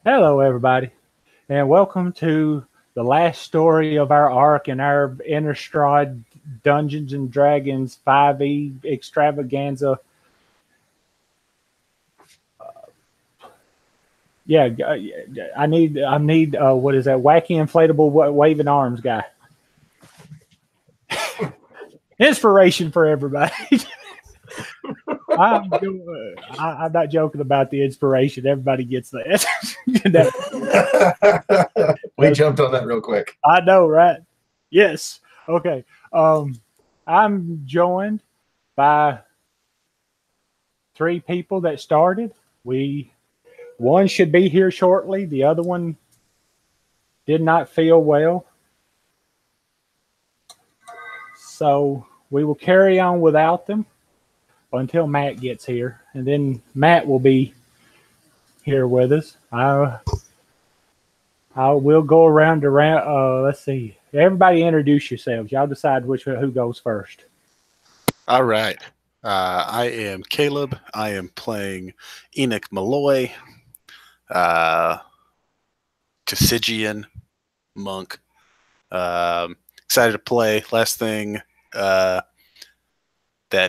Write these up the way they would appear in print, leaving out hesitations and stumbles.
Hello, everybody, and welcome to the last story of our arc in our Innistrad Dungeons and Dragons 5e extravaganza. Yeah, I need what is that wacky inflatable waving arms guy? Inspiration for everybody. I'm not joking about the inspiration. Everybody gets that. We jumped on that real quick. I know, right? Yes. Okay. I'm joined by three people that started. One should be here shortly. The other one did not feel well. So we will carry on without them until Matt gets here. And then Matt will be here with us. I will go around. Let's see. Everybody introduce yourselves. Y'all decide who goes first. All right. I am Caleb. I am playing Enoch Malloy, Cassigian monk. Excited to play. Last thing that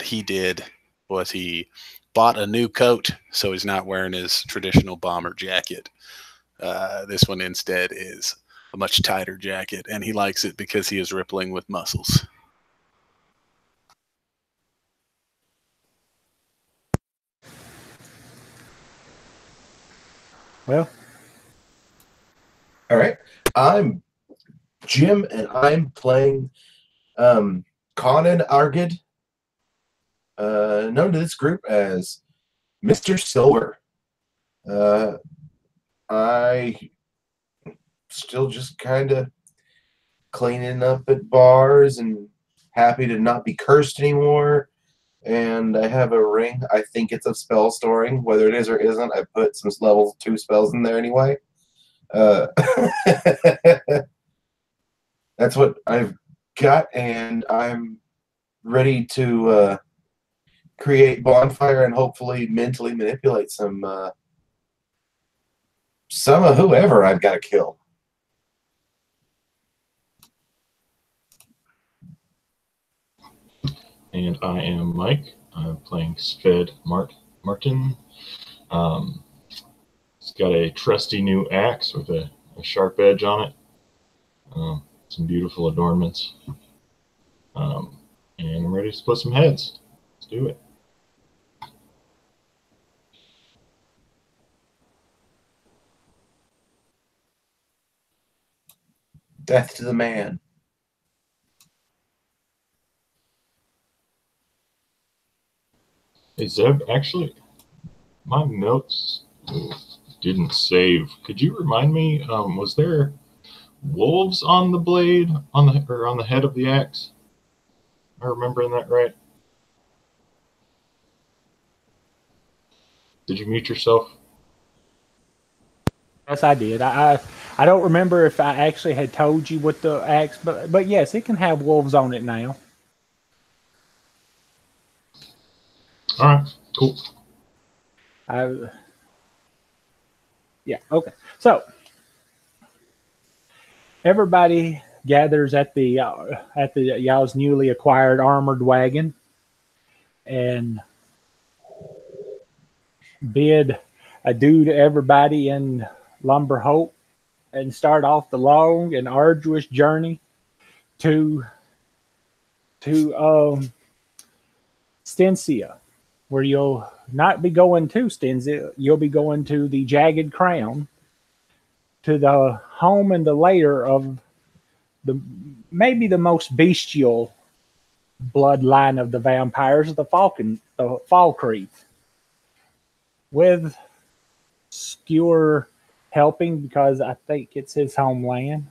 he did was he bought a new coat, so he's not wearing his traditional bomber jacket. This one instead is a much tighter jacket, and he likes it because he is rippling with muscles. Well, all right. I'm Jim, and I'm playing Conan Argid, known to this group as Mr. Silver. I still just kind of cleaning up at bars and happy to not be cursed anymore. And I have a ring. I think it's of spell storing. Whether it is or isn't, I put some level 2 spells in there anyway. That's what I've got, and I'm ready to create bonfire and hopefully mentally manipulate some of whoever I've got to kill. And I am Mike. I'm playing Sved Martin. It's got a trusty new axe with a sharp edge on it. Some beautiful adornments. And I'm ready to split some heads. Let's do it. Death to the man. Hey, Zeb, actually, my notes didn't save. Could you remind me, was there wolves on the blade, on the head of the axe? Am I remembering that right? Did you mute yourself? Yes, I did. I don't remember if I actually had told you what the axe, but yes, it can have wolves on it now. All right, cool. Yeah, okay. So everybody gathers at the y'all's newly acquired armored wagon and bid adieu to everybody in Lumber Hope and start off the long and arduous journey to Stensia, where you'll not be going to Stensia, you'll be going to the Jagged Crown, to the home and the lair of maybe the most bestial bloodline of the vampires, the Falkreath, with Skewer helping because I think it's his homeland.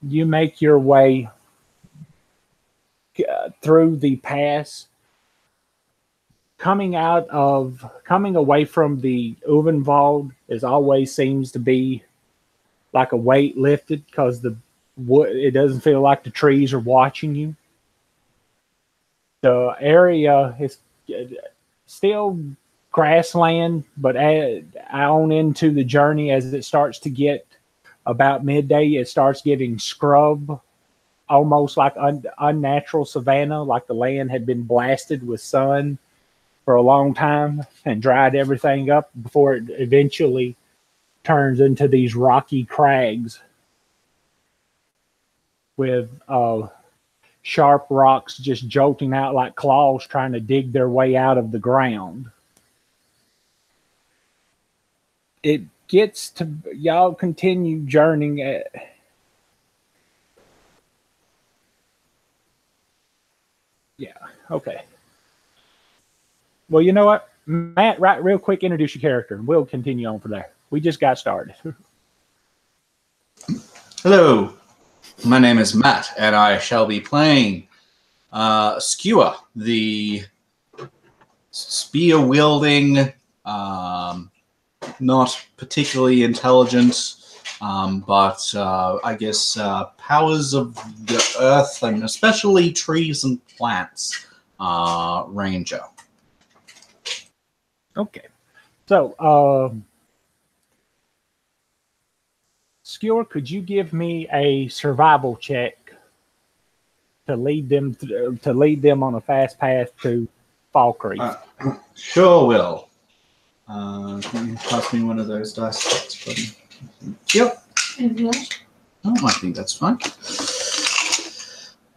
You make your way through the pass, coming away from the Uvenwald is always seems to be like a weight lifted because it doesn't feel like the trees are watching you. The area is still grassland, but on into the journey, as it starts to get about midday, it starts getting scrub, almost like unnatural savanna, like the land had been blasted with sun for a long time and dried everything up before it eventually turns into these rocky crags with sharp rocks just jolting out like claws trying to dig their way out of the ground. It gets to, y'all continue journeying yeah, okay. Well, you know what? Matt, right, real quick, introduce your character, and we'll continue on from there. We just got started. Hello, my name is Matt, and I shall be playing Skewer, the spear-wielding, not particularly intelligent, but I guess powers of the earth, and especially trees and plants, ranger. Okay. So, Skewer, could you give me a survival check to lead them on a fast path to Fall Creek? Sure will. Can you pass me one of those dice? Yep. Oh, I think that's fine.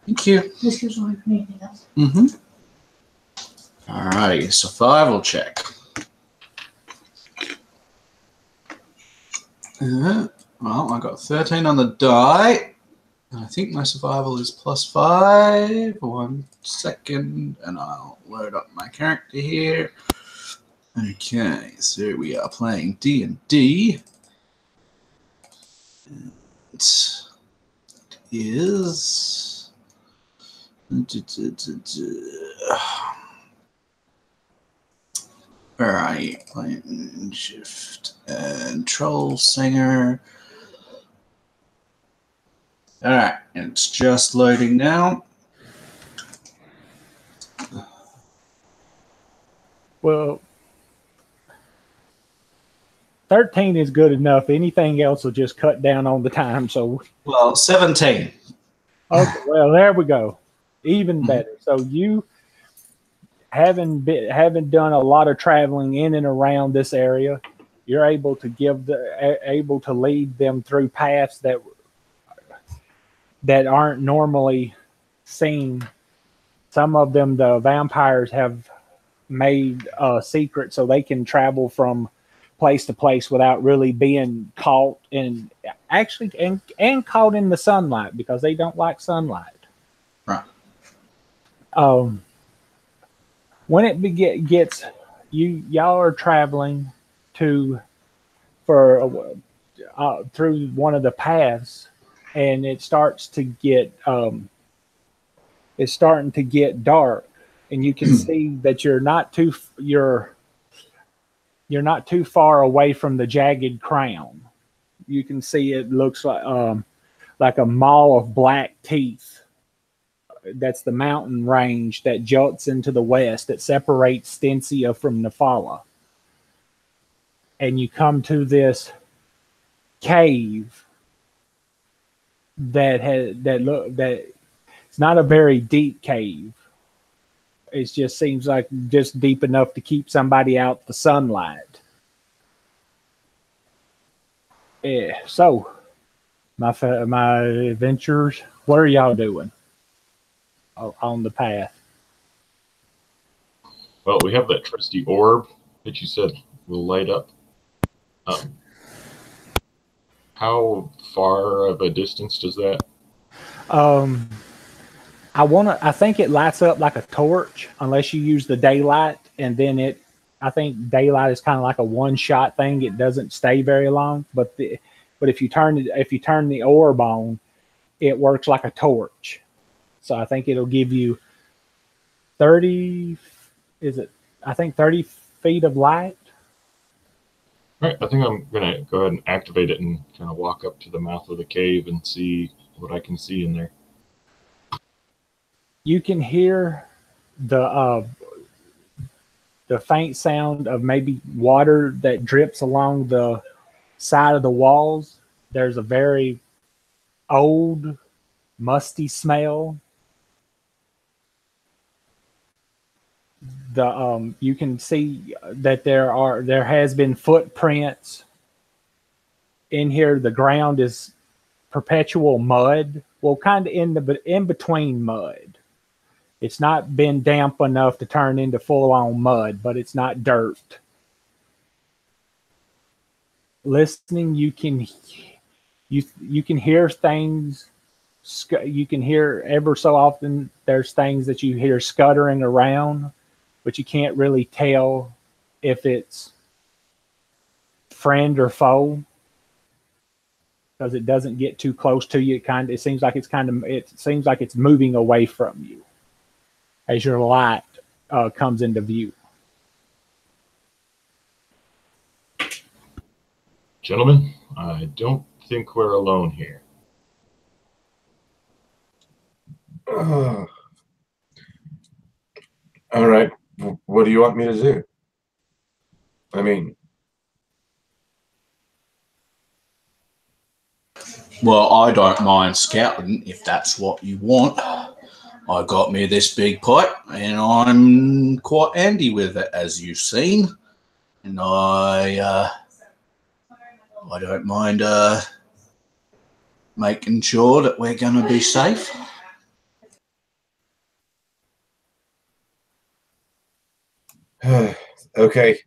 Thank you. This is only for anything else. Mm-hmm. Alrighty, survival check. Well, I got 13 on the die. I think my survival is +5. 1 second, and I'll load up my character here. Okay, so we are playing D&D. It is... Alright, playing Shift and Troll Singer. Alright, it's just loading now. Well, 13 is good enough. Anything else will just cut down on the time. So, Well, 17. okay, well, there we go. Even better. So you, having done a lot of traveling in and around this area, you're able to lead them through paths that aren't normally seen. Some of them, the vampires have made secret so they can travel from place to place without really being caught and caught in the sunlight, because they don't like sunlight. Right. When it gets y'all are traveling through one of the paths, and it's starting to get dark, and you can see that you're not too far away from the jagged crown. You can see it looks like a maw of black teeth. That's the mountain range that juts into the west that separates Stensia from Nefala. And you come to this cave that it's not a very deep cave. It just seems like just deep enough to keep somebody out the sunlight. Yeah. So, my adventures, what are y'all doing on the path? Well, we have that trusty orb that you said will light up. How far of a distance does that? I think it lights up like a torch unless you use the daylight, and then I think daylight is kind of like a one-shot thing. It doesn't stay very long, but if you turn the orb on, it works like a torch. So I think it'll give you 30 feet of light. All right, I think I'm gonna go ahead and activate it and kind of walk up to the mouth of the cave and see what I can see in there. You can hear the the faint sound of maybe water that drips along the side of the walls. There's a very old, musty smell. You can see that there has been footprints in here. The ground is perpetual mud. Well, kind of in between mud. It's not been damp enough to turn into full on mud, but it's not dirt. Listening, you can hear things. You can hear ever so often. There's things that you hear scuttering around, but you can't really tell if it's friend or foe because it doesn't get too close to you. It seems like it's moving away from you as your light comes into view. Gentlemen, I don't think we're alone here. All right. What do you want me to do? I mean, Well, I don't mind scouting if that's what you want. I got me this big pipe, and I'm quite handy with it, as you've seen. And I don't mind making sure that we're going to be safe. okay.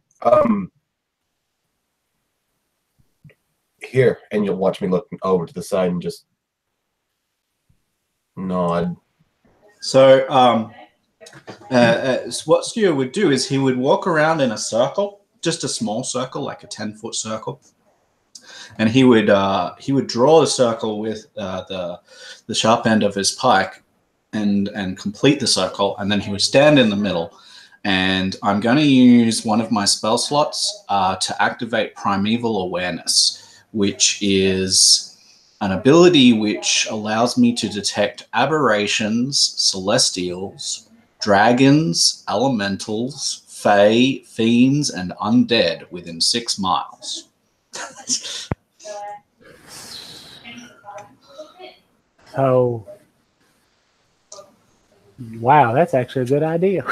Here, and you'll watch me look over to the side and just nod. So, what Stu would do is he would walk around in a circle, just a small circle, like a 10-foot circle, and he would draw the circle with the sharp end of his pike, and complete the circle, and then he would stand in the middle. And I'm going to use one of my spell slots to activate Primeval Awareness, which is an ability which allows me to detect aberrations, celestials, dragons, elementals, fae, fiends, and undead within 6 miles. So, wow, that's actually a good idea.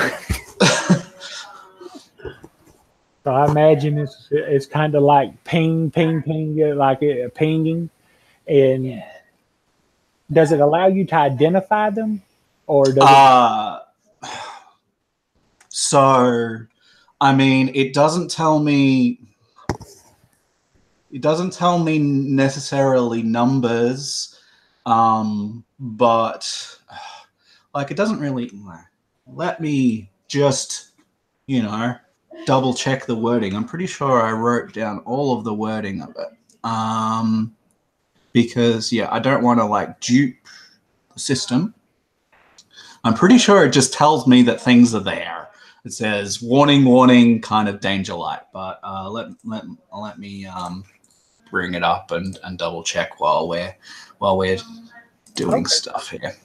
So I imagine it's kind of like ping, ping, ping, like pinging. And does it allow you to identify them, or does So, I mean, it doesn't tell me necessarily numbers, but like it doesn't really let me just, double check the wording. I'm pretty sure I wrote down all of the wording of it. Because I don't want to dupe the system. I'm pretty sure it just tells me that things are there. It says warning, warning, kind of danger light. But let me bring it up and double check while we're doing stuff here.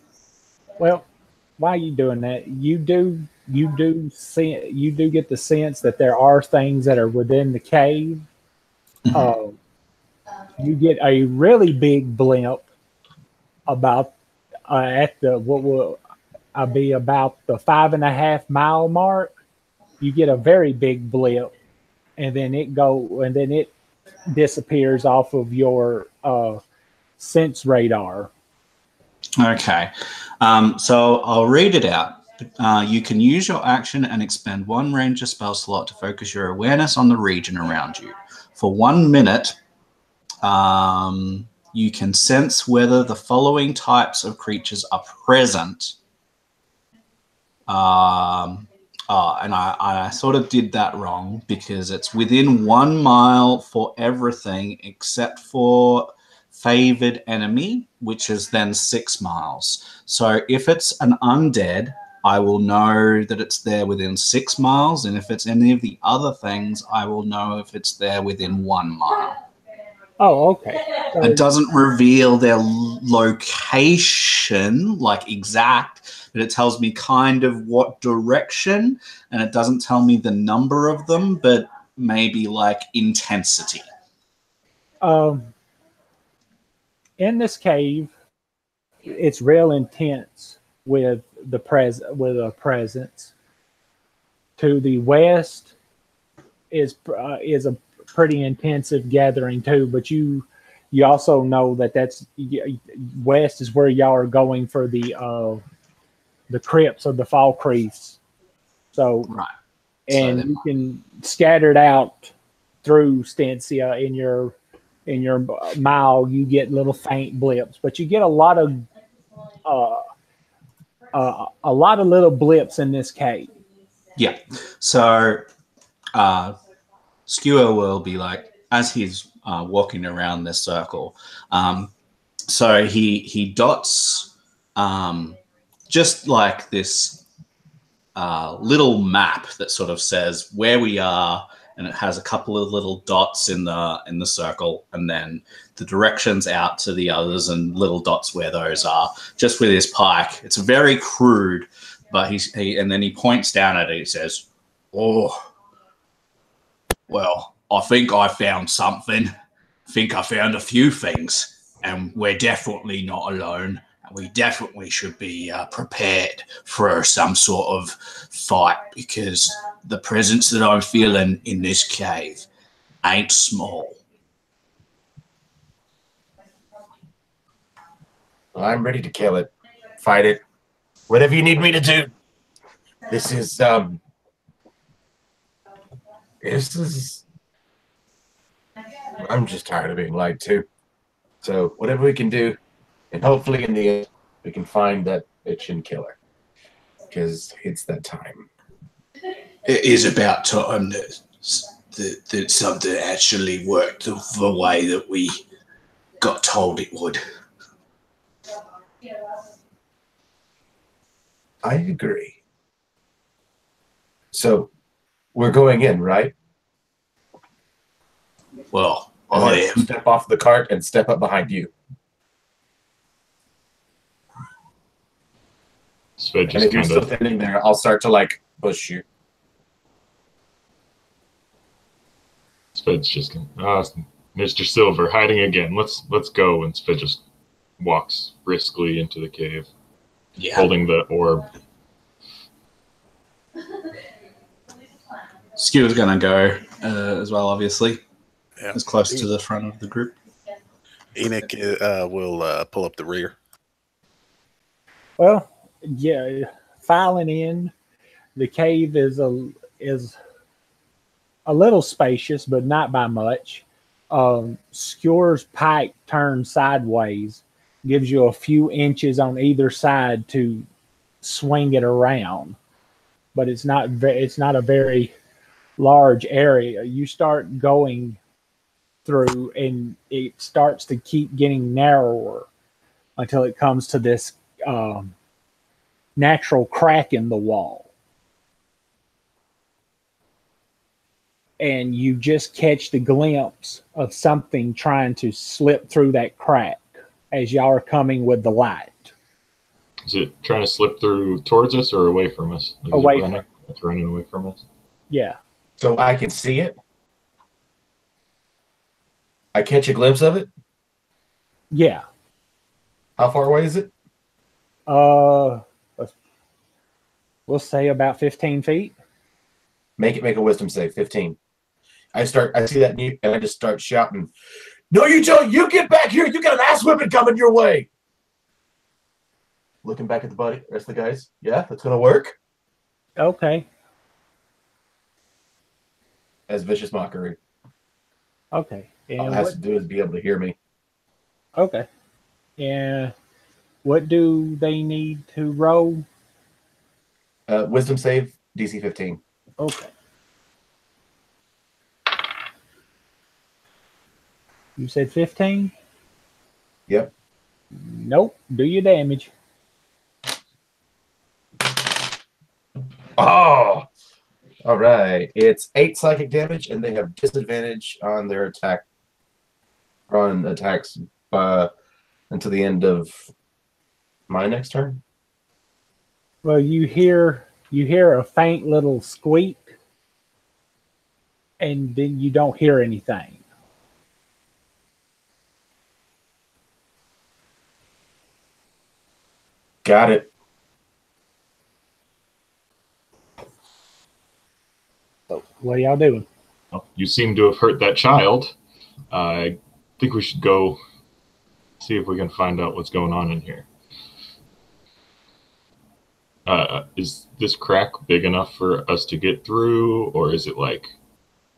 Well, while you're doing that, you do get the sense that there are things that are within the cave. Mm-hmm. You get a really big blimp about at what will be about the 5.5 mile mark. You get a very big blip, and then it disappears off of your sense radar. Okay, so I'll read it out. You can use your action and expend one ranger spell slot to focus your awareness on the region around you. For 1 minute, you can sense whether the following types of creatures are present. And I sort of did that wrong because it's within 1 mile for everything except for favored enemy, which is then 6 miles. So if it's an undead, I will know that it's there within 6 miles, and if it's any of the other things, I will know if it's there within 1 mile. Oh, okay. So It doesn't reveal their location, like exact, but it tells me kind of what direction, and it doesn't tell me the number of them, but maybe like intensity. In this cave, it's real intense with a presence. To the west is a pretty intensive gathering too, but you also know that west is where y'all are going for the crypts of the fall creeps. So Right. and you can scatter it out through Stencia in your mile. You get little faint blips, but you get uh, a lot of little blips in this cave. Yeah. So Skewer will be like, as he's walking around this circle, so he dots just like this little map that sort of says where we are, and it has a couple of little dots in the circle, and then the directions out to the others and little dots where those are, just with his pike. It's very crude, but and then he points down at it. He says, "Oh, well, I think I found something. I think I found a few things, and we're definitely not alone. We definitely should be prepared for some sort of fight, because the presence that I'm feeling in this cave ain't small." Well, I'm ready to kill it, fight it, whatever you need me to do. This is I'm just tired of being lied to. So whatever we can do, and hopefully in the end we can find that bitch and kill her, because it's that time. It is about time that something actually worked the way that we got told it would. I agree. So we're going in, right? Well, I'm I gonna am. step off the cart and step up behind you. Sved And just if you're kind still of standing there, I'll start to like push you. Sved's just Mr. Silver hiding again. Let's go. And Sved just walks briskly into the cave, holding the orb. Skewer's gonna go as well, obviously, Yeah. as close to the front of the group. Enoch will pull up the rear. Well, yeah, filing in, the cave is a little spacious, but not by much. Skewer's pike turned sideways gives you a few inches on either side to swing it around, but it's not a very large area. You start going through, and it starts to keep getting narrower until it comes to this natural crack in the wall. And you just catch the glimpse of something trying to slip through that crack as y'all are coming with the light. Is it trying to slip through towards us or away from us? Like, Away. It's running away from us. Yeah. So I can see it? I catch a glimpse of it? Yeah. How far away is it? We'll say about 15 feet. Make a wisdom save, 15. I see that and I just start shouting, "No, you don't! You get back here! You got an ass whipping coming your way!" Looking back at the rest of the guys. Yeah, that's gonna work. Okay. As vicious mockery. Okay. And All it has to do is be able to hear me. Okay. And what do they need to roll? Wisdom save, DC 15. Okay. You said 15? Yep. Nope. Do your damage. Oh! All right. It's 8 psychic damage, and they have disadvantage on their attack on attacks until the end of my next turn. Well, you hear a faint little squeak, and then you don't hear anything. Got it. So, what are y'all doing? Well, you seem to have hurt that child. I think we should go see if we can find out what's going on in here. Is this crack big enough for us to get through, or is it like...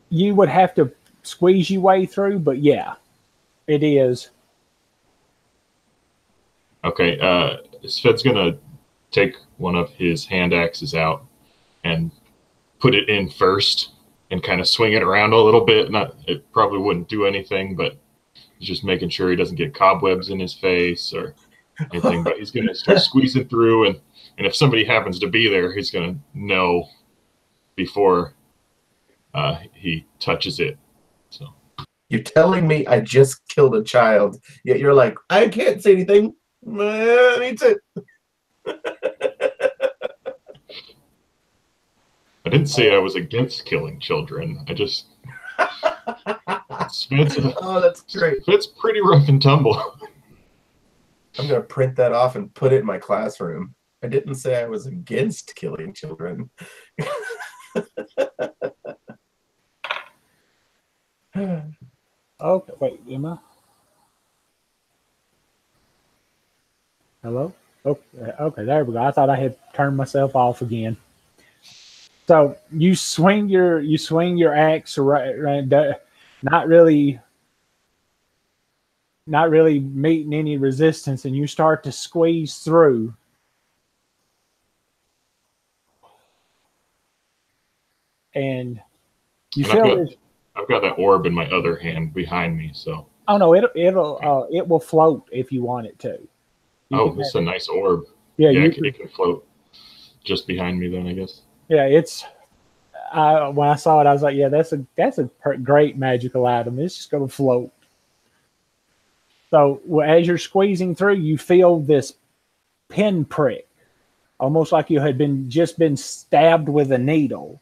You would have to squeeze your way through, but yeah, it is. Okay, Sved's gonna take one of his hand axes out and put it in first and kind of swing it around a little bit. It probably wouldn't do anything, but he's just making sure he doesn't get cobwebs in his face or anything. But he's gonna start squeezing through, and if somebody happens to be there, he's gonna know before he touches it. So You're telling me I just killed a child, yet you're like, I can't say anything. Me too. I didn't say I was against killing children. I just... Oh, that's great. It's pretty rough and tumble. I'm going to print that off and put it in my classroom. I didn't say I was against killing children. Okay, wait, am I? Hello? Okay, there we go. I thought I had turned myself off again. So you swing your axe around, not really meeting any resistance, and you start to squeeze through. And you feel I've got that orb in my other hand behind me, so. Oh no, it will float if you want it to. This is a nice orb. Yeah, it can float just behind me then, I guess. Yeah, it's. When I saw it, I was like, "Yeah, that's a great magical item. It's just going to float." So as you're squeezing through, you feel this pin prick, almost like you had just been stabbed with a needle.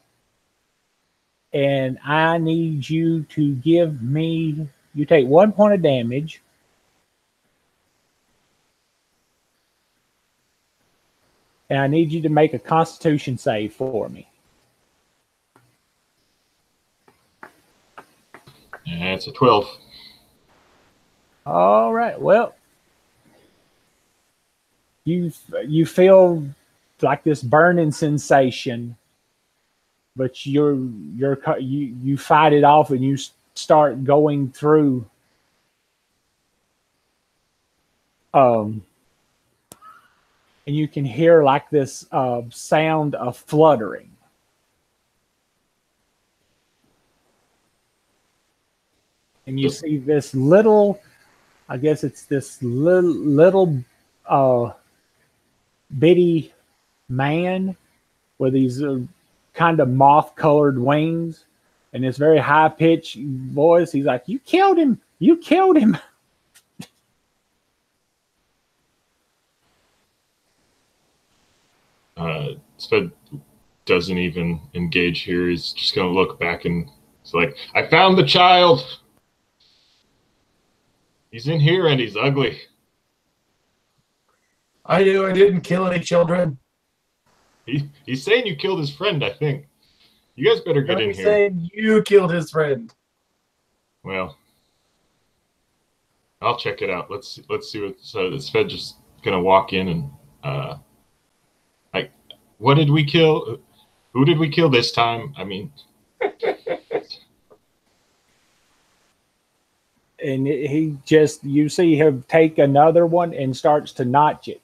And I need you to give me. You take 1 point of damage. And I need you to make a Constitution save for me. Yeah, it's a 12. All right. Well, you feel like this burning sensation, but you fight it off and you start going through. And you can hear like this sound of fluttering. And you see this little, I guess it's this little bitty man with these kind of moth-colored wings and this very high-pitched voice. He's like, "You killed him! You killed him!" Sved doesn't even engage here. He's just going to look back and it's like, "I found the child. He's in here and he's ugly." I didn't kill any children. He's saying you killed his friend, I think. You guys better get in here. Saying you killed his friend. Well, I'll check it out. Let's see what. So Sved just going to walk in and what did we kill? Who did we kill this time? I mean, and you see him take another one and starts to notch it.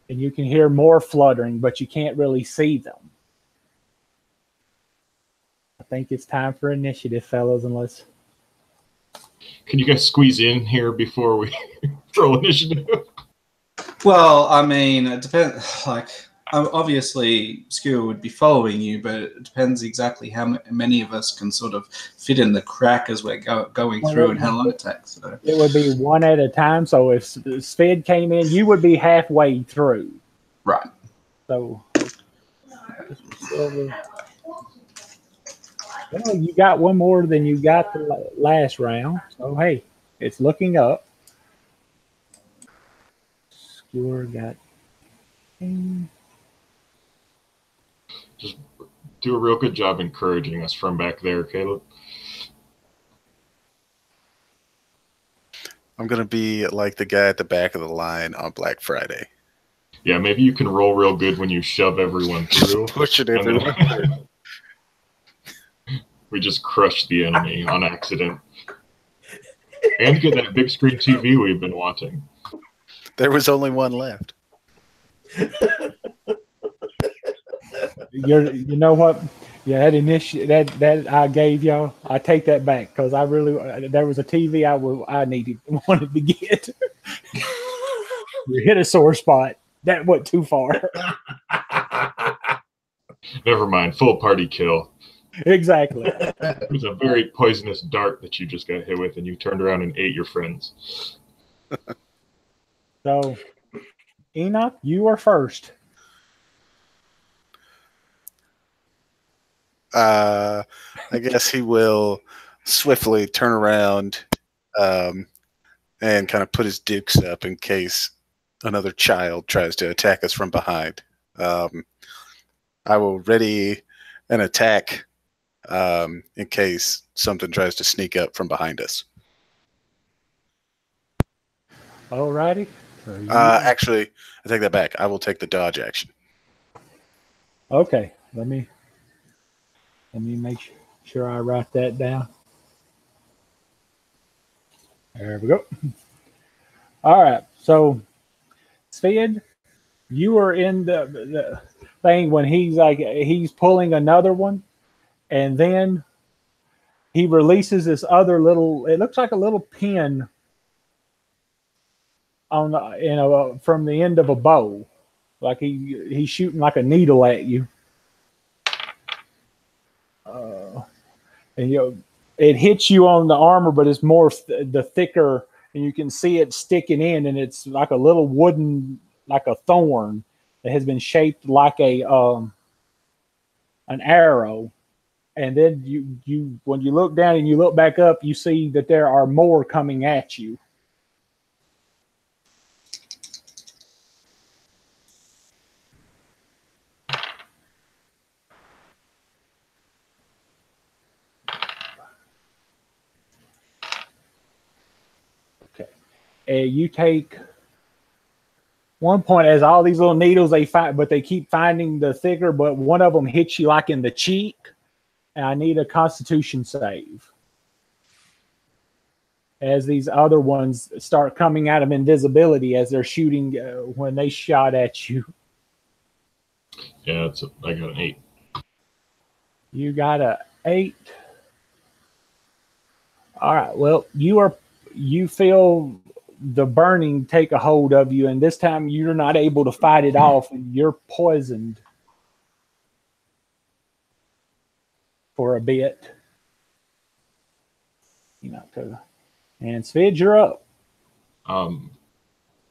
And you can hear more fluttering, but you can't really see them. I think it's time for initiative, fellas, unless... Can you guys squeeze in here before we roll initiative? Well, I mean, it depends. Like, Obviously, Skewer would be following you, but it depends exactly how many of us can sort of fit in the crack as we're going through and how long it takes. So. It would be one at a time. So if Svid came in, you would be halfway through. Right. So, well, you got one more than you got the last round. So, hey, it's looking up. Skewer got... Just do a real good job encouraging us from back there, Caleb. I'm going to be like the guy at the back of the line on Black Friday. Yeah, maybe you can roll real good when you shove everyone through. Pushing everyone through. We just crush the enemy on accident. And get that big screen TV we've been wanting. There was only one left. You know what? Yeah, that I gave y'all. I take that back because I really there was a TV I wanted to get. You hit a sore spot. That went too far. Never mind. Full party kill. Exactly. It was a very poisonous dart that you just got hit with, and you turned around and ate your friends. So, Enoch, you are first. I guess he will swiftly turn around and kind of put his dukes up in case another child tries to attack us from behind. I will ready an attack in case something tries to sneak up from behind us. Alrighty. So actually, I take that back. I will take the dodge action. Okay. Let me make sure I write that down. There we go. All right. So, Svid, you are in the thing when he's pulling another one, and then he releases this other little. It looks like a little pin on from the end of a bow, like he's shooting like a needle at you. And it hits you on the armor, but it's more the thicker, and you can see it sticking in, and it's like a little wooden, like a thorn that has been shaped like an arrow. And then you when you look down and you look back up, you see that there are more coming at you. You take 1 point as all these little needles they find, but they keep finding the thicker. But one of them hits you like in the cheek, and I need a Constitution save. As these other ones start coming out of invisibility as they're shooting when they shot at you. Yeah, I got an 8. You got a 8. All right. Well, you feel the burning take a hold of you, and this time you're not able to fight it off, and you're poisoned for a bit. And Svid, you're up.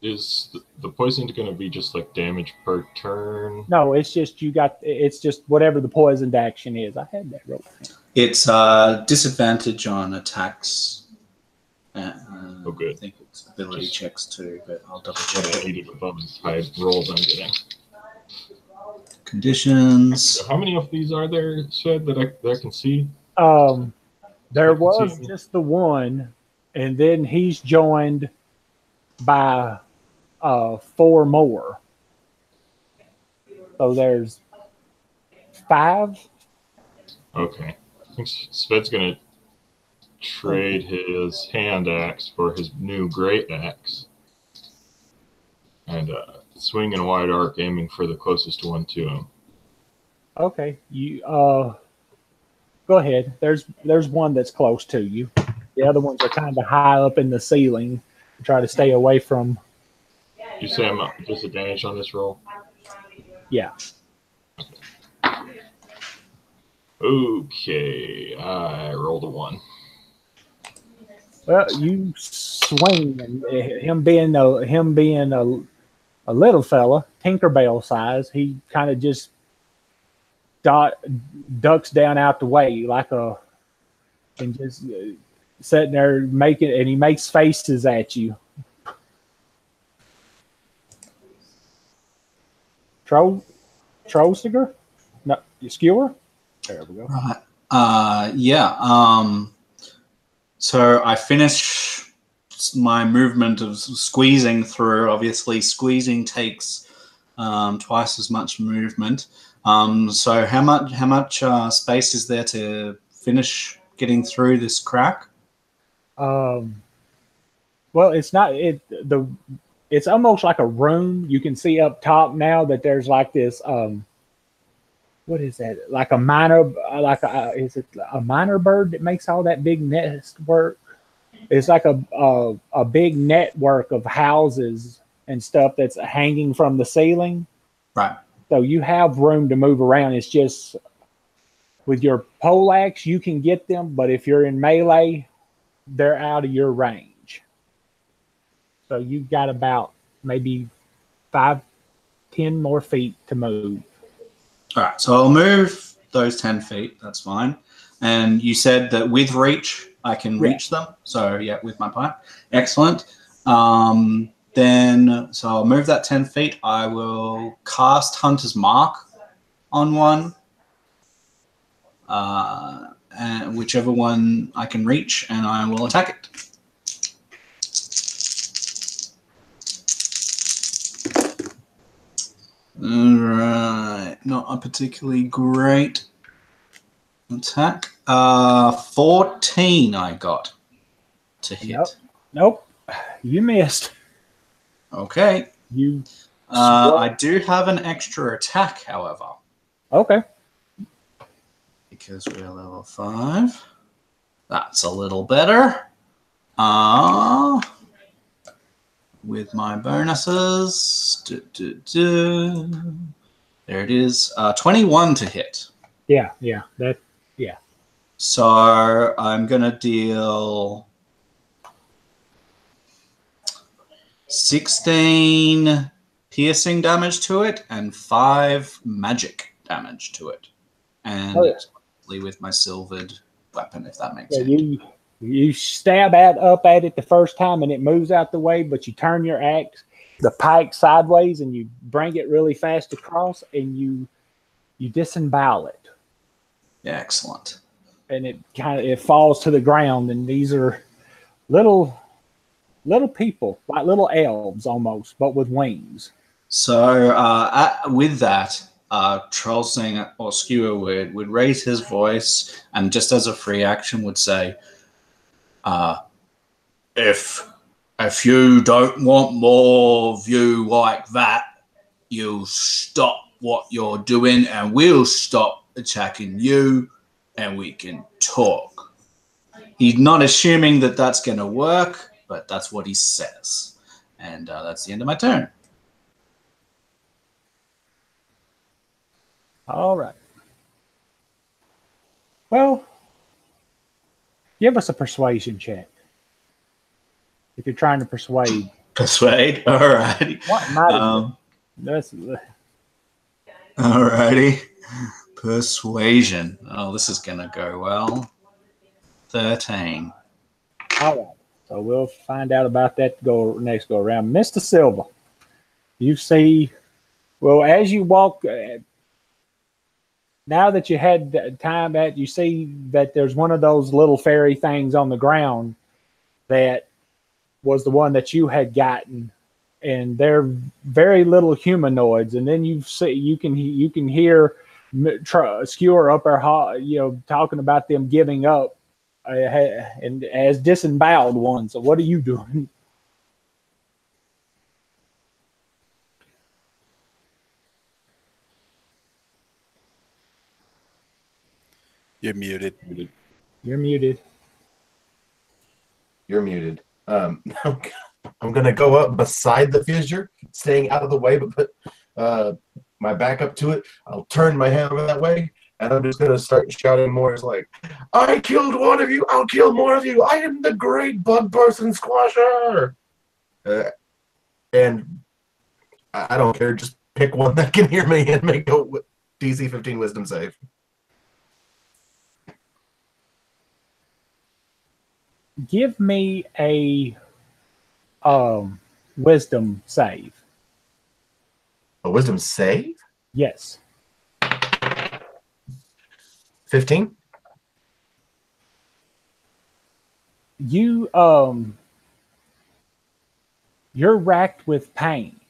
Is the poison going to be just like damage per turn? No, it's just it's just whatever the poisoned action is. I had that wrote down. It's disadvantage on attacks. Oh, good. I think it's ability checks too, but I'll double check. High rolls I'm getting. Conditions. So how many of these are there, Shed, that I can see? There was just the one, and then he's joined by 4 more. So there's 5. Okay. I think Sved's going to trade his hand axe for his new great axe. And swing in a wide arc, aiming for the closest one to him. Okay. You go ahead. There's one that's close to you. The other ones are kind of high up in the ceiling. Try to stay away from. You say I'm at disadvantage on this roll? Yeah. Okay, I rolled a 1. Well, you swing, and him being a little fella, Tinkerbell size, he kind of just ducks down out the way and just sitting there and he makes faces at you. Trollsiger? No, Skewer? There we go. Right. Yeah. So I finish my movement of squeezing through. Obviously, squeezing takes twice as much movement. So how much space is there to finish getting through this crack? Well, it's not it's almost like a room. You can see up top now that there's like this what is that? Like is it a minor bird that makes all that big nest work? It's like a big network of houses and stuff that's hanging from the ceiling. Right. So you have room to move around. It's just with your poleaxe you can get them, but if you're in melee, they're out of your range. So you've got about maybe 5-10 more feet to move. All right, so I'll move those 10 feet. That's fine. And you said that with reach, I can reach them. So yeah, with my pipe. Excellent. Then, so I'll move that 10 feet. I will cast Hunter's Mark on one. And whichever one I can reach, and I will attack it. Alright, not a particularly great attack. 14 I got to hit. Nope. You missed. Okay. You. I do have an extra attack, however. Okay. Because we're level 5. That's a little better. With my bonuses. There it is. 21 to hit. Yeah. So I'm going to deal 16 piercing damage to it and 5 magic damage to it. And with my silvered weapon, if that makes sense. You stab up at it the first time and it moves out the way, but you turn your the pike sideways, and you bring it really fast across, and you disembowel it. Yeah, excellent. And it falls to the ground, and these are little people, like little elves almost, but with wings. So with that, Trollsing or Skewer would raise his voice, and just as a free action would say, if you don't want more view like that, you stop what you're doing and we'll stop attacking you and we can talk. He's not assuming that that's going to work, but that's what he says. And that's the end of my turn. All right. Well, give us a persuasion check. If you're trying to persuade. Persuade? All righty. All righty. Persuasion. Oh, this is going to go well. 13. All right. So we'll find out about that next go around. Mr. Silva, you see, well, as you walk, now that you had time you see that there's one of those little fairy things on the ground that was the one that you had gotten, and they're very little humanoids. And then you can hear Skewer up there, talking about them giving up, and as disemboweled ones. So what are you doing? You're muted. You're muted. You're muted. I'm gonna go up beside the fissure, staying out of the way, but my back up to it. I'll turn my head over that way, and I'm just gonna start shouting more. It's like, I killed one of you. I'll kill more of you. I am the great bug person squasher. And I don't care. Just pick one that can hear me and make a DC 15 Wisdom save. Give me a wisdom save. A Wisdom save? Yes. 15? You're racked with pain.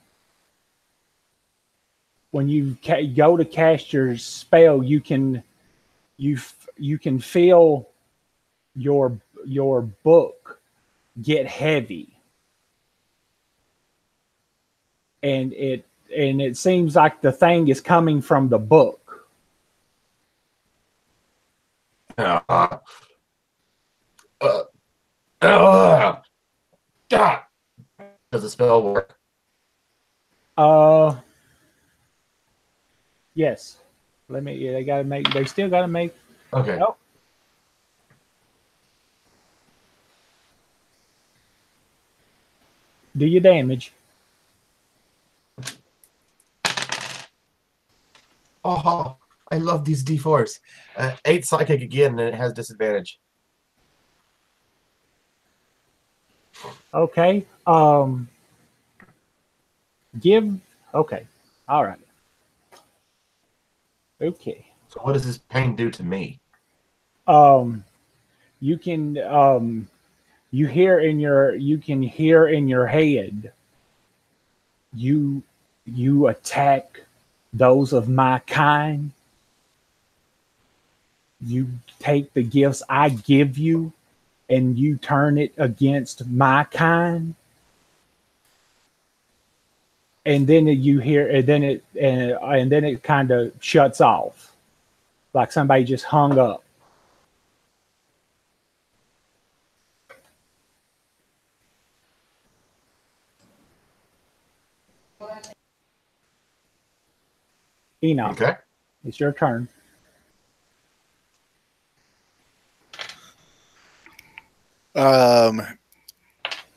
When you go to cast your spell, you can feel your book get heavy, and it seems like the thing is coming from the book. God. Does the spell work? Yes. Let me. Yeah, they still gotta make. Okay. Oh. Do your damage. Oh, I love these D4s. 8 psychic again, and it has disadvantage. Okay. Okay. All right. Okay. So what does this pain do to me? You can you can hear in your head. You attack those of my kind. You take the gifts I give you and you turn it against my kind. And then you hear, and then it kind of shuts off, like somebody just hung up. Enoch, Okay. it's your turn.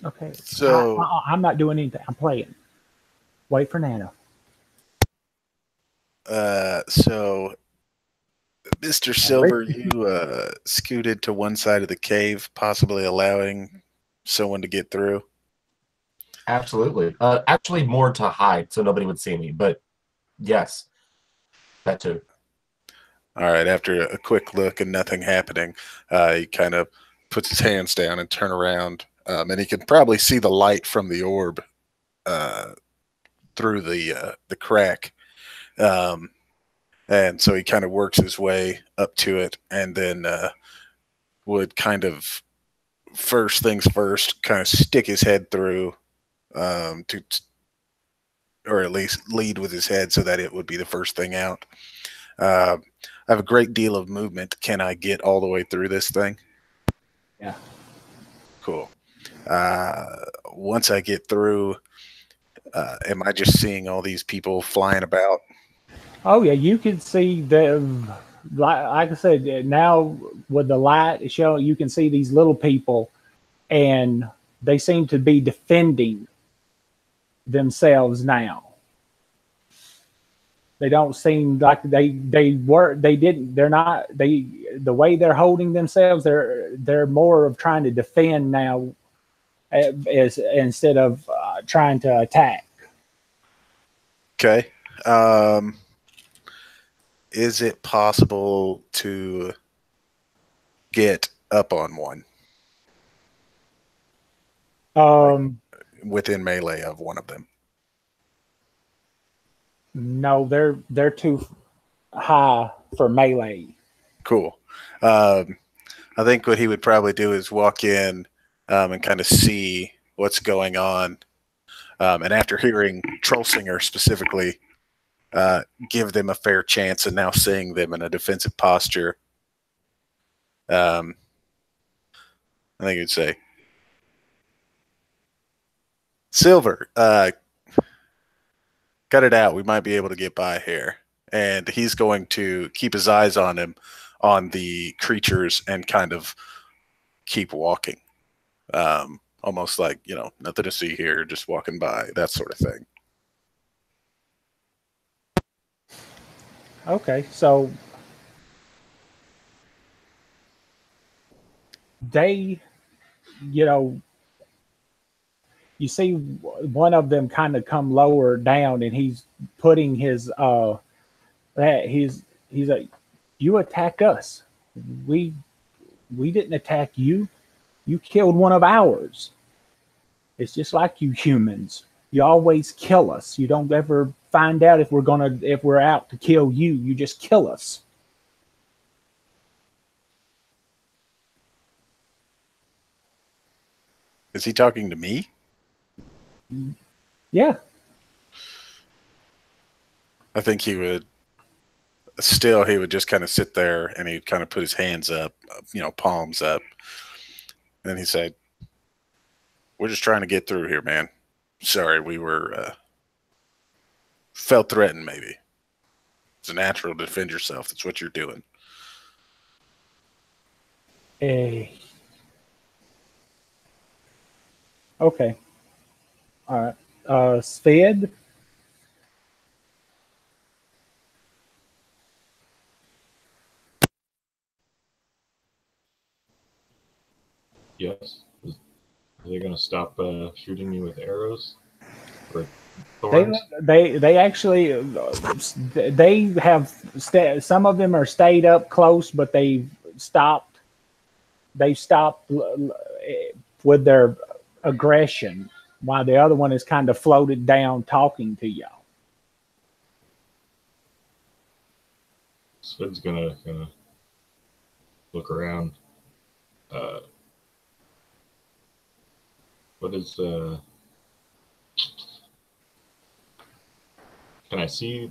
Okay. So I'm not doing anything. I'm playing. Wait for Nana. so Mr. Silver, you scooted to one side of the cave, possibly allowing someone to get through. Absolutely. Actually, more to hide so nobody would see me, but yes, that too. All right. After a quick look and nothing happening, he kind of puts his hands down and turn around, and he can probably see the light from the orb through the crack. And so he kind of works his way up to it, and then would kind of first things first, kind of stick his head through to, or at least lead with his head so that it would be the first thing out. I have a great deal of movement. Can I get all the way through this thing? Yeah. Cool. Once I get through, am I just seeing all these people flying about? Oh yeah, you can see like I said, now with the light showing, you can see these little people, and they seem to be defending themselves now. They don't seem like the way they're holding themselves, they're more of trying to defend now, as instead of trying to attack. Okay. Is it possible to get up on one? Within melee of one of them? No, they're too high for melee. Cool. I think what he would probably do is walk in and kind of see what's going on. And after hearing Trollsinger specifically, give them a fair chance, and now seeing them in a defensive posture, I think you'd say, Silver, cut it out. We might be able to get by here. And he's going to keep his eyes on him, on the creatures, and kind of keep walking. Almost like, nothing to see here, just walking by, that sort of thing. Okay, so they, you see one of them kind of come lower down, and he's putting his he's like, you attacked us. We didn't attack you. You killed one of ours. It's just like you humans. You always kill us. You don't ever find out if we're out to kill you. You just kill us. Is he talking to me? Yeah. I think he would just kind of sit there, and he'd kind of put his hands up, palms up. And he said, we're just trying to get through here, man. Sorry, we were felt threatened, maybe. It's natural to defend yourself. That's what you're doing. Okay. All right. Sved? Yes. Are they going to stop shooting me with arrows or thorns? They actually they have some of them are stayed up close, but they've stopped with their aggression, while the other one is kind of floated down talking to y'all. Sved's gonna look around. What is Can I see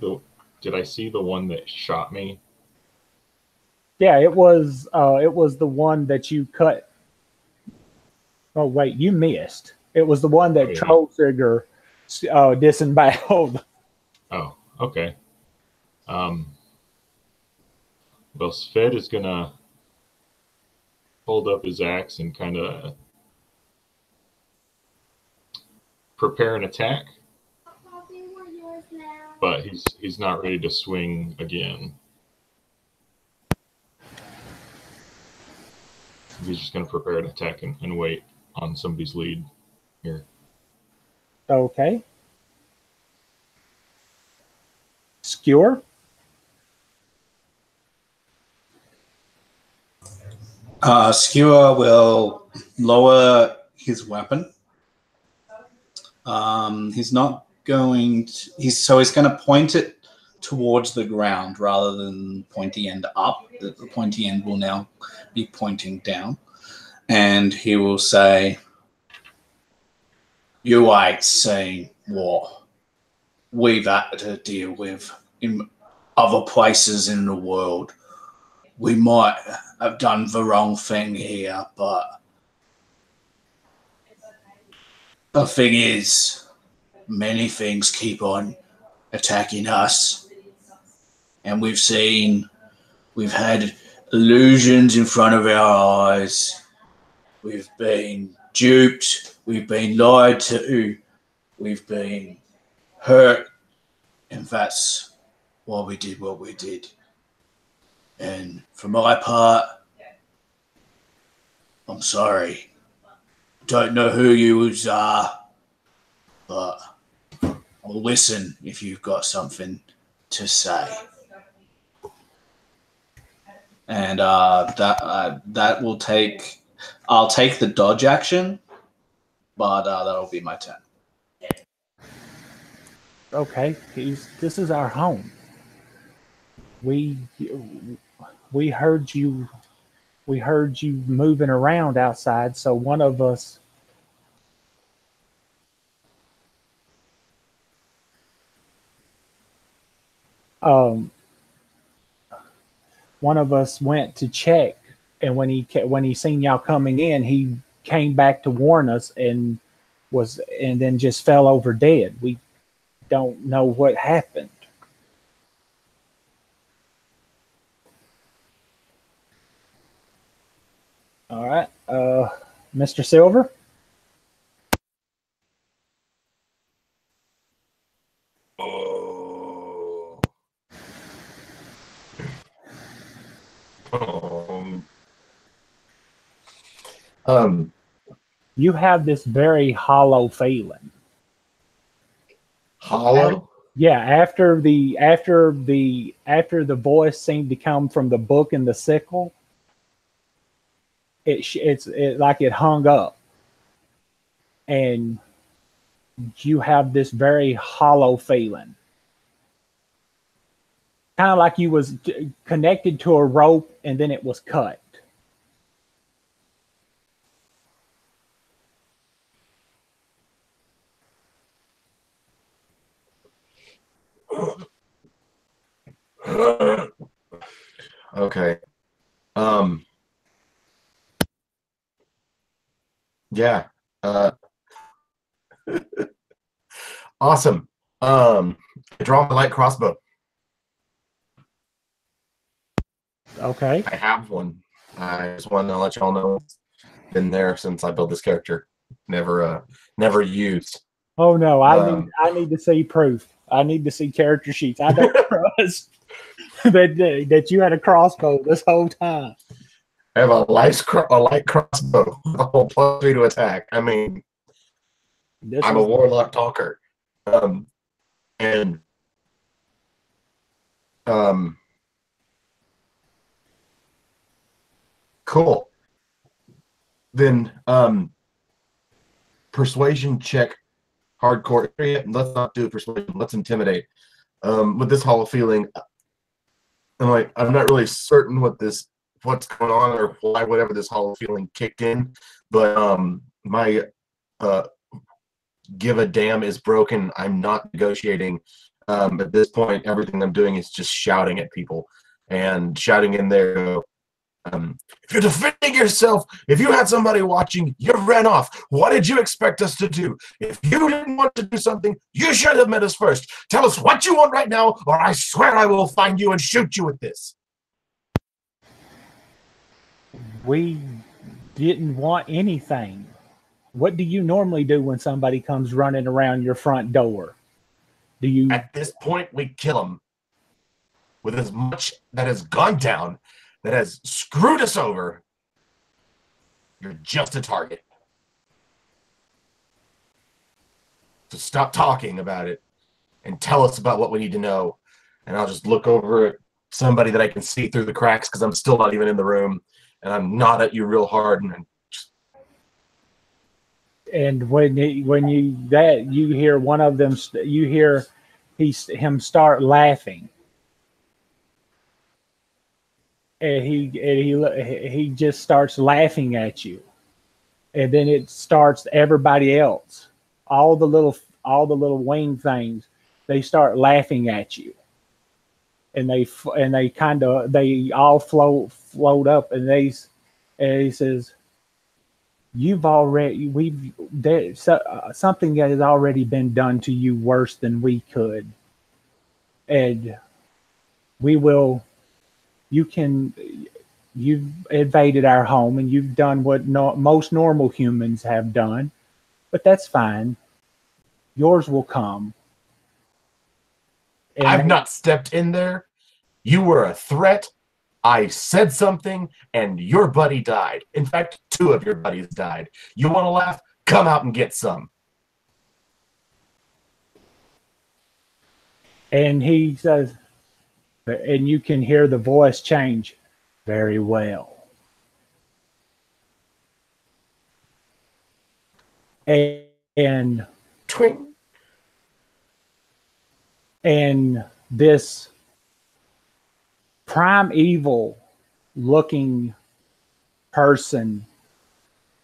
did I see the one that shot me? Yeah, it was the one that you cut. Oh wait, you missed. It was the one that Troll Trigger disemboweled. Oh, okay. Well, Sved is gonna hold up his axe and kind of prepare an attack, but he's not ready to swing again. He's just going to prepare an attack and wait on somebody's lead here. Okay. Skewer? Skewer will lower his weapon. He's not going to, he's going to point it towards the ground rather than pointy end up. The pointy end will now be pointing down. And he will say, you ain't seen what we've had to deal with in other places in the world. We might have done the wrong thing here, but the thing is, many things keep on attacking us. And we've had illusions in front of our eyes. We've been duped. We've been lied to. We've been hurt. And that's why we did what we did. And for my part, I'm sorry. Don't know who you are, but I'll listen if you've got something to say. And that will take. I'll take the dodge action, but that'll be my turn. Okay, this is our home. We heard you. We heard you moving around outside, so one of us. One of us went to check, and when he seen y'all coming in, he came back to warn us, and then just fell over dead. We don't know what happened. All right, Mr. Silver. Oh. You have this very hollow feeling. Hollow? Yeah, after the voice seemed to come from the book and the sickle, it's like it hung up, and you have this very hollow feeling, kind of like you was connected to a rope and then it was cut. Okay. Yeah. Awesome. I draw my light crossbow. Okay. I have one. I just want to let y'all know it's been there since I built this character. Never used. Oh no, I need to see proof. I need to see character sheets. I don't trust that you had a crossbow this whole time. I have a light crossbow with a whole +3 to attack. I mean, I'm a warlock talker. Cool. Then persuasion check, hardcore. Let's not do persuasion. Let's intimidate. With this hollow feeling, I'm not really certain what's going on or why whatever this hollow feeling kicked in, but my give a damn is broken. I'm not negotiating. At this point, everything I'm doing is just shouting at people and shouting in there. If you're defending yourself, if you had somebody watching, you ran off. What did you expect us to do? If you didn't want to do something, you should have met us first. Tell us what you want right now, or I swear I will find you and shoot you with this. We didn't want anything. What do you normally do when somebody comes running around your front door? Do you? At this point, we kill them. With as much that has gone down, that has screwed us over, you're just a target. So stop talking about it and tell us about what we need to know. And I'll just look over at somebody that I can see through the cracks because I'm still not even in the room. And I'm nod at you real hard. And when you hear one of them, you hear him start laughing. And he just starts laughing at you, and then it starts everybody else, all the little wing things, they start laughing at you, and they all float up, and he says, something that has already been done to you worse than we could, and you've invaded our home and you've done what most normal humans have done, but that's fine. Yours will come. And I've not stepped in there. You were a threat. I said something and your buddy died. In fact, 2 of your buddies died. You want to laugh? Come out and get some. And he says, and you can hear the voice change. Very well. And Twing. And this primeval looking person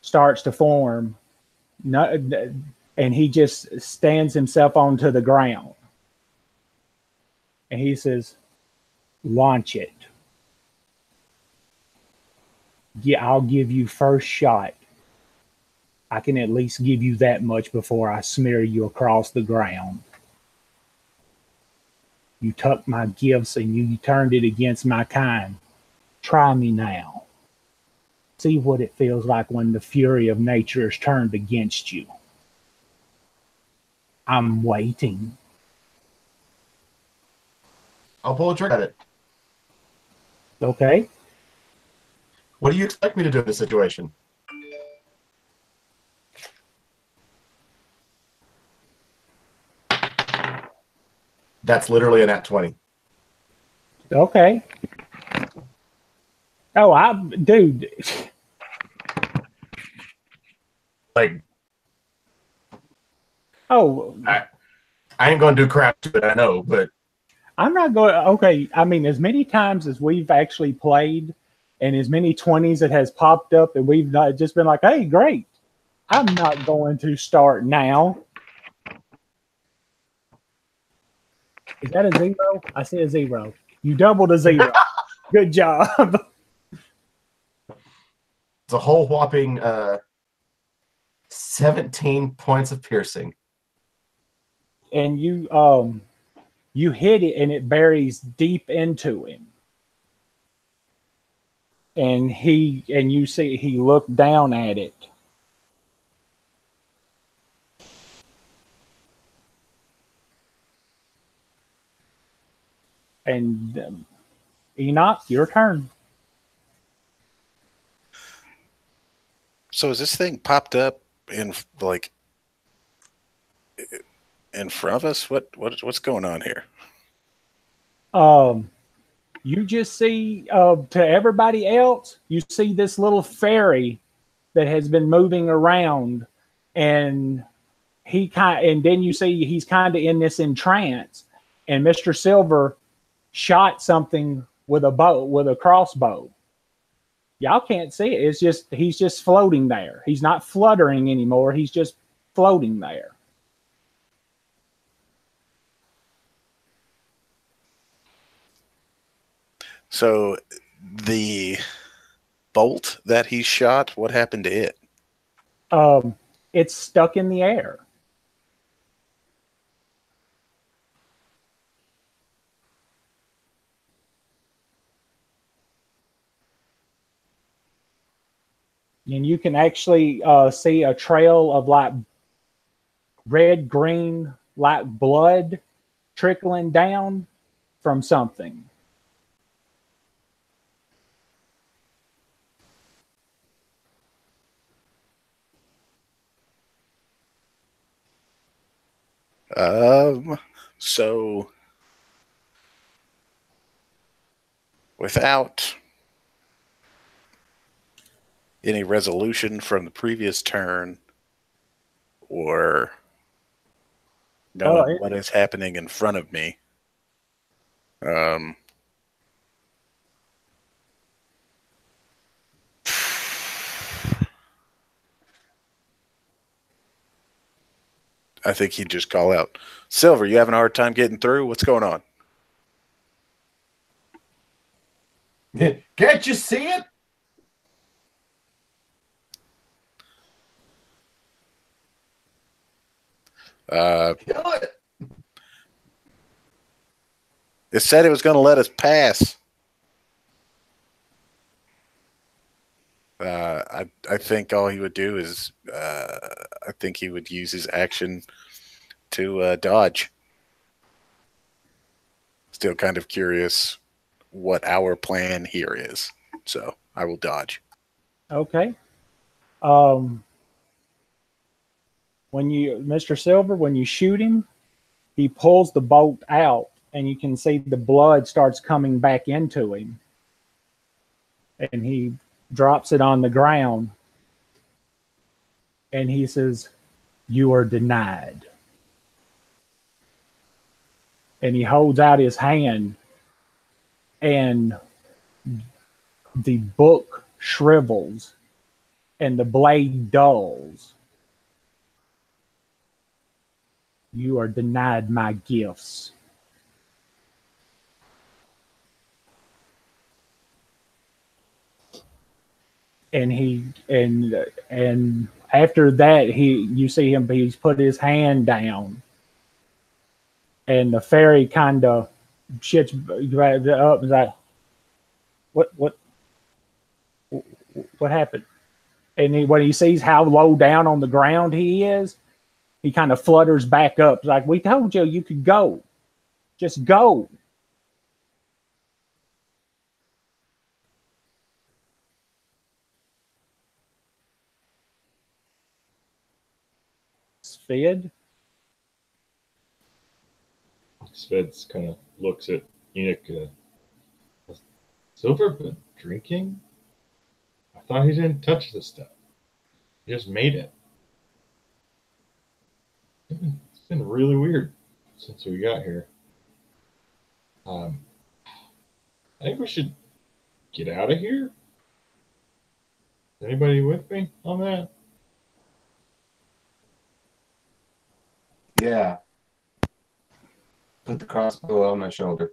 starts to form, and he just stands himself onto the ground. And he says, launch it. Yeah, I'll give you first shot. I can at least give you that much before I smear you across the ground. You took my gifts and you turned it against my kind. Try me now. See what it feels like when the fury of nature is turned against you. I'm waiting. I'll pull a trick at it. Okay? What do you expect me to do in this situation? That's literally a nat 20. Okay. Oh, dude. Like, Oh, I ain't gonna do crap to it, I know, but I'm not going. Okay, I mean, as many times as we've actually played, and as many 20s it has popped up, and we've not just been like, "Hey, great! I'm not going to start now." Is that a 0? I see a 0. You doubled a 0. Good job. it's a whole whopping 17 points of piercing. And you hit it, and it buries deep into him. And you see he looked down at it. And Enoch, your turn. So is this thing popped up in like in front of us? What's going on here? You just see to everybody else, you see this little fairy that has been moving around, and and then you see he's kind of in this entrance, and Mr. Silver shot something with a crossbow. Y'all can't see it. It's just he's just floating there. He's not fluttering anymore. He's just floating there. So the bolt that he shot, what happened to it? It's stuck in the air. And you can actually see a trail of like red, green, like blood trickling down from something. So without any resolution from the previous turn or knowing what is happening in front of me, I think he'd just call out, "Silver, you having a hard time getting through? What's going on?" Can't you see it? Kill it. It said it was going to let us pass. I think all he would do is I think he would use his action to dodge. Still kind of curious what our plan here is, so I will dodge. Okay. Mr. Silver, when you shoot him, he pulls the bolt out, and you can see the blood starts coming back into him. And he drops it on the ground. And he says, "You are denied." And he holds out his hand, and the book shrivels and the blade dulls. "You are denied my gifts." And and after that, you see him. He's put his hand down, and the fairy kind of shit's right up and like, what what happened? And when he sees how low down on the ground he is, he kind of flutters back up. It's like, we told you you could go. Just go. Spid? Sved's kind of looks at Enoch. Has Silver been drinking? I thought he didn't touch this stuff. He just made it. It's been really weird since we got here. I think we should get out of here. Anybody with me on that? Yeah. Put the crossbow on my shoulder.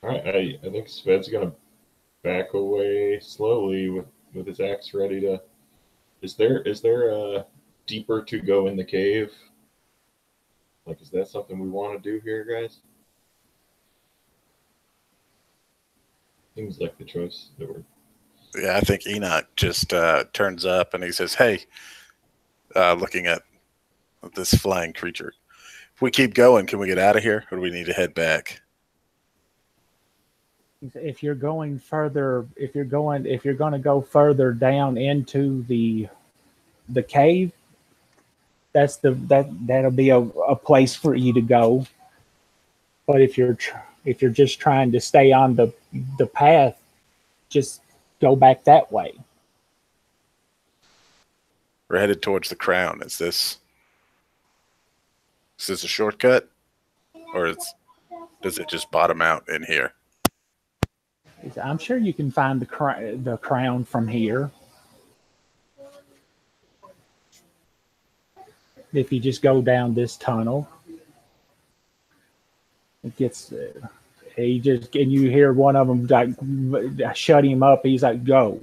All right, I think Sved's gonna back away slowly with his axe ready to. Is there a deeper to go in the cave? Like, is that something we want to do here, guys? Seems like the choice that we're. Yeah, I think Enoch just turns up and he says, "Hey," looking at this flying creature. If we keep going, can we get out of here, or do we need to head back? If you're going further, if you're going to go further down into the cave, that'll be a place for you to go. But if you're just trying to stay on the path, just go back that way. We're headed towards the crown. Is this a shortcut, or does it just bottom out in here? I'm sure you can find the crown from here. If you just go down this tunnel, it gets. And you hear one of them like shut him up. He's like, "Go,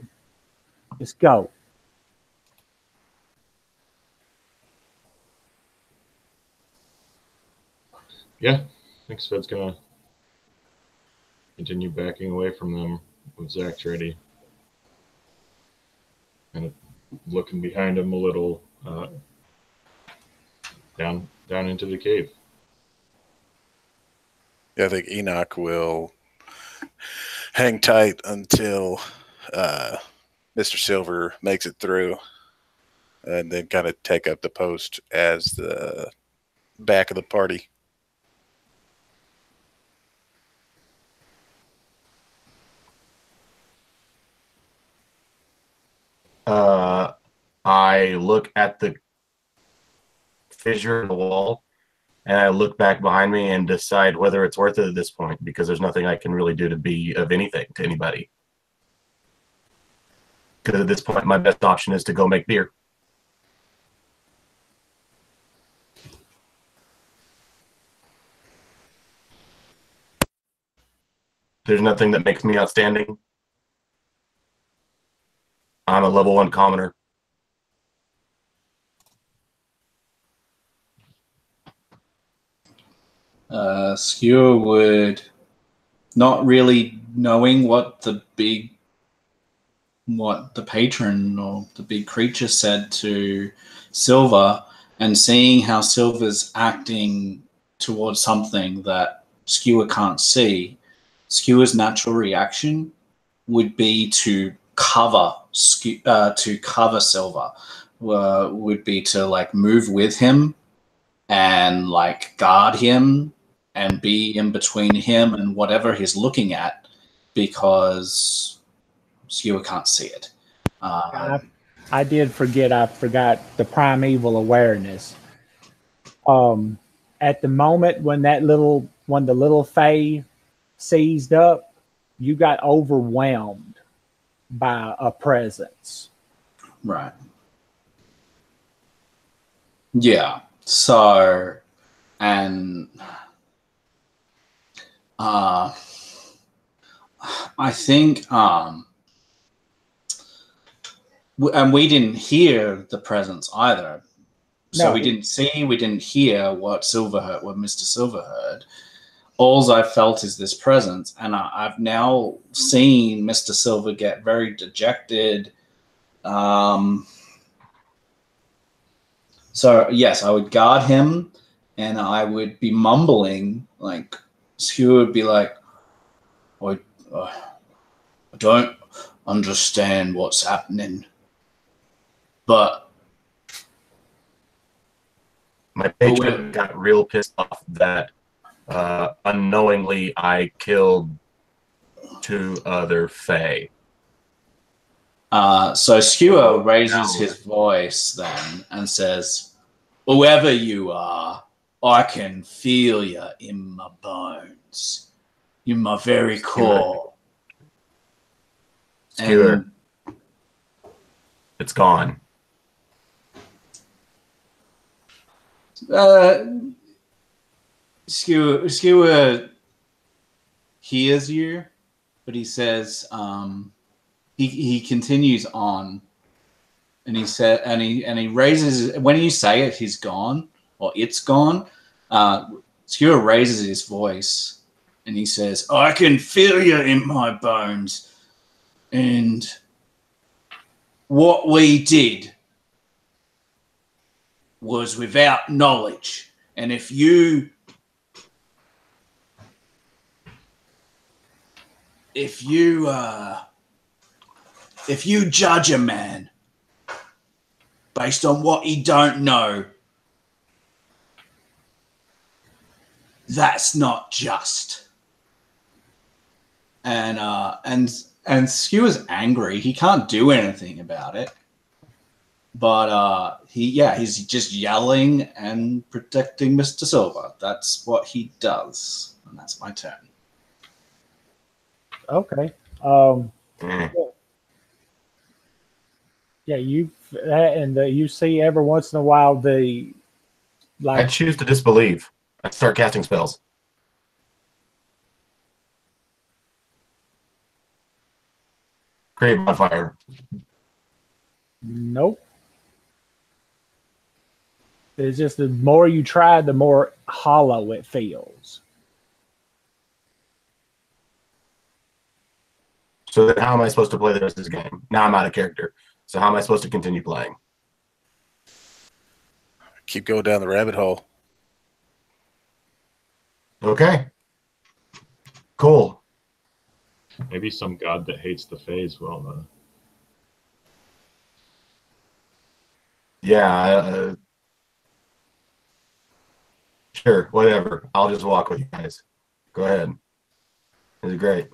just go." Yeah, I think Sved's gonna continue backing away from them with Zach's ready. Kind of looking behind him a little, down into the cave. Yeah, I think Enoch will hang tight until Mr. Silver makes it through, and then kind of take up the post as the back of the party. I look at the fissure in the wall, and I look back behind me and decide whether it's worth it at this point, because there's nothing I can really do to be of anything to anybody. Because at this point, my best option is to go make beer. There's nothing that makes me outstanding. I'm a level 1 commoner. Skewer would, not really knowing what the patron or the big creature said to Silver, and seeing how Silver's acting towards something that Skewer can't see, Skewer's natural reaction would be to cover Silver. Would be to like move with him and like guard him and be in between him and whatever he's looking at, because Skewer can't see it. I did forget. I forgot the primeval awareness. At the moment when the little Fae seized up, you got overwhelmed by a presence. Right. Yeah. So, and I think, and we didn't hear the presence either. So No. we didn't see, we didn't hear what Mr. Silver heard. All I felt is this presence, and I've now seen Mr. Silver get very dejected. So yes, I would guard him, and I would be mumbling, like Skewer would be like, I don't understand what's happening, but My patron got real pissed off that unknowingly I killed 2 other Fae. So Skewer raises his voice then and says, "Whoever you are, I can feel you in my bones, in my very core." Skewer. It's gone. Skewer hears you, but he says, he continues on, and he raises, when you say it, he's gone or it's gone. Skewer raises his voice, and he says, "I can feel you in my bones, and what we did was without knowledge, and if you judge a man based on what he don't know, that's not just." And Skewer's angry. He can't do anything about it. But he's just yelling and protecting Mr. Silver. That's what he does. And that's my turn. Okay. Yeah, you see every once in a while I choose to disbelieve. I start casting spells. Create bonfire. Nope. It's just the more you try, the more hollow it feels. So then how am I supposed to play the rest of this game? Now I'm out of character. So how am I supposed to continue playing? Keep going down the rabbit hole. Okay. Cool. Maybe some god that hates the phase will. Yeah. Sure. Whatever. I'll just walk with you guys. Go ahead. This is great.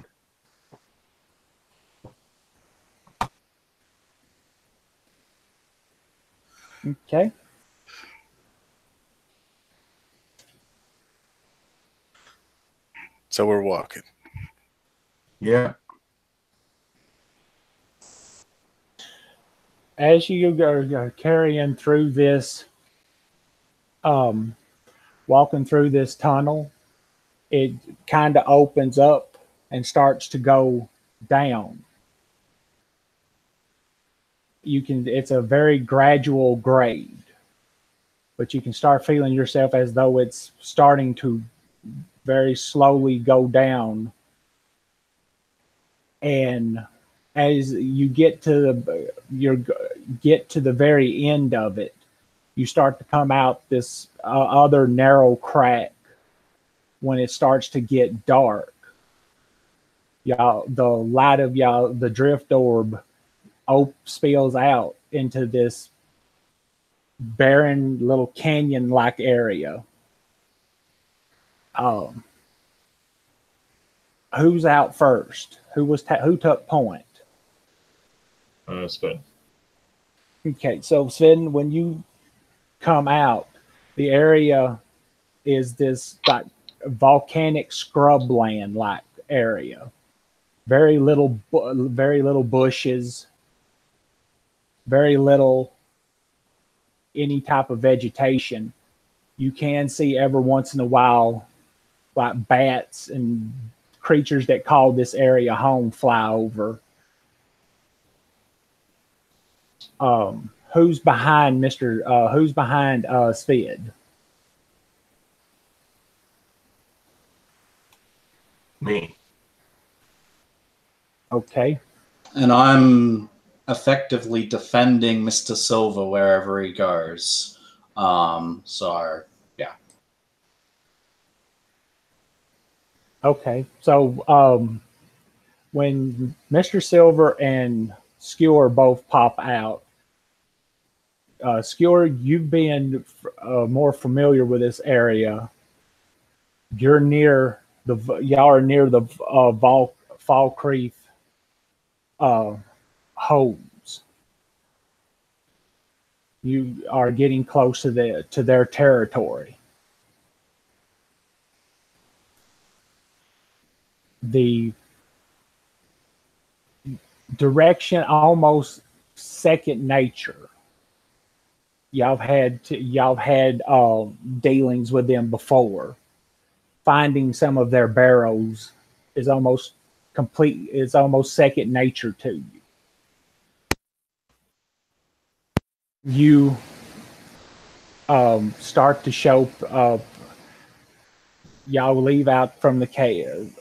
Okay. So we're walking. Yeah. As you are carrying through this, walking through this tunnel, it kind of opens up and starts to go down. It's a very gradual grade, but you can start feeling yourself as though it's starting to very slowly go down. And as you get to the very end of it, you start to come out this other narrow crack when it starts to get dark. The light of the drift orb spills out into this barren little canyon-like area. Who's out first? Who took point? Sven. Okay, so Sven, when you come out, the area is this like volcanic scrubland like area. Very little bushes, very little any type of vegetation. You can see every once in a while like bats and creatures that call this area home fly over. who's behind Mister? Who's behind Svid? Me. Okay. And I'm effectively defending Mr. Silver wherever he goes. So yeah. Okay. So when Mr. Silver and Skewer both pop out, Skewer, you've been more familiar with this area. You're near the y'all are near the Fall Creek uh, homes. You are getting close to their territory. The direction almost second nature. Y'all had dealings with them before. Finding some of their barrows is almost complete. It's almost second nature to you. You start to show. Y'all leave out from the cave,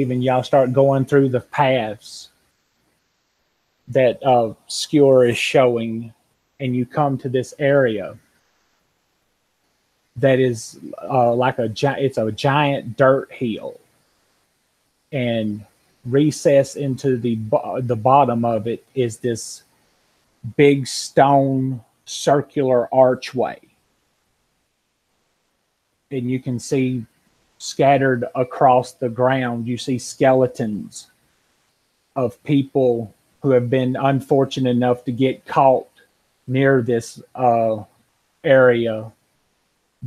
and y'all start going through the paths that Skewer is showing, and you come to this area that is it's a giant dirt hill, and recessed into the bottom of it is this big stone circular archway, and you can see scattered across the ground. You see skeletons of people who have been unfortunate enough to get caught near this area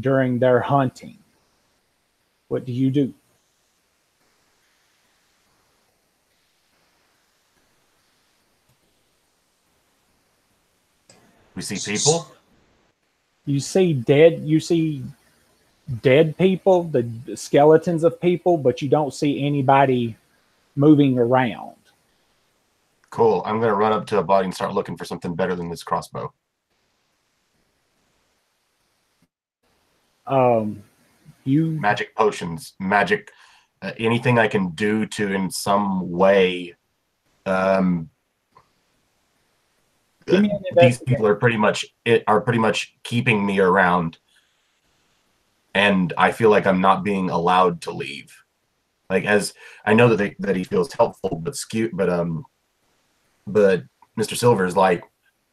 during their hunting. What do you do? We see people. You see dead people, the skeletons of people, but you don't see anybody moving around. Cool. I'm gonna run up to a body and start looking for something better than this crossbow. You Magic potions, magic, anything I can do to in some way. Give me an These investigation. people are pretty much keeping me around, and I feel like I'm not being allowed to leave. Like, as I know that he feels helpful, but Mr. Silver is like,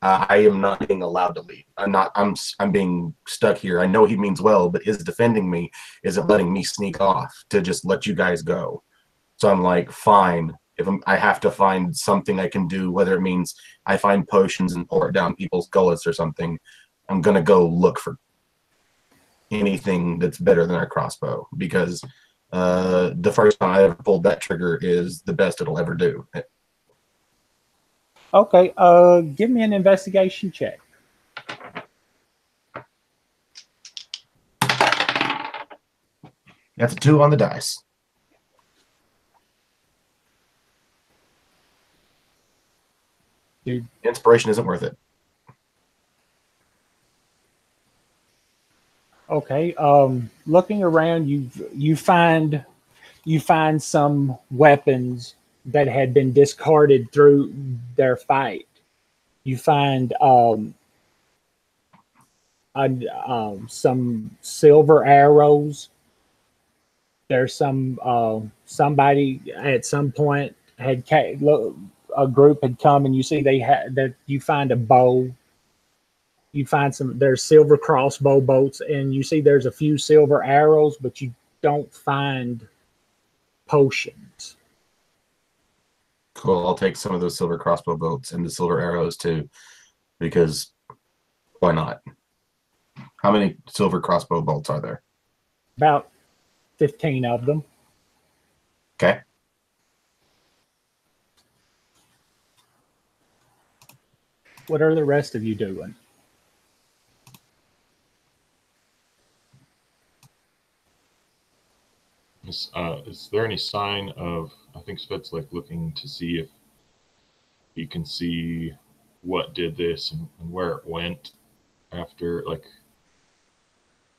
I am not being allowed to leave. I'm being stuck here. I know he means well, but his defending me isn't letting me sneak off to just let you guys go. So I'm like, fine. I have to find something I can do, whether it means I find potions and pour it down people's gullets or something, I'm gonna go look for anything that's better than our crossbow, because the first time I ever pulled that trigger is the best it'll ever do. Okay, give me an investigation check. That's a 2 on the dice. Dude. Inspiration isn't worth it. Okay, looking around, you find some weapons that had been discarded through their fight. You find some silver arrows. There's somebody at some point a group had come, and you see they had that. You find a bow. You find there's silver crossbow bolts, and you see there's a few silver arrows, but you don't find potions. Cool. I'll take some of those silver crossbow bolts and the silver arrows too, because why not? How many silver crossbow bolts are there? About 15 of them. Okay. What are the rest of you doing? Is there any sign of? I think Svet's like looking to see if he can see what did this and where it went after, like.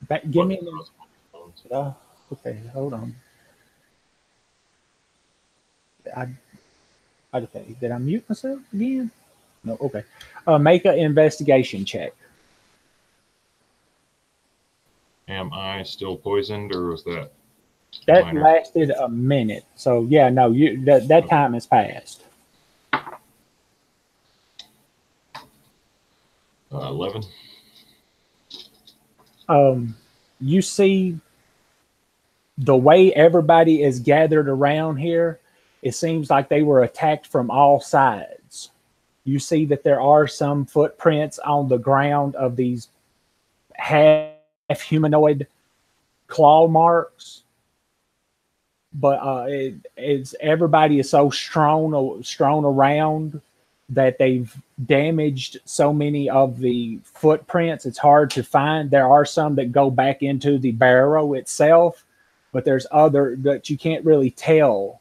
Give what me the an. crossbones. Okay, hold on. I okay. Did I mute myself again? No. Okay. Make an investigation check. Am I still poisoned, or was that That minor? lasted a minute. So yeah, no, that Okay. time has passed. 11. You see the way everybody is gathered around here, it seems like they were attacked from all sides. You see that there are some footprints on the ground of these half humanoid claw marks, but it's everybody is so strewn around that they've damaged so many of the footprints. It's hard to find. There are some that go back into the barrow itself, but there's other that you can't really tell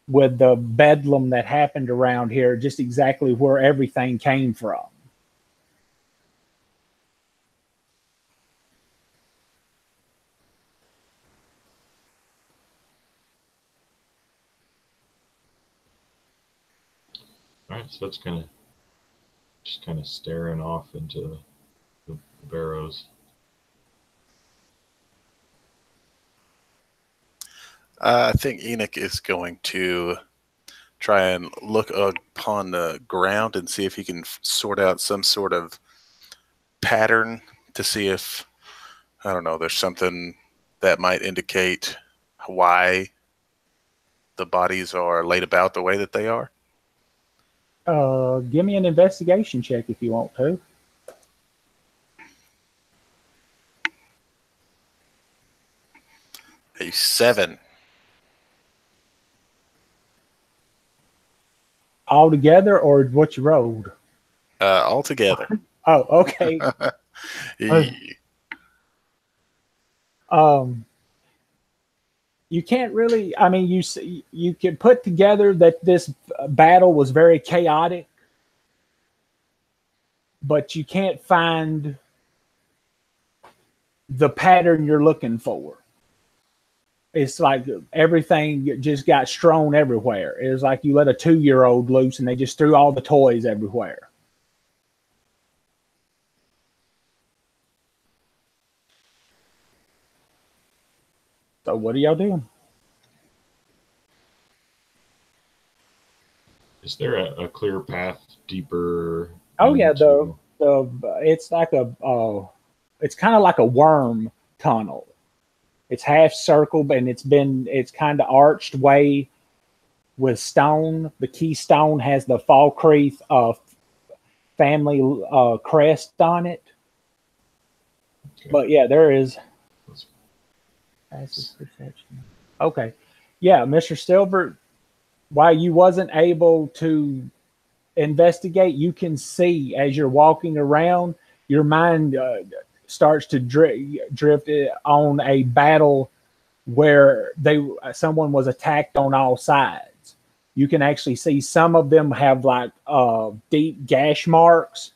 with the bedlam that happened around here, just exactly where everything came from. All right, so that's just kind of staring off into the barrows. I think Enoch is going to try and look upon the ground and see if he can sort out some sort of pattern to see if, I don't know, there's something that might indicate why the bodies are laid about the way that they are. Give me an investigation check if you want to. A 7. All together or what you rolled? All together. Oh, okay. You can't really. I mean, you can put together that this battle was very chaotic, but you can't find the pattern you're looking for. It's like everything just got strewn everywhere. It was like you let a 2-year-old loose and they just threw all the toys everywhere. So what are y'all doing? Is there a clear path deeper? Oh yeah, into- it's like it's kind of like a worm tunnel. It's half circled and it's kind of arched way with stone. The keystone has the Falkreath family crest on it. Okay. But yeah, there is. Passive perception. Okay, yeah, Mr. Silver. While you wasn't able to investigate, you can see as you're walking around, your mind starts to drift on a battle where someone was attacked on all sides. You can actually see some of them have like deep gash marks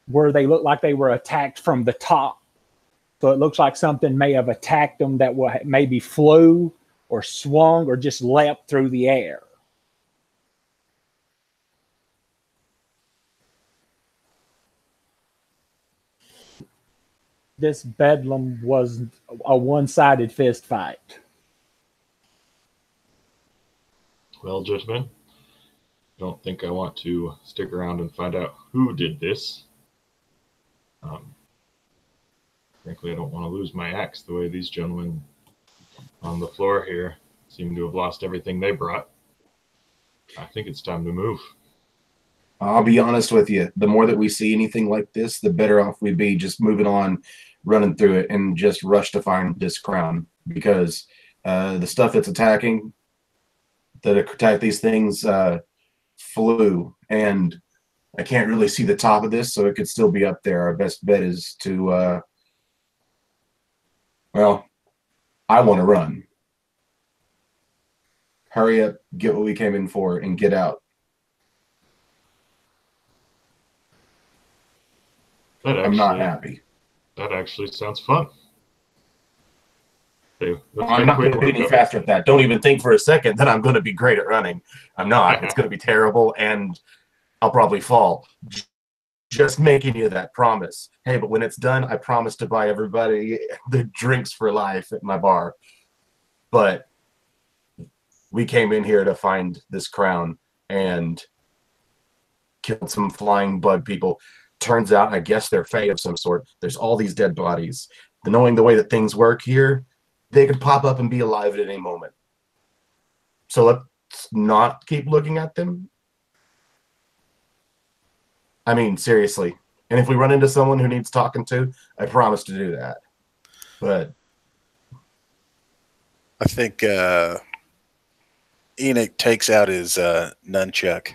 where they look like they were attacked from the top. So it looks like something may have attacked them that maybe flew or swung or just leapt through the air. This bedlam was a one-sided fist fight. Well, gentlemen, I don't think I want to stick around and find out who did this. Frankly, I don't want to lose my axe the way these gentlemen on the floor here seem to have lost everything they brought. I think it's time to move. I'll be honest with you. The more that we see anything like this, the better off we'd be just moving on, running through it, and just rush to find this crown. Because the stuff that's attacking, that attack these things, flew, and I can't really see the top of this, so it could still be up there. Our best bet is to, well, I want to run. Hurry up, get what we came in for, and get out. I'm not happy. That actually sounds fun. Okay, let's I'm make not quick going to be work any of it. faster at that. Don't even think for a second that I'm going to be great at running. I'm not. It's going to be terrible, and I'll probably fall. Just making you that promise. Hey, but when it's done, I promise to buy everybody the drinks for life at my bar. But we came in here to find this crown and killed some flying bug people. Turns out, I guess they're fae of some sort. There's all these dead bodies. Knowing the way that things work here, they could pop up and be alive at any moment. So let's not keep looking at them. I mean, seriously. And if we run into someone who needs talking to, I promise to do that. But I think Enoch takes out his nunchuck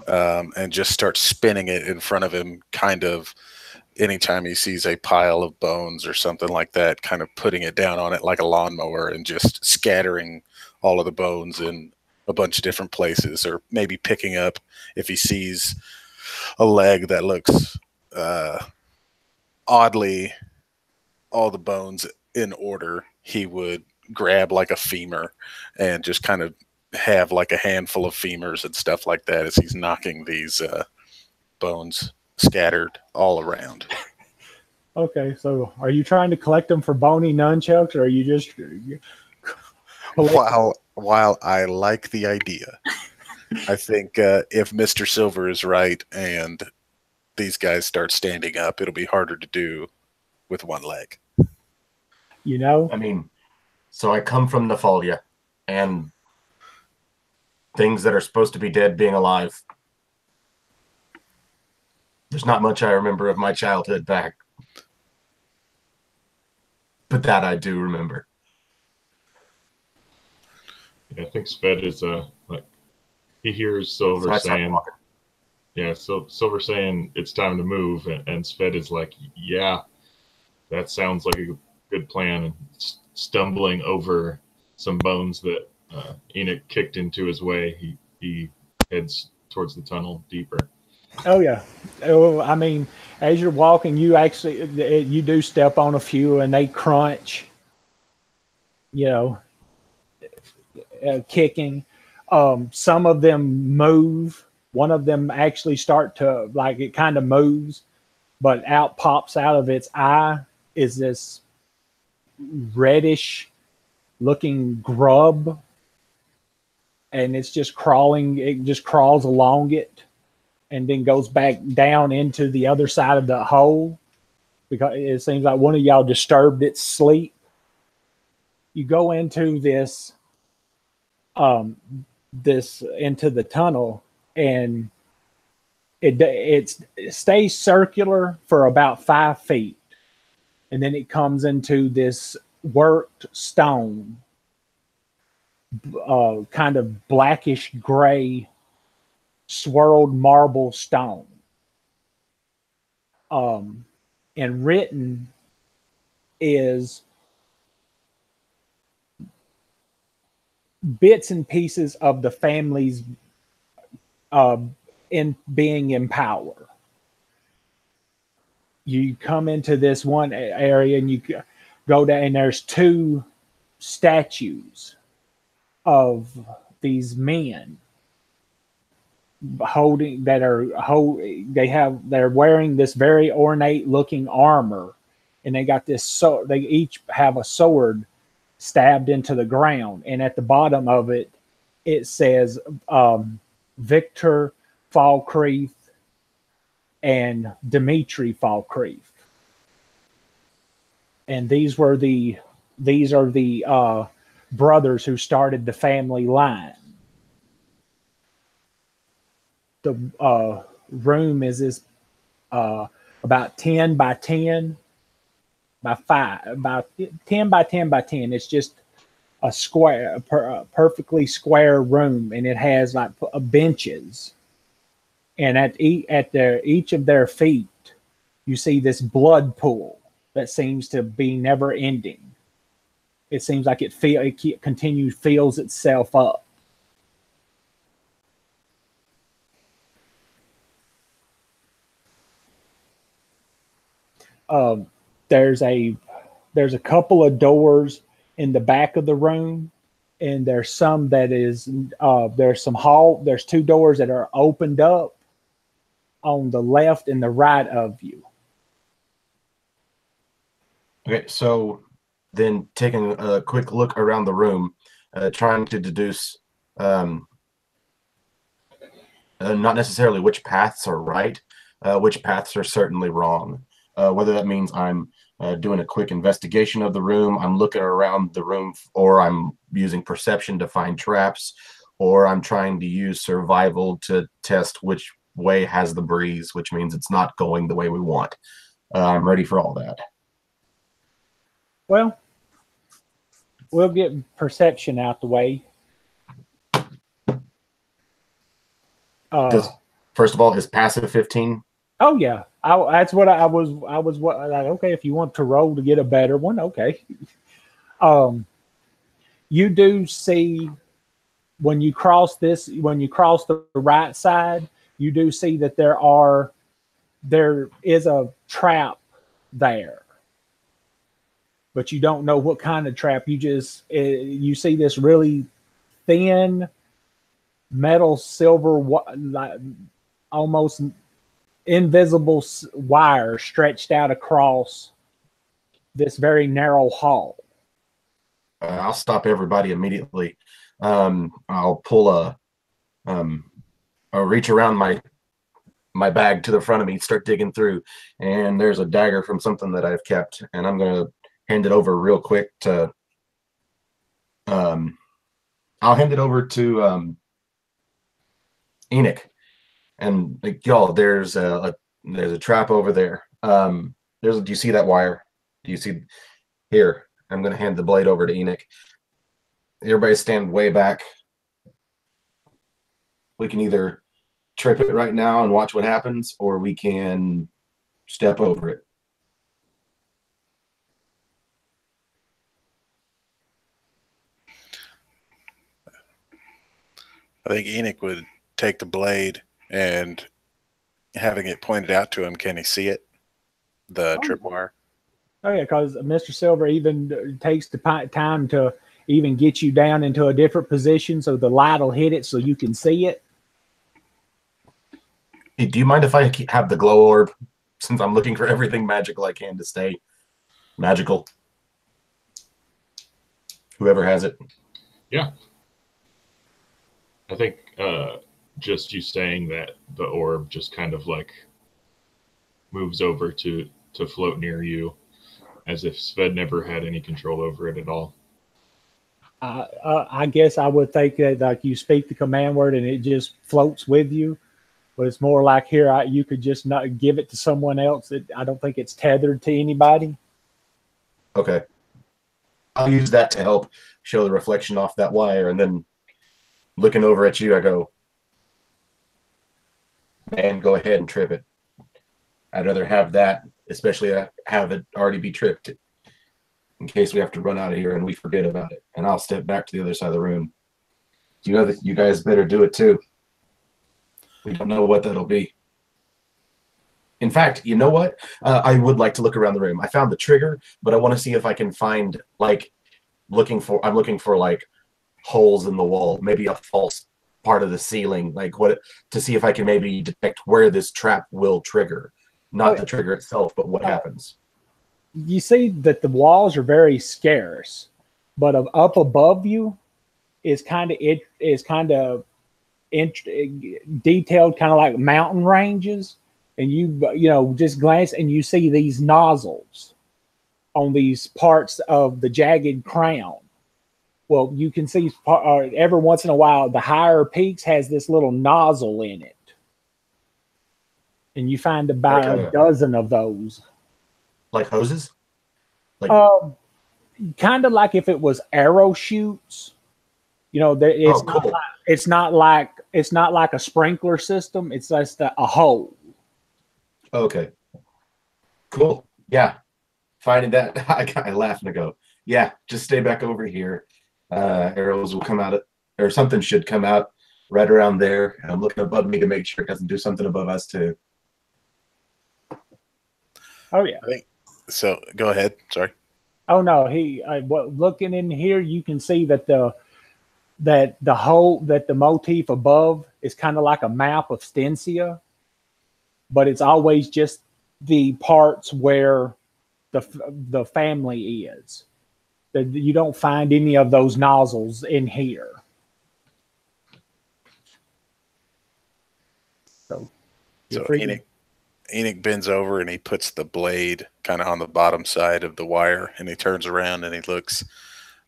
and just starts spinning it in front of him, kind of anytime he sees a pile of bones or something like that, kind of putting it down on it like a lawnmower and just scattering all of the bones in a bunch of different places, or maybe picking up if he sees a leg that looks oddly all the bones in order, he would grab like a femur and just kind of have like a handful of femurs and stuff like that as he's knocking these bones scattered all around. Okay, so are you trying to collect them for bony nunchucks, or are you just While I like the idea, I think if Mr. Silver is right and these guys start standing up, it'll be harder to do with one leg. you know? I mean, so I come from Nephalia, and things that are supposed to be dead being alive. There's not much I remember of my childhood back. But that I do remember. Yeah, I think Sped is like, he hears Silver So I start saying, walking. yeah, so Silver saying it's time to move, and Sped is like, yeah, that sounds like a good plan, and stumbling over some bones that Enoch kicked into his way, he heads towards the tunnel deeper. Oh yeah. Oh, I mean, as you're walking, you do step on a few, and they crunch. You know, kicking. Some of them move. One of them actually start to, like, it kind of moves, but pops out of its eye is this reddish looking grub, and it's just crawling. It just crawls along it, and then goes back down into the other side of the hole, because it seems like one of y'all disturbed its sleep. You go into this into the tunnel, and it stays circular for about 5 feet, and then it comes into this worked stone, kind of blackish gray swirled marble stone, and written is bits and pieces of the family's in being in power. You come into this one area, and you go down, and there's 2 statues of these men they're wearing this very ornate looking armor, and they got this, so they each have a sword stabbed into the ground, and at the bottom of it says Victor Falkreath and Dimitri Falkreath, and these are the brothers who started the family line. The room is about 10 by 10 by 5, about 10 by 10 by 10. It's just a square, a perfectly square room, and it has like benches. And at each of their feet, you see this blood pool that seems to be never ending. It seems like it fills itself up. There's a couple of doors in the back of the room, and there's some that is there's two doors that are opened up on the left and the right of you. Okay, so then taking a quick look around the room, trying to deduce not necessarily which paths are right, which paths are certainly wrong. Whether that means I'm doing a quick investigation of the room, I'm looking around the room, or I'm using perception to find traps, or I'm trying to use survival to test which way has the breeze, which means it's not going the way we want. I'm ready for all that. Well, we'll get perception out the way. First of all, is passive 15? Oh yeah, that's what I was like. Okay, if you want to roll to get a better one, okay. You do see when you cross the right side, you do see that there is a trap there, but you don't know what kind of trap. You see this really thin metal silver, like almost invisible wire stretched out across this very narrow hall. I'll stop everybody immediately. I'll pull I'll reach around my bag to the front of me, start digging through, and there's a dagger from something that I've kept, and I'm gonna hand it over real quick to I'll hand it over to Enoch, and like, y'all, there's a trap over there. Do you see that wire? Do you see here? I'm gonna hand the blade over to Enoch. Everybody stand way back. We can either trip it right now and watch what happens, or we can step over it. I think Enoch would take the blade and having it pointed out to him, can he see it? The tripwire? Oh yeah, because Mr. Silver even takes the time to even get you down into a different position so the light will hit it so you can see it. Hey, do you mind if I have the glow orb, since I'm looking for everything magical I can to stay magical? Whoever has it. Yeah. I think just you saying that the orb just kind of like moves over to float near you, as if Sved never had any control over it at all. I guess I would think that like you speak the command word and it just floats with you, but it's more like here you could just not give it to someone else. I don't think it's tethered to anybody. Okay. I'll use that to help show the reflection off that wire, and then looking over at you, I go, man, go ahead and trip it. I'd rather have that, especially have it already be tripped, in case we have to run out of here and we forget about it. And I'll step back to the other side of the room. You know that you guys better do it too. We don't know what that'll be. In fact, you know what? I would like to look around the room. I found the trigger, but I want to see if I can find, like, I'm looking for like holes in the wall, maybe a false part of the ceiling, like to see if I can maybe detect where this trap will trigger. Not the trigger itself, but what happens. You see that the walls are very scarce, but up above you is kind of detailed, kind of like mountain ranges, and you just glance and you see these nozzles on these parts of the jagged crown. Well, you can see every once in a while the higher peaks has this little nozzle in it, and you find about a dozen of those. Like hoses? Like kind of like if it was arrow shoots. It's not like a sprinkler system. It's just a hole. Okay. Cool. Yeah. Finding that, I laugh and I go, yeah, just stay back over here. Arrows will come out, or something should come out right around there. I'm looking above me to make sure it doesn't do something above us too. Oh yeah. So go ahead. Sorry. Oh no, looking in here, you can see that the motif above is kind of like a map of Stensia, but it's always just the parts where the family is. That you don't find any of those nozzles in here. So Enoch bends over and he puts the blade kind of on the bottom side of the wire, and he turns around and he looks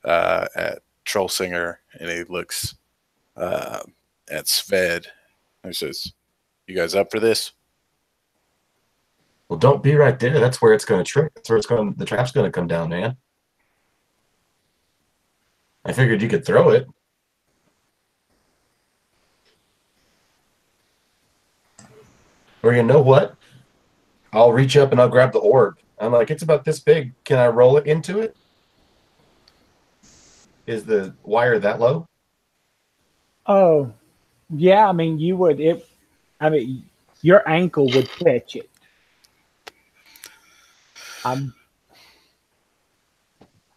at Trollsinger, and he looks at Sved, and he says, "You guys up for this?" Well, don't be right there. That's where it's going to trick. That's where the trap's going to come down, man. I figured you could throw it. Or you know what? I'll reach up and I'll grab the orb. I'm like, it's about this big. Can I roll it into it? Is the wire that low? Oh, yeah. I mean, you would. Your ankle would catch it.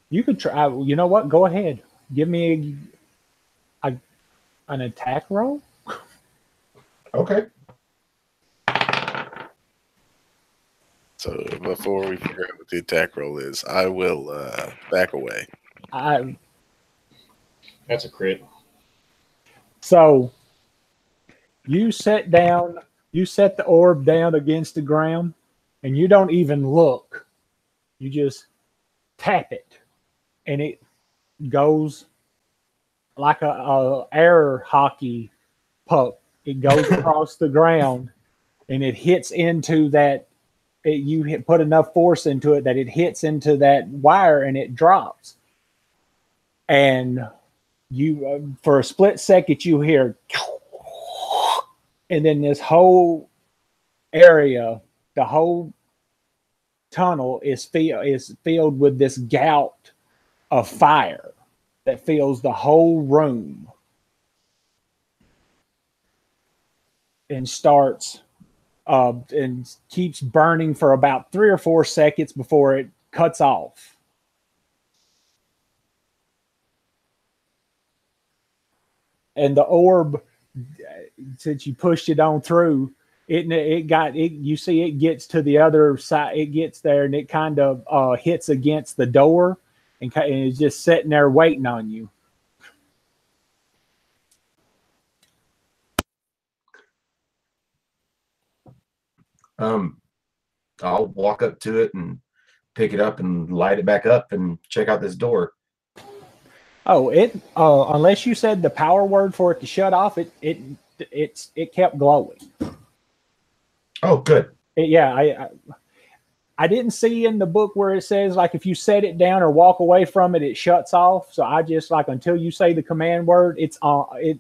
You could try. You know what? Go ahead. Give me an attack roll. Okay. So before we figure out what the attack roll is, I will back away. That's a crit. So you set the orb down against the ground, and you don't even look. You just tap it, and it goes like a air hockey puck. It goes across the ground, and it hits into that. You put enough force into it that it hits into that wire, and it drops. And you, for a split second, you hear, and then this whole area, the whole tunnel is filled with this gout of fire that fills the whole room and starts and keeps burning for about 3 or 4 seconds before it cuts off. And the orb, since you pushed it on through, you see it gets to the other side. It gets there and it kind of hits against the door and it's just sitting there waiting on you. I'll walk up to it and pick it up and light it back up and check out this door. Oh, unless you said the power word for it to shut off, it kept glowing. Oh, good. I didn't see in the book where it says like if you set it down or walk away from it, it shuts off. So I just like until you say the command word, it's on.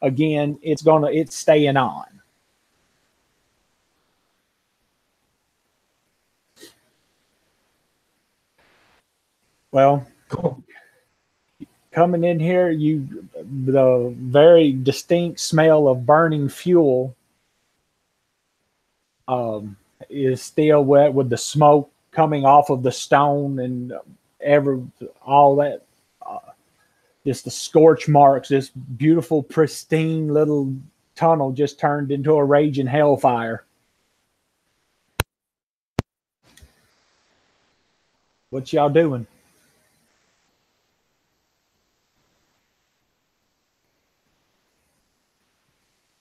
Again, it's staying on. Well, cool. Coming in here, the very distinct smell of burning fuel is still wet with the smoke coming off of the stone and all that. Just the scorch marks. This beautiful, pristine little tunnel just turned into a raging hellfire. What y'all doing?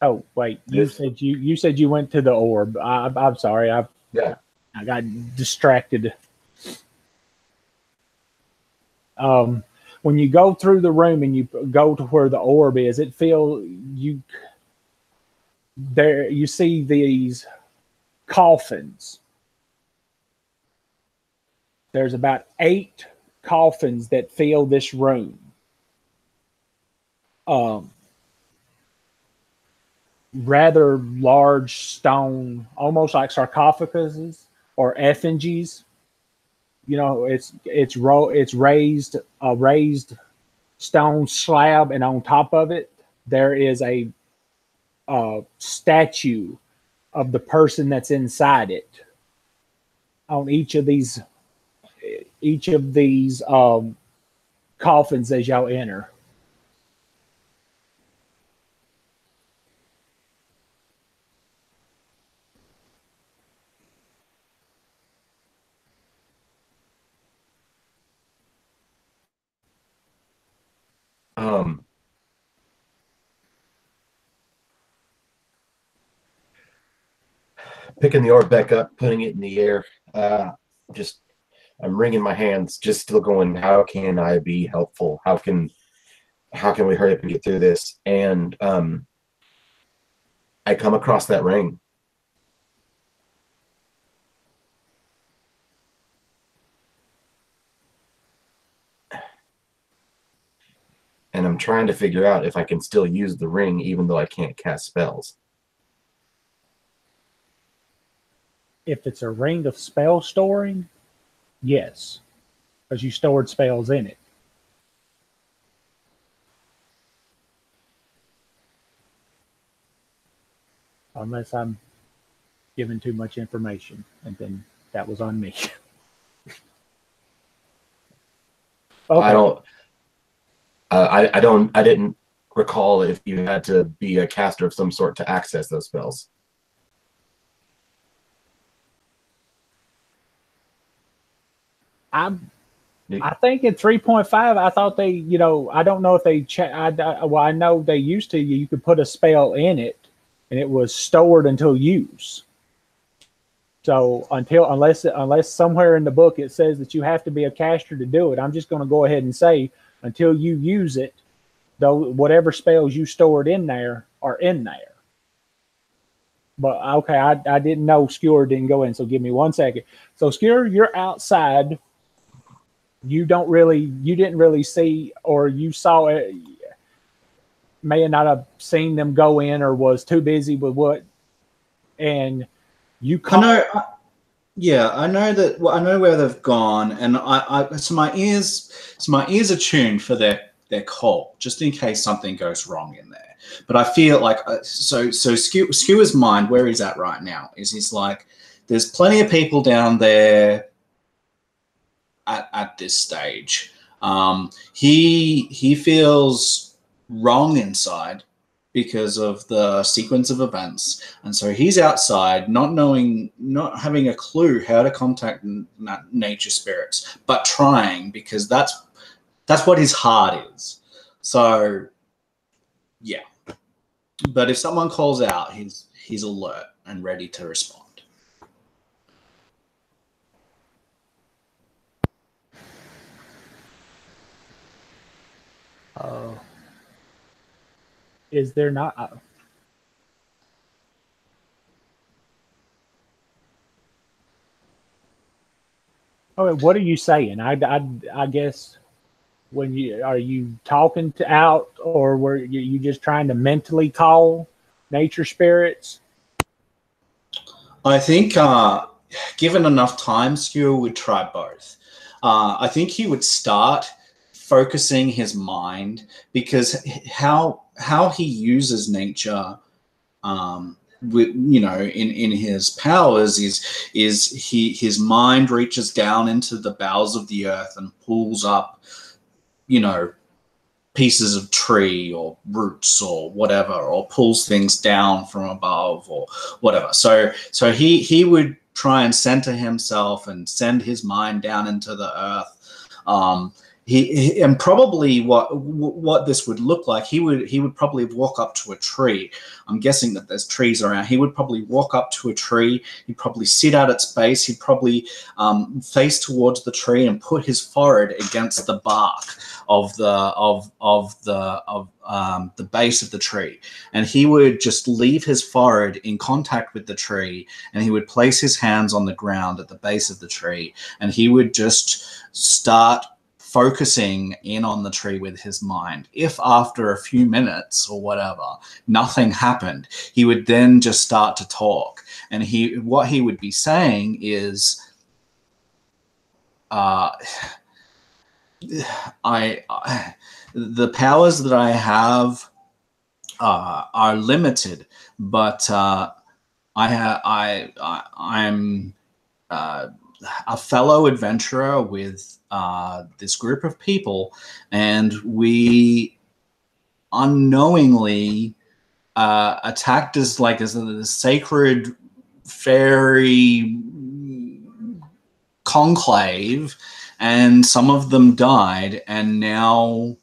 Oh wait, you said you went to the orb. I'm sorry, I got distracted. When you go through the room and you go to where the orb is, you see these coffins. There's about 8 coffins that fill this room. Rather large stone, almost like sarcophaguses or effigies. It's raised a raised stone slab, and on top of it there is a statue of the person that's inside it. on each of these coffins as y'all enter. Picking the orb back up, putting it in the air. Just I'm wringing my hands, just still going, how can I be helpful? How can we hurry up and get through this? And I come across that ring. And I'm trying to figure out if I can still use the ring even though I can't cast spells. If it's a ring of spell storing, yes, because you stored spells in it. Unless I'm giving too much information, and then that was on me. Okay. I didn't recall if you had to be a caster of some sort to access those spells. I think in 3.5, I thought they, I don't know if they well, I know they used to, you could put a spell in it and it was stored until use. So unless somewhere in the book it says that you have to be a caster to do it, I'm just going to go ahead and say until you use it, though, whatever spells you stored in there are in there. But okay, I didn't know Skewer didn't go in, so give me 1 second. So Skewer, you're outside. You didn't really see, or you saw it, may not have seen them go in, or was too busy with what, and you I know. I know that. Well, I know where they've gone, and so my ears are tuned for their call, just in case something goes wrong in there. But I feel like so Skewer's mind, where he's at right now, is he's like, there's plenty of people down there at this stage. He feels wrong inside because of the sequence of events, and so he's outside, not having a clue how to contact nature spirits, but trying, because that's what his heart is. So yeah, but if someone calls out, he's alert and ready to respond. Is there not? Oh, what are you saying? I guess when are you talking out, or were you just trying to mentally call nature spirits? I think given enough time, Skewer would try both. I think he would start focusing his mind, because how he uses nature, in his powers is his mind reaches down into the bowels of the earth and pulls up, pieces of tree or roots or whatever, or pulls things down from above or whatever. So he would try and center himself and send his mind down into the earth. He and probably what this would look like, he would probably walk up to a tree. I'm guessing that there's trees around. He would probably walk up to a tree. He'd probably sit at its base. He'd probably face towards the tree and put his forehead against the bark of the base of the tree, and he would just leave his forehead in contact with the tree, and he would place his hands on the ground at the base of the tree, and he would just start focusing in on the tree with his mind. If after a few minutes or whatever, nothing happened, he would then just start to talk. And what he would be saying is, the powers that I have are limited, but I'm a fellow adventurer with this group of people, and we unknowingly attacked as a sacred fairy conclave, and some of them died, and now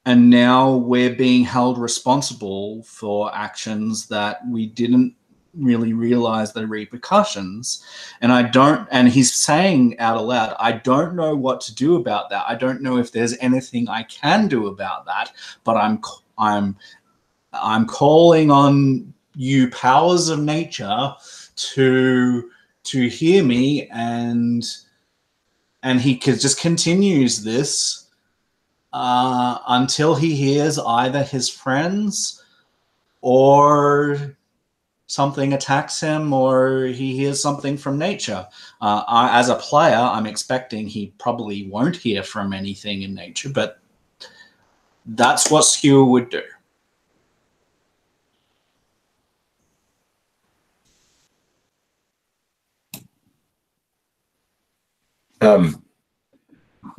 we're being held responsible for actions that we didn't really realize the repercussions. And he's saying out aloud, I don't know what to do about that. I don't know if there's anything I can do about that, but I'm calling on you, powers of nature, to hear me. And he just continues this until he hears either his friends or something attacks him, or he hears something from nature. As a player, I'm expecting he probably won't hear from anything in nature, but that's what Skewer would do.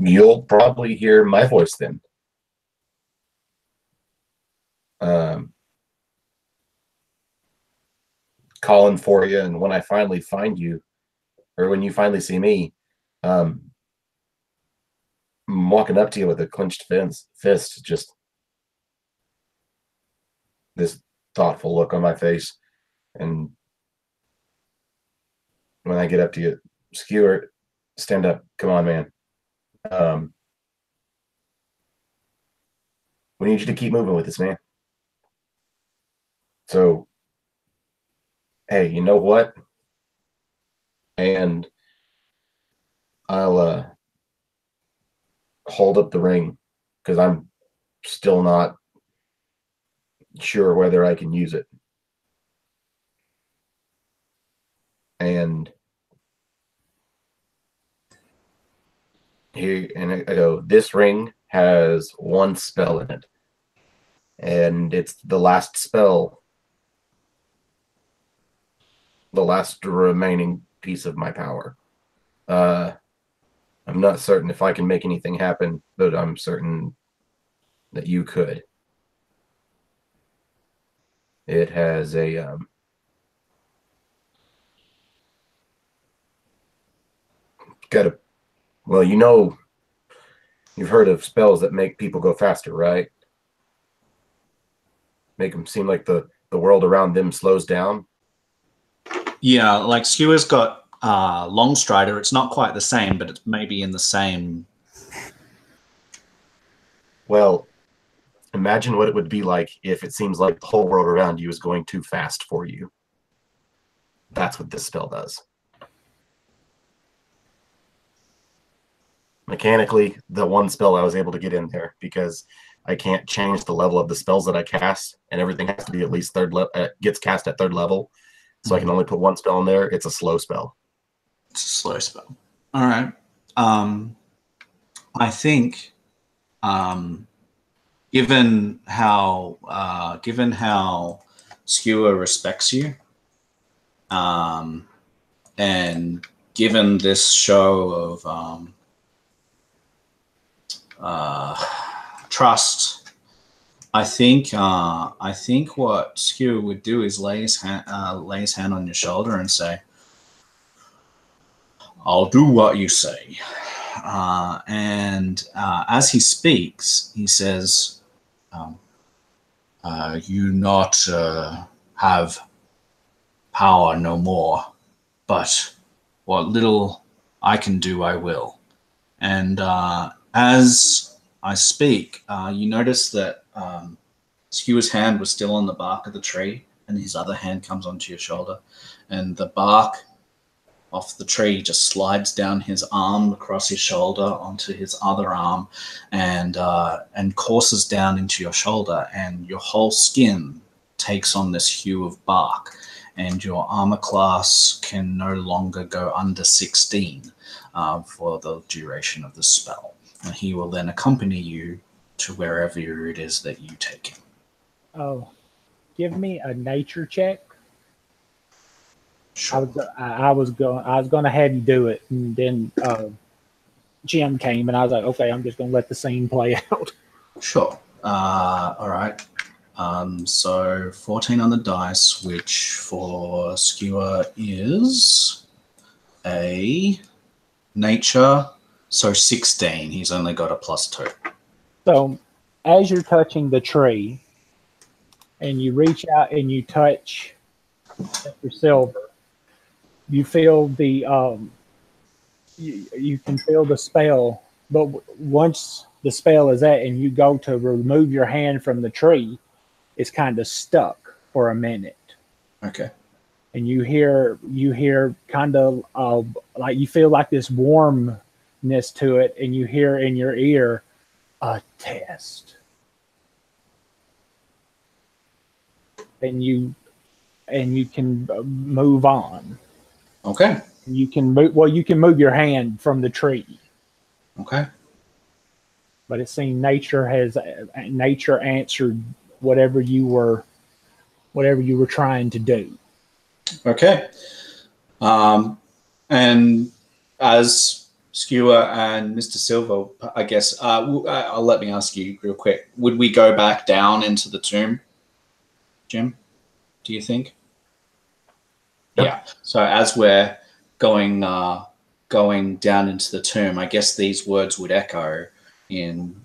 You'll probably hear my voice then. Calling for you, and when I finally find you, or when you finally see me, I'm walking up to you with a clenched fist, just this thoughtful look on my face. And when I get up to you, Skewer, stand up. Come on, man. We need you to keep moving with this, man. So, hey, you know what? And I'll hold up the ring, because I'm still not sure whether I can use it. And I go, this ring has one spell in it, and it's the last spell, the last remaining piece of my power. I'm not certain if I can make anything happen, but I'm certain that you could. It has a well, you've heard of spells that make people go faster, right? Make them seem like the world around them slows down. Yeah, like Skewer's got Long Strider. It's not quite the same, but it's maybe in the same. Well, imagine what it would be like if it seems like the whole world around you is going too fast for you. That's what this spell does. Mechanically, the one spell I was able to get in there, because I can't change the level of the spells that I cast, and everything has to be at least gets cast at third level. So I can only put one spell in there. It's a slow spell. It's a slow spell. All right. I think, given how Skewer respects you, and given this show of trust, I think what Skewer would do is lay his hand on your shoulder and say, "I'll do what you say." And as he speaks, he says, "You not have power no more, but what little I can do, I will." And as I speak, you notice that Skewer's hand was still on the bark of the tree, and his other hand comes onto your shoulder, and the bark off the tree just slides down his arm across his shoulder onto his other arm, and courses down into your shoulder, and your whole skin takes on this hue of bark, and your armor class can no longer go under 16 for the duration of the spell. And he will then accompany you to wherever it is that you take him. Oh, give me a nature check. Sure. I was going to have you do it, and then Jim came, and I was like, okay, I'm just going to let the scene play out. Sure. All right. So 14 on the dice, which for Skewer is a nature. So 16. He's only got a +2. So, as you're touching the tree, and you reach out and you touch Mr. Silver, you feel the you can feel the spell. But once the spell is at, and you go to remove your hand from the tree, it's kind of stuck for a minute. Okay. And you hear kind of like you feel like this warmness to it, and you hear in your ear a test, and you can move on. Okay. You can move. Well, you can move your hand from the tree, Okay. but it seems nature answered whatever you were trying to do. Okay. And as Skewer and Mr. Silver, I guess, let me ask you real quick. Would we go back down into the tomb, Jim? Do you think? Yep. Yeah. So as we're going down into the tomb, I guess these words would echo in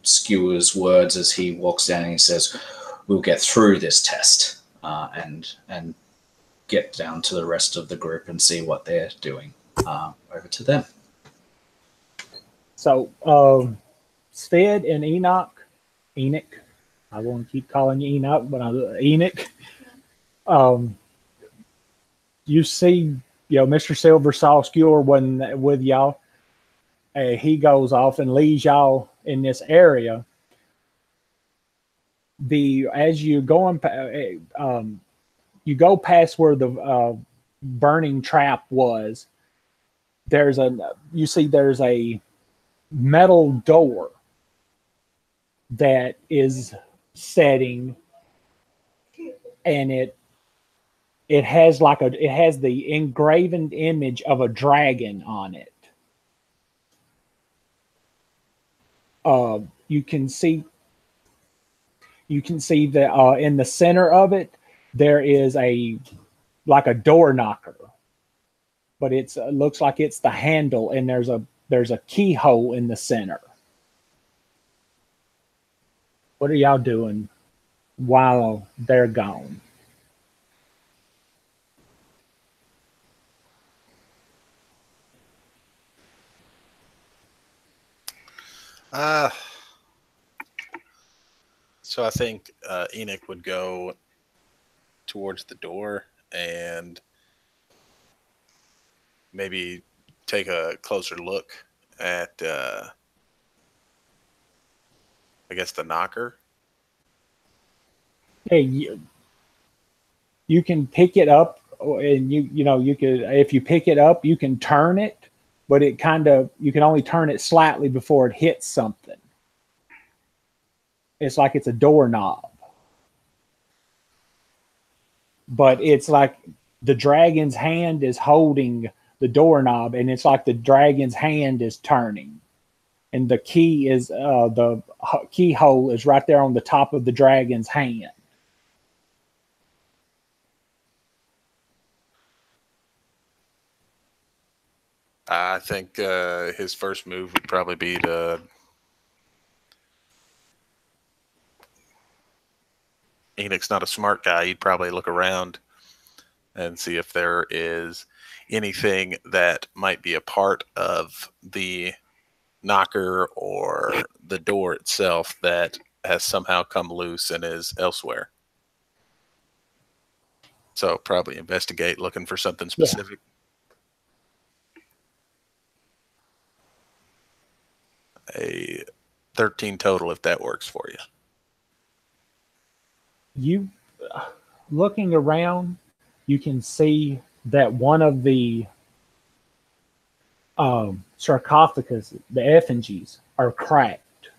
Skewer's words as he walks down and he says, "We'll get through this test and get down to the rest of the group and see what they're doing." Over to them. So, Stead and Enoch, I want to keep calling you Enoch, but Enoch. You see, Mr. Silver saw Skewer wasn't with y'all. He goes off and leaves y'all in this area. As you're going, you go past where the burning trap was. There's a metal door that is setting, and it has the engraved image of a dragon on it. You can see that in the center of it there is like a door knocker, but it looks like it's the handle, and there's a keyhole in the center. What are y'all doing while they're gone? So I think Enoch would go towards the door and maybe take a closer look at, I guess, the knocker. Hey, you can pick it up, and you could, if you pick it up, you can turn it, but you can only turn it slightly before it hits something. It's like it's a doorknob, but it's like the dragon's hand is holding the doorknob, and it's like the dragon's hand is turning, and the keyhole is right there on the top of the dragon's hand. I think his first move would probably be to Enoch's not a smart guy. He'd probably look around and see if there is anything that might be a part of the knocker or the door itself that has somehow come loose and is elsewhere. So probably investigate, looking for something specific. Yeah. A 13 total, if that works for you. You looking around, you can see that one of the sarcophagus, the effigies, are cracked.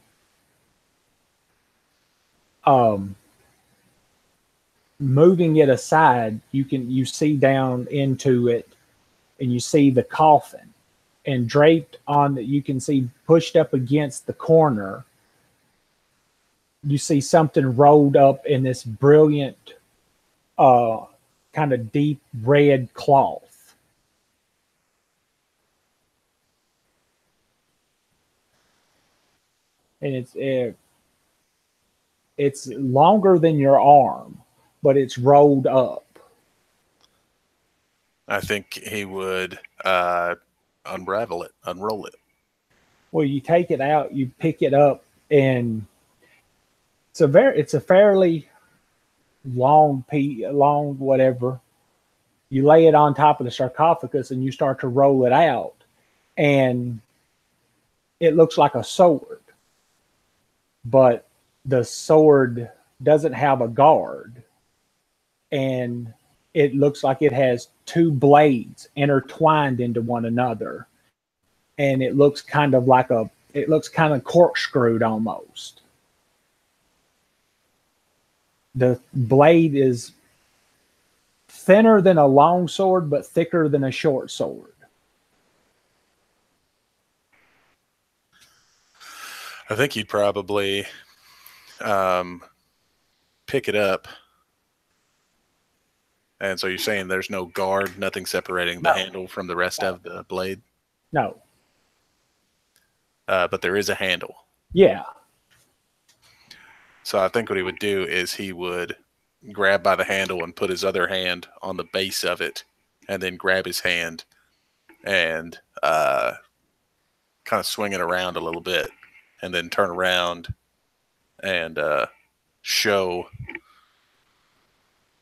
moving it aside, you see down into it, and you see the coffin, and draped on that, you can see pushed up against the corner. You see something rolled up in this brilliant, kind of deep red cloth. And it's longer than your arm, but it's rolled up. I think he would unroll it. Well, you take it out, you pick it up, and it's a fairly long whatever. You lay it on top of the sarcophagus, and you start to roll it out, and it looks like a sword, but the sword doesn't have a guard, and it looks like it has two blades intertwined into one another, and it looks kind of corkscrewed almost. The blade is thinner than a long sword, but thicker than a short sword. I think you'd probably pick it up. And so you're saying there's no guard, nothing separating the handle from the rest of the blade? No. But there is a handle. Yeah. So I think what he would do is he would grab by the handle and put his other hand on the base of it, and then grab his hand and kind of swing it around a little bit, and then turn around and show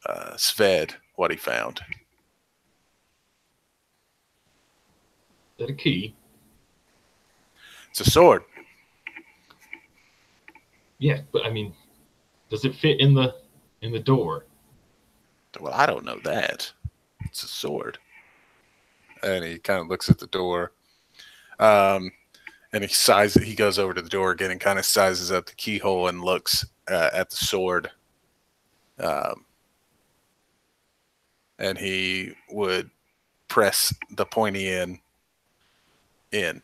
Sved what he found. Is that a key? It's a sword. Yeah, but I mean, does it fit in the door? Well, I don't know that. It's a sword. And he kind of looks at the door. And he goes over to the door again and kind of sizes up the keyhole and looks at the sword. And he would press the pointy end in.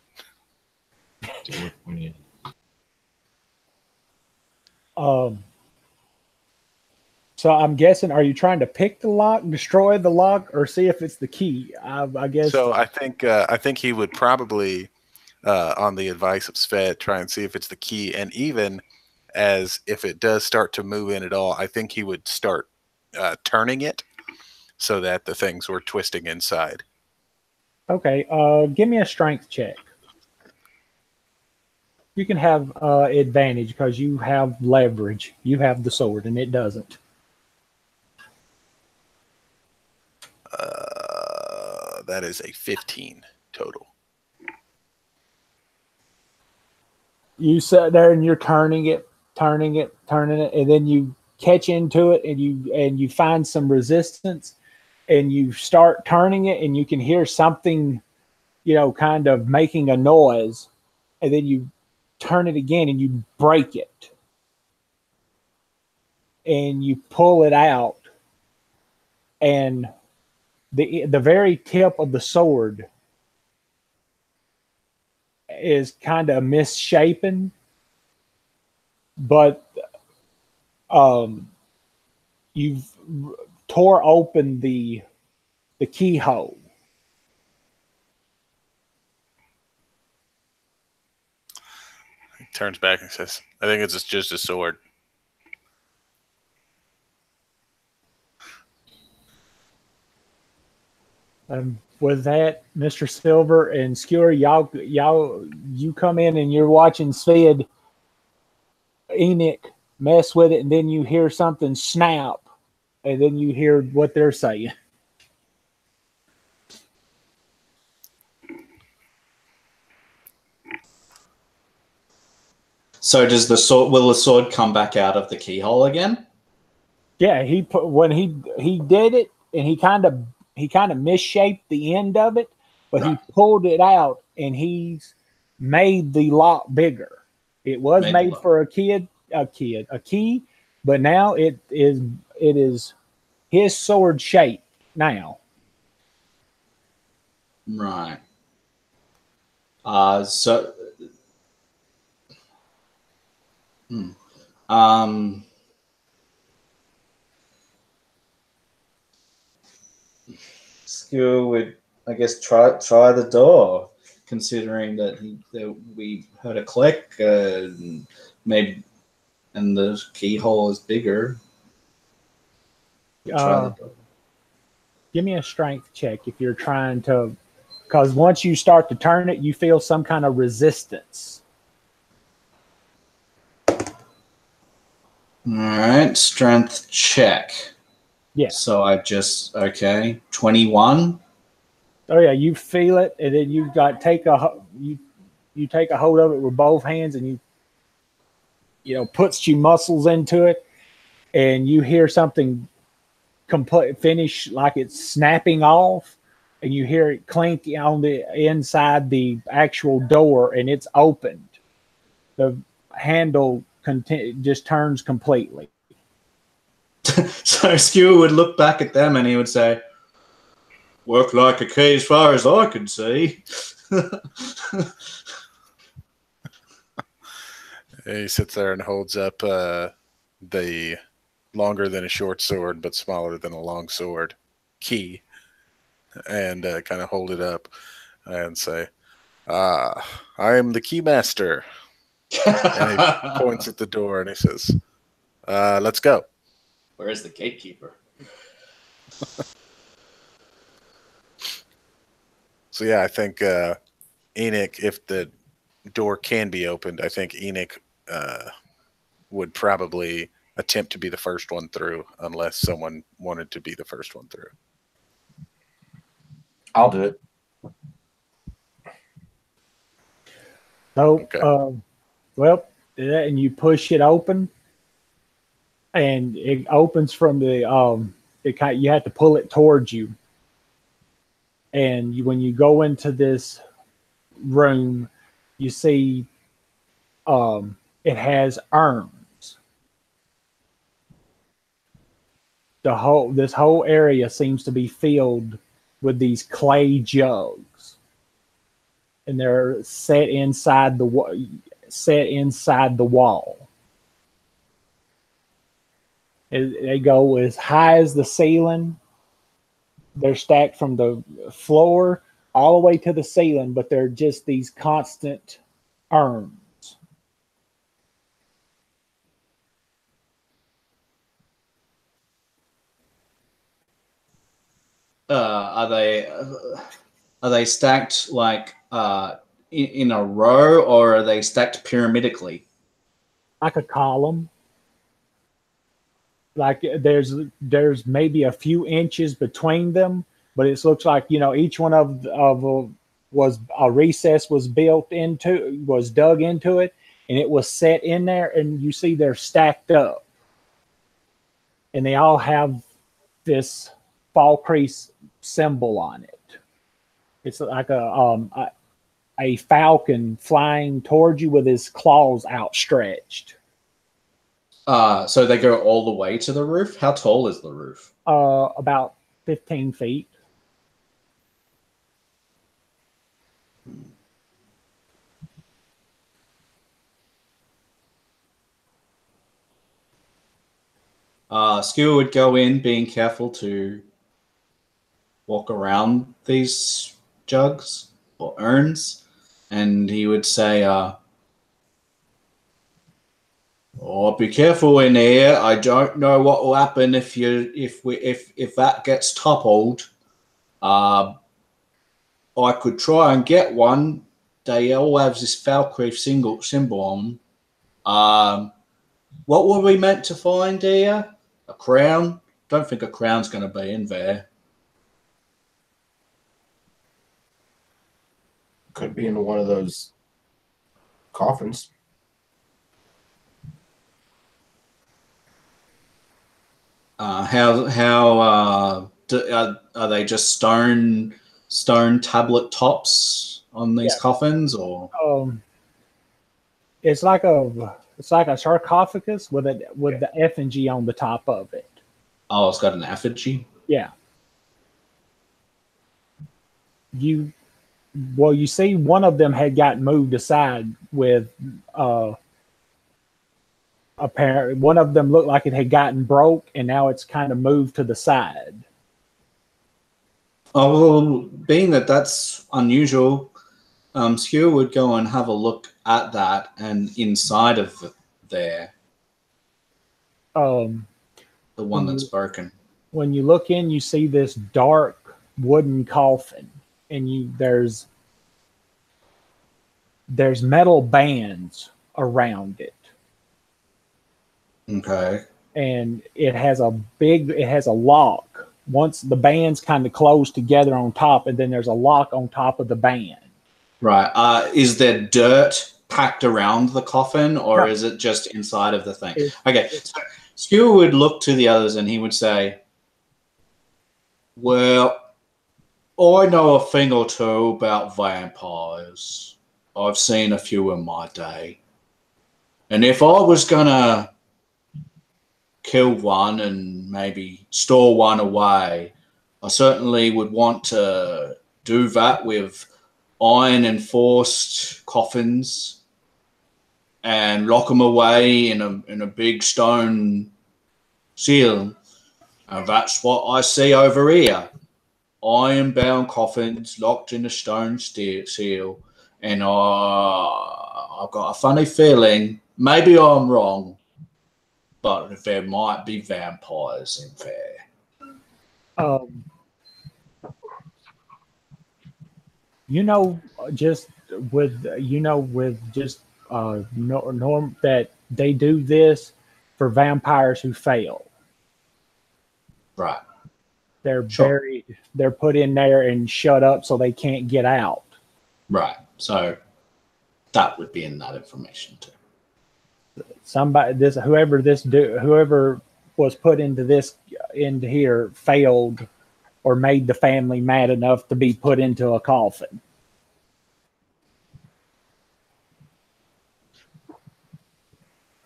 So I'm guessing, are you trying to pick the lock, destroy the lock, or see if it's the key? I guess. So I think he would probably, on the advice of Sved, try and see if it's the key. And even as if it does start to move in at all, I think he would start turning it so that the things were twisting inside. Okay. Give me a strength check. You can have advantage because you have leverage. You have the sword, and it doesn't. That is a 15 total. You sit there and you're turning it, and then you catch into it, and you find some resistance, and you start turning it, and you can hear something, kind of making a noise, and then you turn it again, and you break it, and you pull it out, and the very tip of the sword is kind of misshapen, but you've tore open the keyhole. He turns back and says, I think it's just a sword. With that, Mr. Silver and Skewer, you come in and you're watching Sved Enoch mess with it, and then you hear something snap, and then you hear what they're saying. So does will the sword come back out of the keyhole again? Yeah, when he did it, and he kind of misshaped the end of it, but right. He pulled it out, and he's made the lock bigger. It was made for a key, but now it is his sword shape now. Right. So. Skill would, I guess, try the door, considering that we heard a click, maybe, and the keyhole is bigger. Try the door. Give me a strength check if you're trying to, because once you start to turn it, you feel some kind of resistance. All right, strength check. Yeah. So I just 21. Oh yeah, you feel it, and then you take a hold of it with both hands, and you puts your muscles into it, and you hear something finish like it's snapping off, and you hear it clink on the inside the actual door, and it's opened. The handle just turns completely. So Skewer would look back at them and he would say, "Work like a key as far as I can see." He sits there and holds up the longer than a short sword but smaller than a long sword key, and kind of hold it up and say, I am the key master. And he points at the door and he says, let's go. Where is the gatekeeper? So yeah, I think Enoch, if the door can be opened, I think Enoch would probably attempt to be the first one through, unless someone wanted to be the first one through. I'll do it. So, Okay. well, and you push it open, and it opens from the you have to pull it towards you, and when you go into this room, you see it has urns. This whole area seems to be filled with these clay jugs, and they're set inside the wall. They go as high as the ceiling. They're stacked from the floor all the way to the ceiling, but they're just these constant urns. Are they stacked like in a row, or are they stacked pyramidically? Like a column. Like there's maybe a few inches between them, but it looks like each one of was a recess was dug into it, and it was set in there, and you see they're stacked up, and they all have this fall crease symbol on it. It's like a falcon flying towards you with his claws outstretched. So they go all the way to the roof? How tall is the roof? About 15 feet. Skewer would go in, being careful to walk around these jugs or urns, and he would say, "Oh, be careful in here. I don't know what will happen if that gets toppled. I could try and get one. They all have this Valkyrie symbol on. What were we meant to find here? A crown? Don't think a crown's going to be in there." Could be in one of those coffins. Are they just stone tablet tops on these coffins, or it's like a sarcophagus with the effigy on the top of it. Oh, it's got an effigy. Yeah. You see one of them had gotten moved aside with apparently one of them looked like it had gotten broke and now it's kind of moved to the side. Oh, well, being that that's unusual, Skewer would go and have a look at that and inside of there, Um, the one that's broken. when you look in, you see this dark wooden coffin, and there's metal bands around it. Okay. And it has a lock. Once the bands kind of close together on top, and then there's a lock on top of the band. Right. Is there dirt packed around the coffin, or No. is it just inside of the thing? Okay. So Skewer would look to the others and he would say, well, I know a thing or two about vampires. I've seen a few in my day. And if I was going to kill one and maybe store one away, I certainly would want to do that with iron enforced coffins and lock them away in a big stone seal. And that's what I see over here. Iron bound coffins locked in a stone seal. And I've got a funny feeling, maybe I'm wrong, but there might be vampires in there. Just with norm that they do this for vampires who fail. Right. They're Sure. they're put in there and shut up so they can't get out. Right. So that would be in that information too. Whoever was put into here failed or made the family mad enough to be put into a coffin.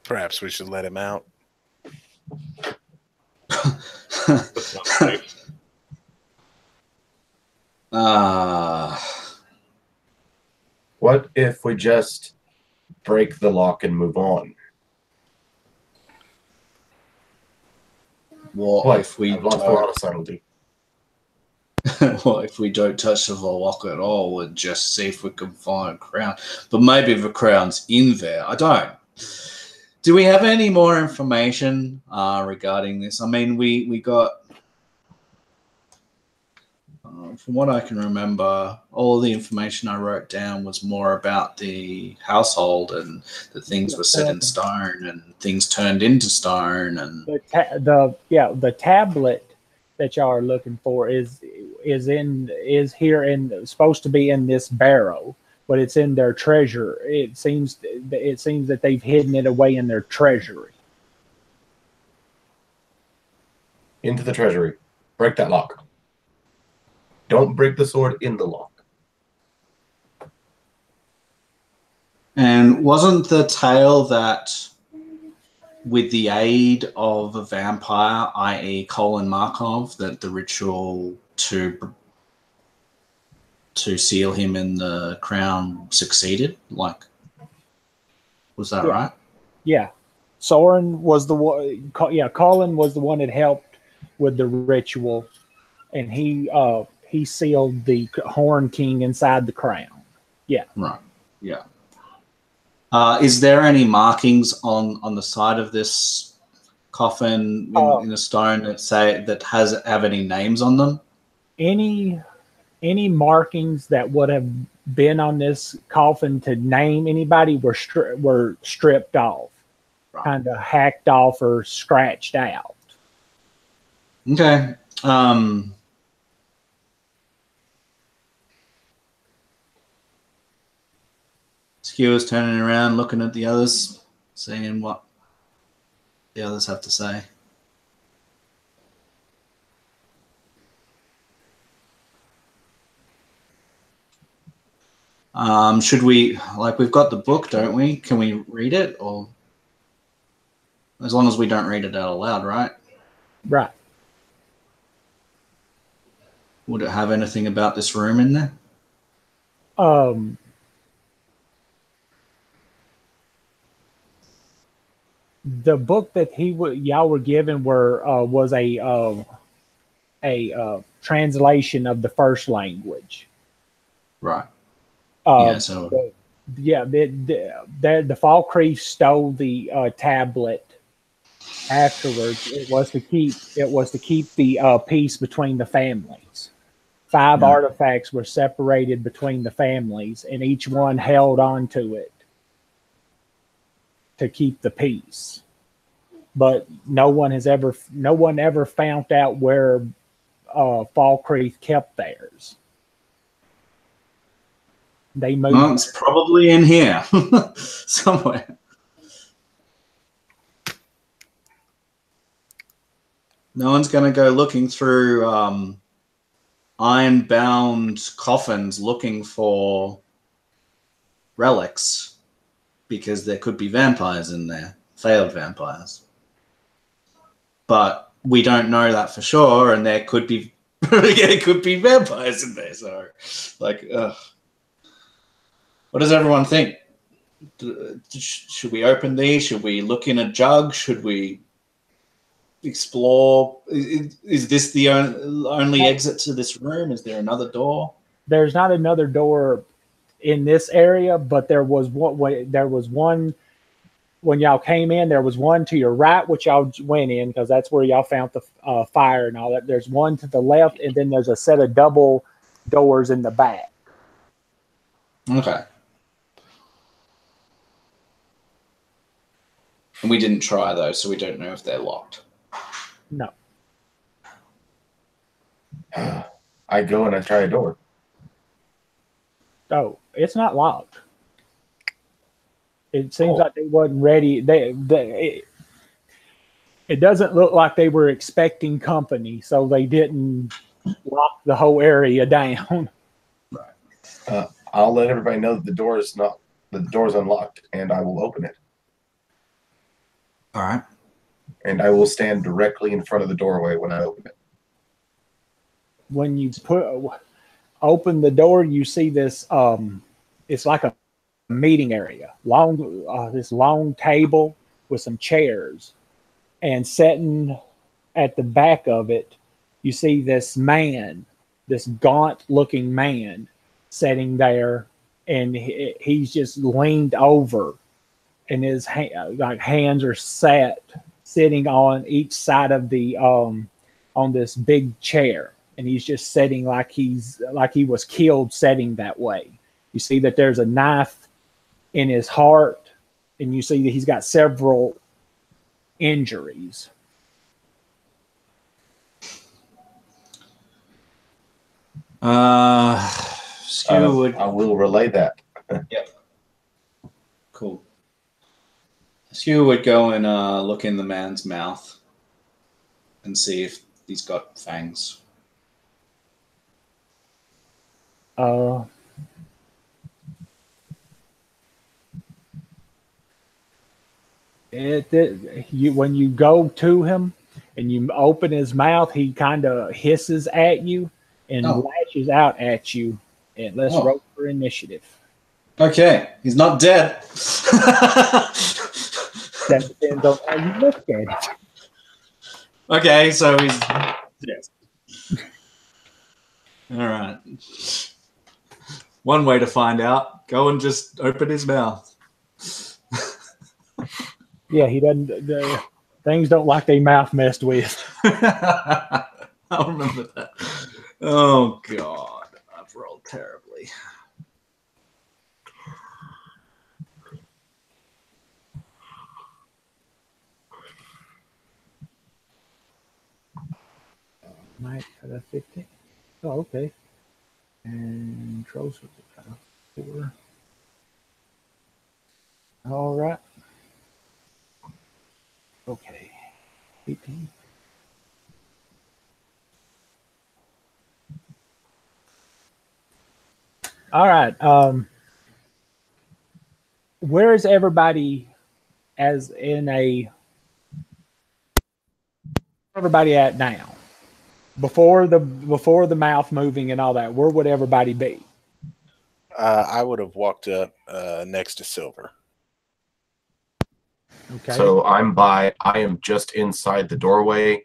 Perhaps we should let him out. That's not safe. What if we just break the lock and move on? What if we I've lost a lot of subtlety. what if we don't touch the lock at all and just see if we can find a crown? But maybe the crown's in there. I don't. Do we have any more information regarding this? I mean, we got, from what I can remember, all the information I wrote down was more about the household and that things were set in stone and things turned into stone. And the tablet that y'all are looking for is here and supposed to be in this barrow, but it's in their treasure. It seems that they've hidden it away in their treasury. Into the treasury. Break that lock. Don't break the sword in the lock. And wasn't the tale that with the aid of a vampire, i.e. Colin Markov, that the ritual to seal him in the crown succeeded? Like, was that right? Yeah. Soren was the one. Yeah, Colin was the one that helped with the ritual, and he sealed the Horn King inside the crown. Yeah. Right. Yeah. Is there any markings on the side of this coffin in a stone that have any names on them? Any markings that would have been on this coffin to name anybody were stripped off, right. Kind of hacked off or scratched out. Okay. Skewer's turning around, looking at the others, seeing what the others have to say. Should we, we've got the book, don't we? Can we read it? Or as long as we don't read it out loud, right? Right. Would it have anything about this room in there? The book that y'all were given was a translation of the first language. Right. Yeah. So The Falkreath stole the tablet afterwards. It was to keep the peace between the families. 5 artifacts were separated between the families, and each one held on to it to keep the peace. But no one ever found out where Falkreath kept theirs. They moved. well, it's probably in here somewhere. No one's going to go looking through iron-bound coffins looking for relics, because there could be vampires in there, failed vampires. But we don't know that for sure, and there could be it could be vampires in there. So, what does everyone think? Should we open these? Should we look in a jug? Should we explore? Is this the only exit to this room? Is there another door? There's not another door in this area, but there was one when y'all came in. There was one to your right, which y'all went in because that's where y'all found the fire and all that. There's one to the left, and then there's a set of double doors in the back. Okay. And we didn't try those, so we don't know if they're locked. No. I go and I try a door. Oh, it's not locked. It seems like they wasn't ready. It doesn't look like they were expecting company, so they didn't lock the whole area down. Right. I'll let everybody know that the door is unlocked, and I will open it. All right. And I will stand directly in front of the doorway when I open it. When you open the door, you see this. It's like a meeting area, this long table with some chairs, and sitting at the back of it, you see this gaunt-looking man, sitting there, and he's just leaned over, and his hands are sitting on each side of the on this big chair, and he's just sitting like he was killed sitting that way. You see that there's a knife in his heart, and you see that he's got several injuries. Stu I will relay that. Yep. Cool. Stu would go and look in the man's mouth and see if he's got fangs. When you go to him and you open his mouth, he kind of hisses at you and lashes out at you. And let's roll for initiative. Okay, he's not dead. That depends on how you look at it. Okay, so he's yes. All right. One way to find out: go and just open his mouth. Yeah, he doesn't. Things don't like their mouth messed with. I'll remember that. Oh God, I've rolled terribly. Might cut a 15. Oh, okay. And trolls with the 4. All right. Okay. 18. All right. Where is everybody everybody at now? before the mouth moving and all that, where would everybody be? I would have walked up next to Silver. Okay. So I am just inside the doorway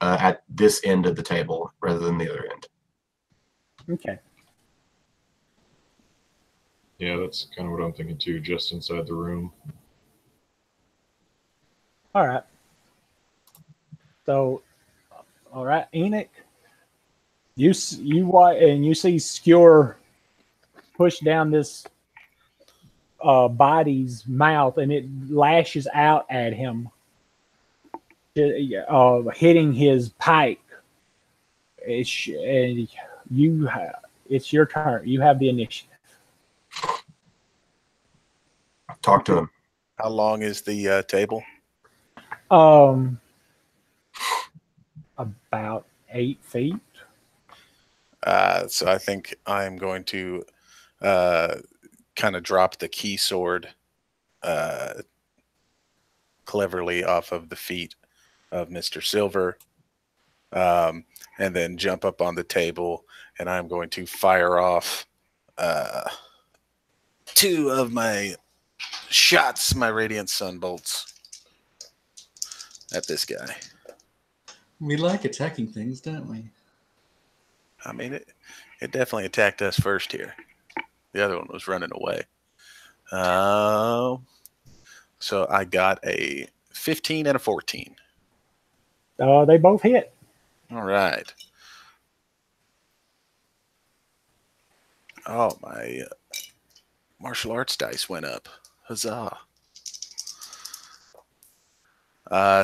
at this end of the table rather than the other end. Okay. Yeah, that's kind of what I'm thinking too, just inside the room. All right. So, all right, Enoch, you and you see Skewer push down this body's mouth, and it lashes out at him, hitting his pike. It's your turn. You have the initiative. Talk to him. How long is the table? About 8 feet. So I think I'm going to kind of drop the key sword cleverly off of the feet of Mr. Silver, and then jump up on the table, and I'm going to fire off 2 of my shots, my Radiant Sun bolts, at this guy. We like attacking things, don't we? I mean, it definitely attacked us first here. The other one was running away. So I got a 15 and a 14. They both hit. All right. Oh, my martial arts dice went up. Huzzah.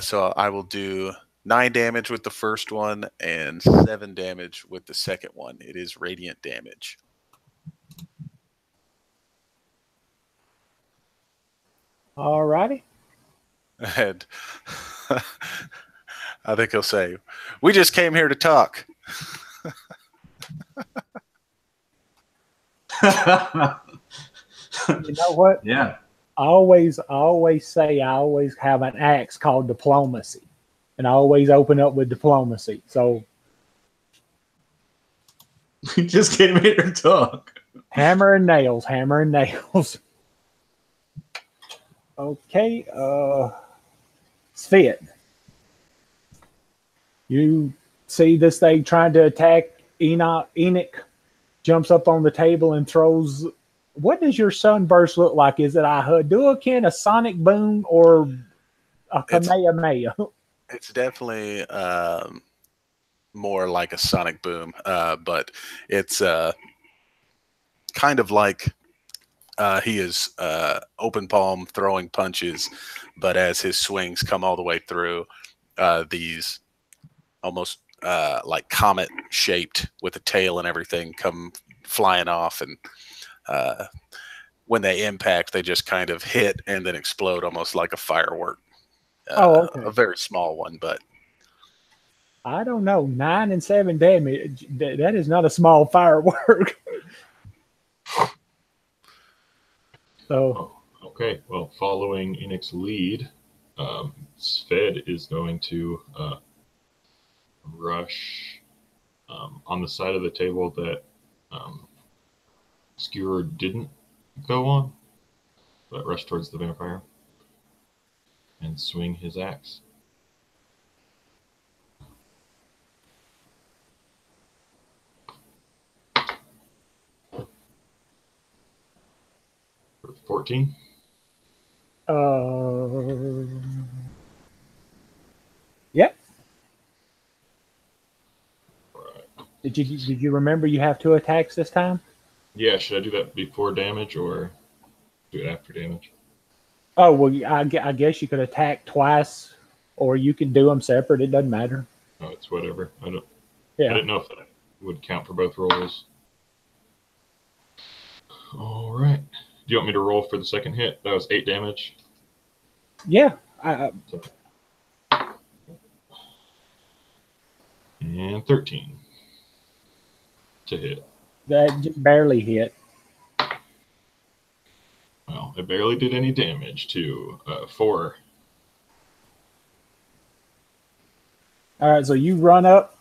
So I will do 9 damage with the first one and 7 damage with the second one. It is radiant damage. All righty. And I think he'll say, "We just came here to talk." You know what? Yeah. I always say I always have an axe called diplomacy, and I always open up with diplomacy. So We just came here to talk. hammer and nails, hammer and nails. Okay, Svet. You see this thing trying to attack Enoch. Enoch jumps up on the table and throws. What does your sunburst look like? Is it a Hadouken, a sonic boom, or a Kamehameha? It's definitely more like a sonic boom, but it's kind of like he is open palm throwing punches, but as his swings come all the way through, these almost like comet shaped with a tail and everything come flying off, and when they impact, they just kind of hit and then explode almost like a firework. Okay. A very small one, but I don't know. 9 and 7 damage. That is not a small firework. So. Oh, okay. Well, following Enoch's lead, Sved is going to rush on the side of the table that Skewer didn't go on, but rush towards the vampire and swing his axe. For 14. Yep. Right. Did you remember you have 2 attacks this time? Yeah, should I do that before damage or do it after damage? Oh, well, I guess you could attack twice, or you can do them separate. It doesn't matter. Oh, it's whatever. I Yeah. didn't know if that would count for both rolls. All right. Do you want me to roll for the second hit? That was 8 damage. Yeah. And 13 to hit. That just barely hit. Well, it barely did any damage to 4. All right, so you run up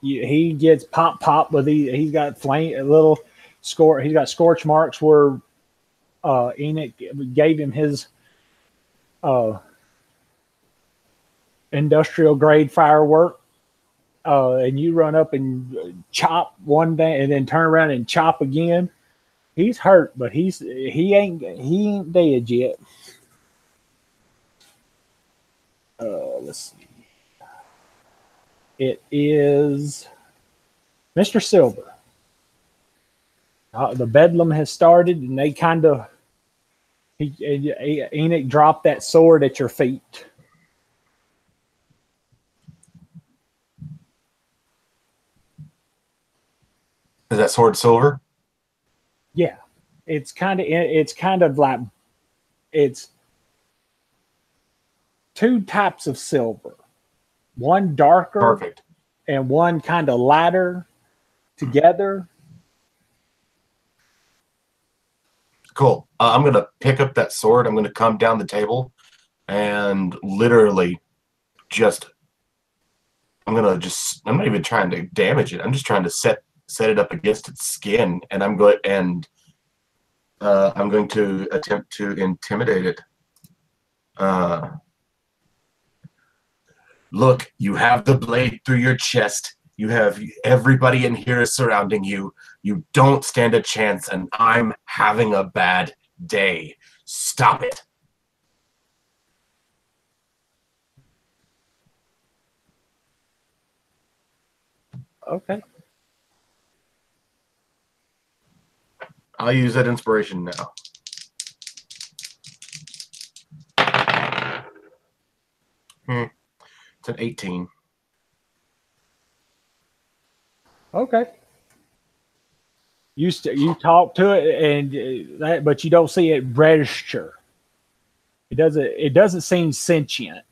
he gets pop, but he's got flame a little score. He's got scorch marks where Enoch gave him his industrial grade firework. And you run up and chop one thing, and then turn around and chop again. He's hurt, but he ain't dead yet. Let's see. It is Mr. Silver. The bedlam has started, and they kind of Enoch dropped that sword at your feet. Is that sword silver? Yeah, it's kind of like it's two types of silver, one darker, Perfect, and one kind of lighter together. cool. I'm gonna pick up that sword. I'm gonna come down the table, and literally, I'm not even trying to damage it. I'm just trying to set it up against its skin, and I'm going to attempt to intimidate it. Look, you have the blade through your chest. You have everybody in here is surrounding you. You don't stand a chance, and I'm having a bad day. Stop it. Okay. I'll use that inspiration now. It's an 18. Okay. You talk to it, and but you don't see it register. It doesn't seem sentient.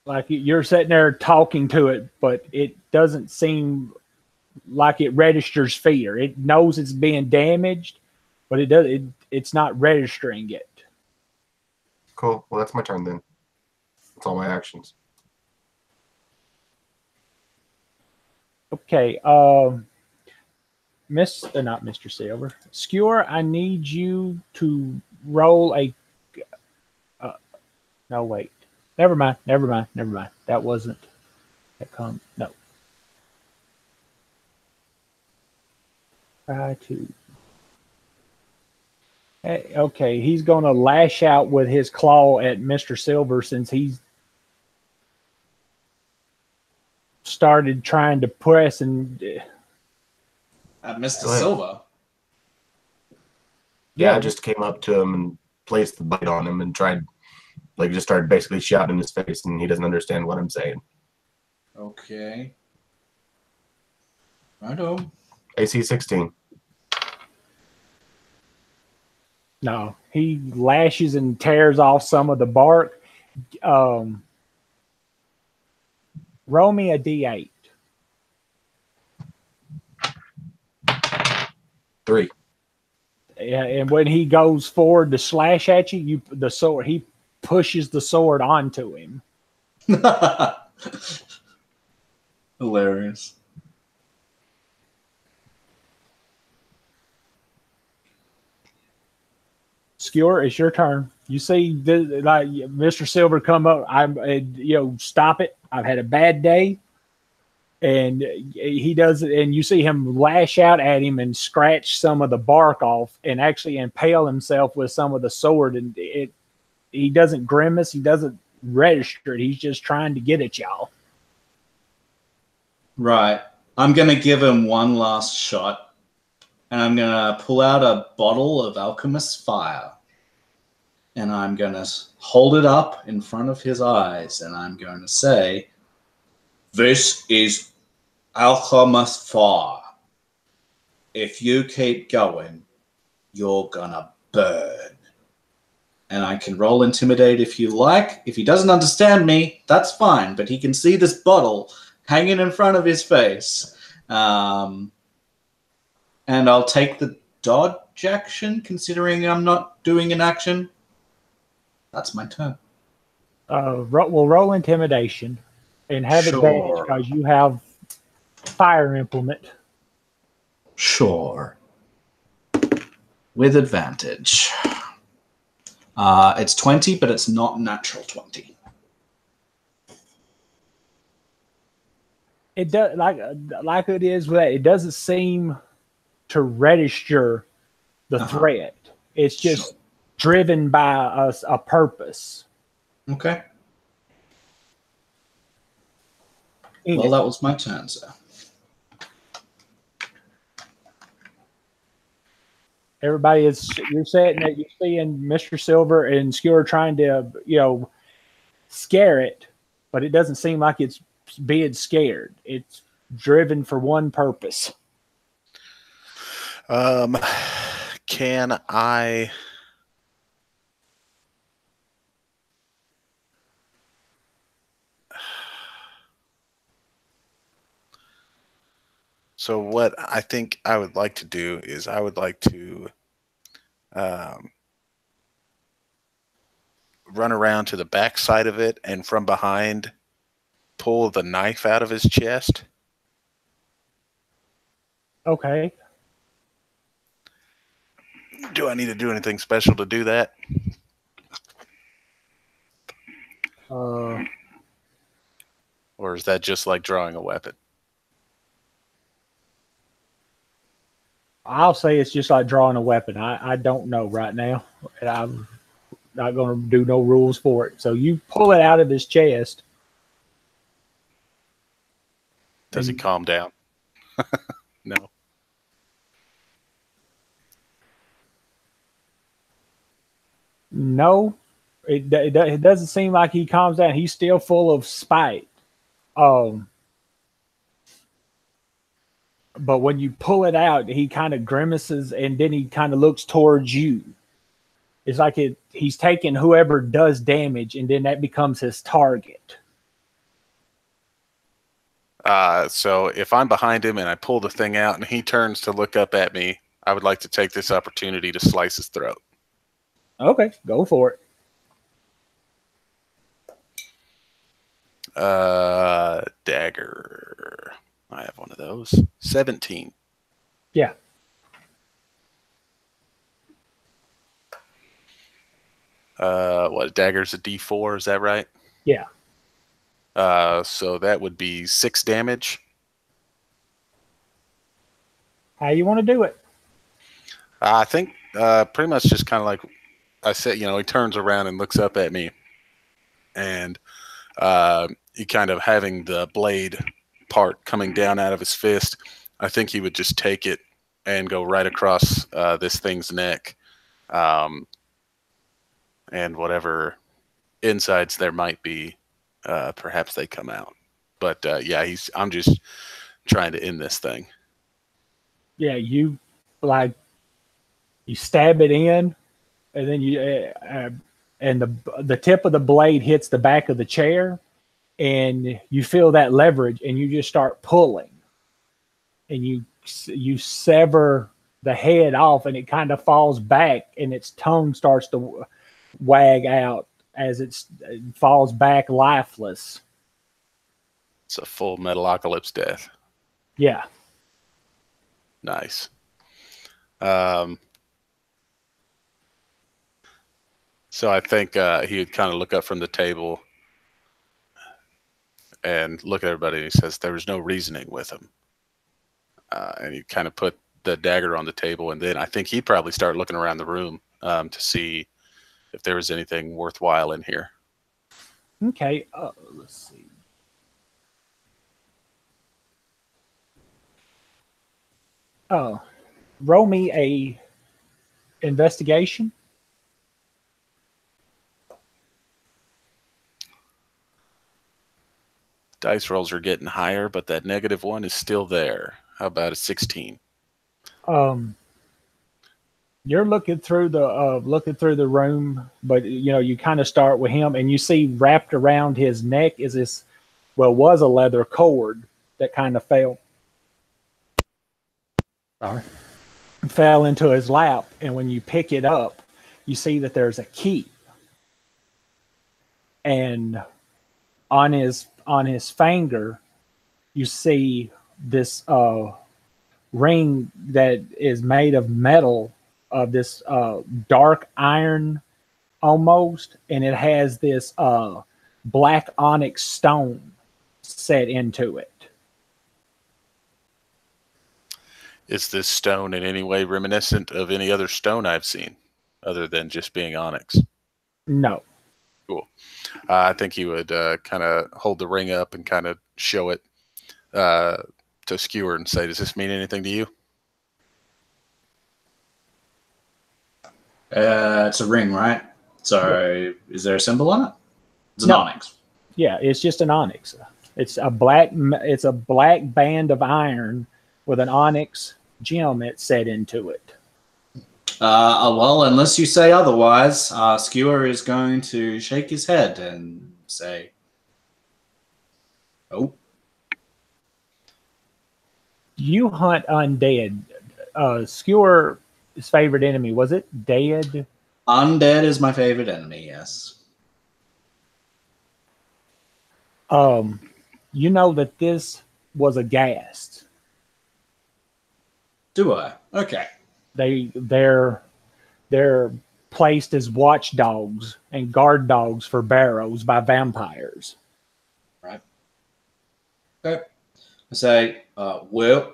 Like you're sitting there talking to it, but it doesn't seem like it registers fear. It knows it's being damaged, but it's not registering it. Cool. Well, that's my turn then. That's all my actions. Okay. Not Mr. Silver. Skewer, I need you to roll a. No, wait. Never mind. That wasn't. No. Try to. Hey, okay, he's going to lash out with his claw at Mr. Silver since he's started trying to press and. At Mr. Go ahead. Silver. Yeah, I just came up to him and placed the bite on him and just started basically shouting in his face, and he doesn't understand what I'm saying. Okay. Righto. AC 16. No, he lashes and tears off some of the bark. Roll me a D8. 3. Yeah, and when he goes forward to slash at you, he pushes the sword onto him. Hilarious. Skewer, it's your turn. You see, like Mr. Silver come up. Stop it. I've had a bad day, and he does it. And you see him lash out at him and scratch some of the bark off, and actually impale himself with some of the sword. And he doesn't grimace. He doesn't register it. He's just trying to get at y'all. Right. I'm going to give him one last shot. And I'm going to pull out a bottle of Alchemist's Fire. And I'm going to hold it up in front of his eyes. And I'm going to say, "This is Alchemist's Fire. If you keep going, you're going to burn." And I can roll Intimidate if you like. If he doesn't understand me, that's fine. But he can see this bottle hanging in front of his face. And I'll take the dodge action, considering I'm not doing an action. That's my turn. We'll roll intimidation and have advantage Sure. because you have fire implement. Sure. With advantage. It's 20, but it's not natural 20. It does like it is that it doesn't seem to register the threat. It's just driven by a purpose. Okay. Enid. Well, that was my turn, sir. Everybody you're saying that you're seeing Mr. Silver and Skewer trying to, scare it, but it doesn't seem like it's being scared. It's driven for one purpose. Can I? So what I think I would like to do is I would like to run around to the back side of it and from behind pull the knife out of his chest. Okay. Do I need to do anything special to do that? Uh, Or is that just like drawing a weapon? I'll say it's just like drawing a weapon. I don't know right now. And I'm not going to do no rules for it. So you pull it out of his chest. Does he calm down? No. No, it doesn't seem like he calms down. He's still full of spite. But when you pull it out, he kind of grimaces and then he kind of looks towards you. It's like he's taking whoever does damage and then that becomes his target. So if I'm behind him and I pull the thing out and he turns to look up at me, I would like to take this opportunity to slice his throat. Okay, go for it. Dagger. I have one of those. 17. Yeah. What, dagger's a D4, is that right? Yeah. So that would be 6 damage. How you want to do it? I think pretty much just kind of like I said, he turns around and looks up at me. And he kind of having the blade part coming down out of his fist, I think he would just take it and go right across this thing's neck. And whatever insides there might be, perhaps they come out. But yeah, I'm just trying to end this thing. Yeah, you stab it in, and then and the tip of the blade hits the back of the chair, and you feel that leverage, and you just start pulling, and you sever the head off, and it kind of falls back, and its tongue starts to wag out as it falls back lifeless. It's a full Metalocalypse death. Yeah. Nice. So I think he would kind of look up from the table and look at everybody, and he says, there was no reasoning with him. And he kind of put the dagger on the table, and then I think he'd probably start looking around the room to see if there was anything worthwhile in here. Okay, let's see. Oh, roll me a investigation. Dice rolls are getting higher, but that negative one is still there. How about a 16? You're looking through the room, but you kind of start with him, and you see wrapped around his neck was a leather cord that kind of fell into his lap, and when you pick it up, you see that there's a key. and on his finger, you see this ring that is made of metal, of this dark iron almost, and it has this black onyx stone set into it. Is this stone in any way reminiscent of any other stone I've seen, other than just being onyx? No. Cool. I think he would kind of hold the ring up and kind of show it to Skewer and say, "Does this mean anything to you?" It's a ring, right? So, is there a symbol on it? It's an No. onyx. Yeah, it's just an onyx. It's a black band of iron with an onyx gem it's set into it. Well, unless you say otherwise, Skewer is going to shake his head and say, "Oh." You hunt undead. Skewer's favorite enemy, was it dead? Undead is my favorite enemy, yes. You know that this was a ghast. Do I? Okay. They're placed as watchdogs and guard dogs for barrows by vampires. Right. Okay. I say, well,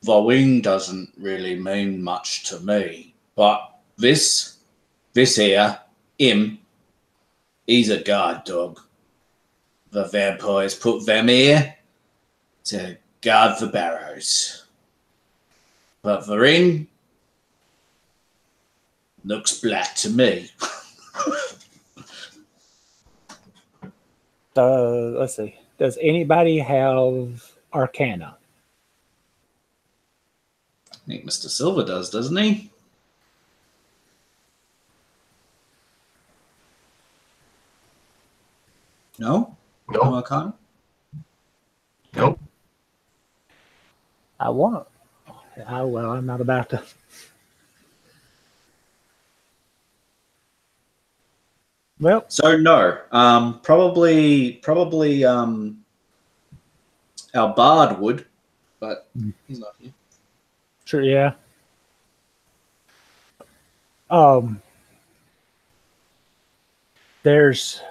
the wing doesn't really mean much to me, but this here, him, he's a guard dog. The vampires put them here to guard the barrows. But the ring looks black to me. Let's see. Does anybody have Arcana? I think Mr. Silver does, doesn't he? No? No Nope. Arcana? Nope. I want. Well, I'm not about to. Well, So no. Probably our bard would, but he's not here. sure, yeah. There's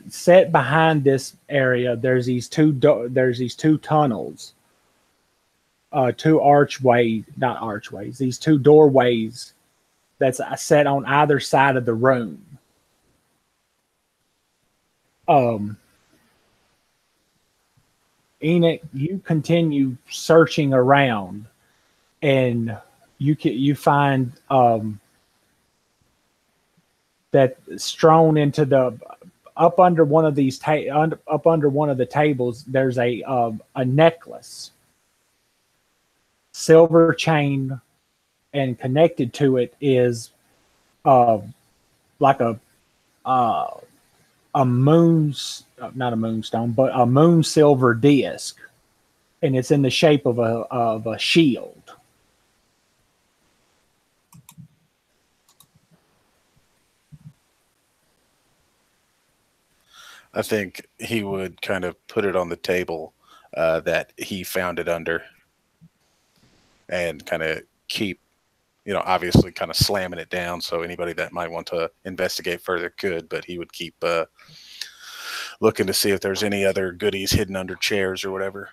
set behind this area. There's these two tunnels, not archways. These two doorways that's set on either side of the room. Enoch, you continue searching around, and you find that strewn into the up under one of these up under one of the tables, there's a necklace, silver chain, and connected to it is like a not a moonstone, but a moon silver disc, and it's in the shape of a shield. I think he would kind of put it on the table that he found it under, and kind of keep, obviously kind of slamming it down so anybody that might want to investigate further could, but he would keep looking to see if there's any other goodies hidden under chairs or whatever.